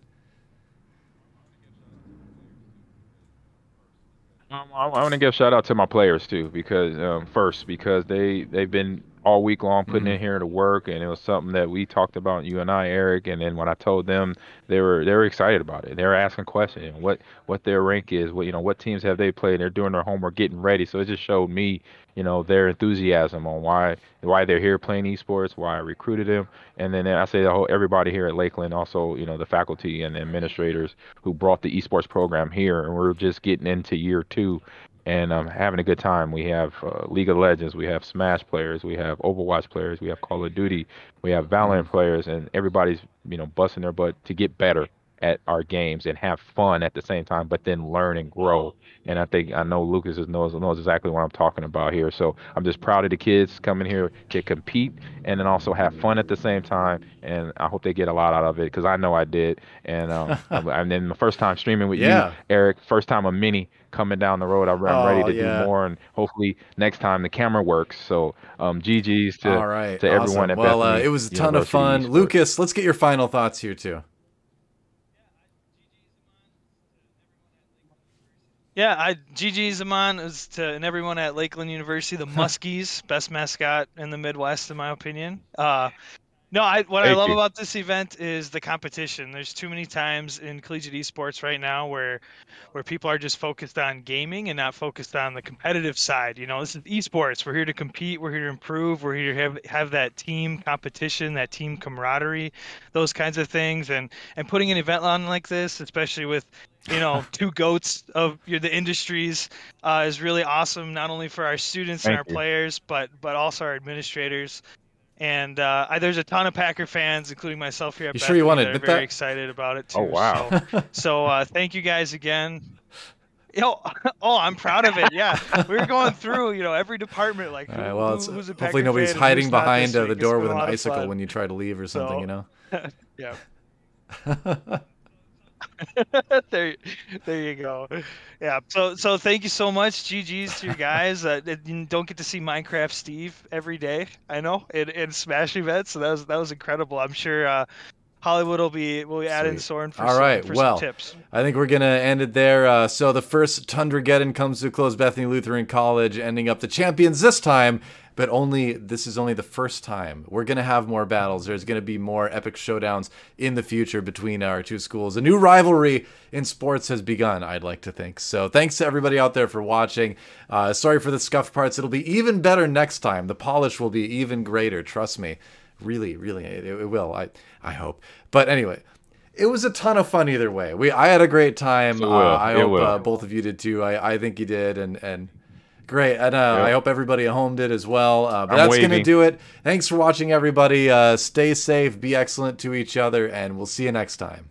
I want to give a shout out to my players too, because they've been all week long putting in here to work, and it was something that we talked about, you and I, Eric, and then when I told them, they were excited about it. They were asking questions, what their rank is, what teams have they played. They're doing their homework, getting ready. So it just showed me, their enthusiasm on why they're here playing esports, why I recruited them, and then I say everybody here at Lakeland, also the faculty and administrators who brought the esports program here, and we're just getting into year 2. And having a good time. We have League of Legends, we have Smash players, we have Overwatch players, we have Call of Duty, we have Valorant players, and everybody's busting their butt to get better at our games and have fun at the same time, but then learn and grow. And I know Lucas knows exactly what I'm talking about here. So I'm just proud of the kids coming here to compete and then also have fun at the same time. And I hope they get a lot out of it, because I know I did. And and then the first time streaming with you, Eric, first time a mini coming down the road. I'm ready to do more, and hopefully next time the camera works. So GG's to everyone at Bethany. It was a ton of fun. Lucas, let's get your final thoughts here too. Yeah, GG's, Aman, and everyone at Lakeland University, the Muskies, best mascot in the Midwest, in my opinion. What I love about this event is the competition. There's too many times in collegiate esports right now where people are just focused on gaming and not focused on the competitive side. This is esports. We're here to compete. We're here to improve. We're here to have that team competition, that team camaraderie, those kinds of things. And putting an event on like this, especially with two goats of the industries, is really awesome, not only for our students and our players, but also our administrators. And there's a ton of Packer fans, including myself here at Bethany, that are very excited about it too. Oh, wow. So thank you guys again. I'm proud of it. Yeah, we're going through, every department. Like, who's a Packer hopefully nobody's fan, hiding behind the door with an icicle icicle when you try to leave or something, Yeah. there you go. Yeah. So thank you so much. GG's to you guys. You don't get to see Minecraft Steve every day, I know, in Smash events. So that was incredible. I'm sure Hollywood will be adding Soren for some tips. I think we're gonna end it there. So the first Tundrageddon comes to a close. Bethany Lutheran College ending up the champions this time. But this is only the first time. We're going to have more battles. There's going to be more epic showdowns in the future between our two schools. A new rivalry in sports has begun, I'd like to think. So thanks to everybody out there for watching. Sorry for the scuffed parts. It'll be even better next time. The polish will be even greater, trust me. Really, really, it will. I hope. But anyway, it was a ton of fun either way. I had a great time. I hope both of you did too. I think you did, and great. And I hope everybody at home did as well. But that's going to do it. Thanks for watching, everybody. Stay safe, be excellent to each other, and we'll see you next time.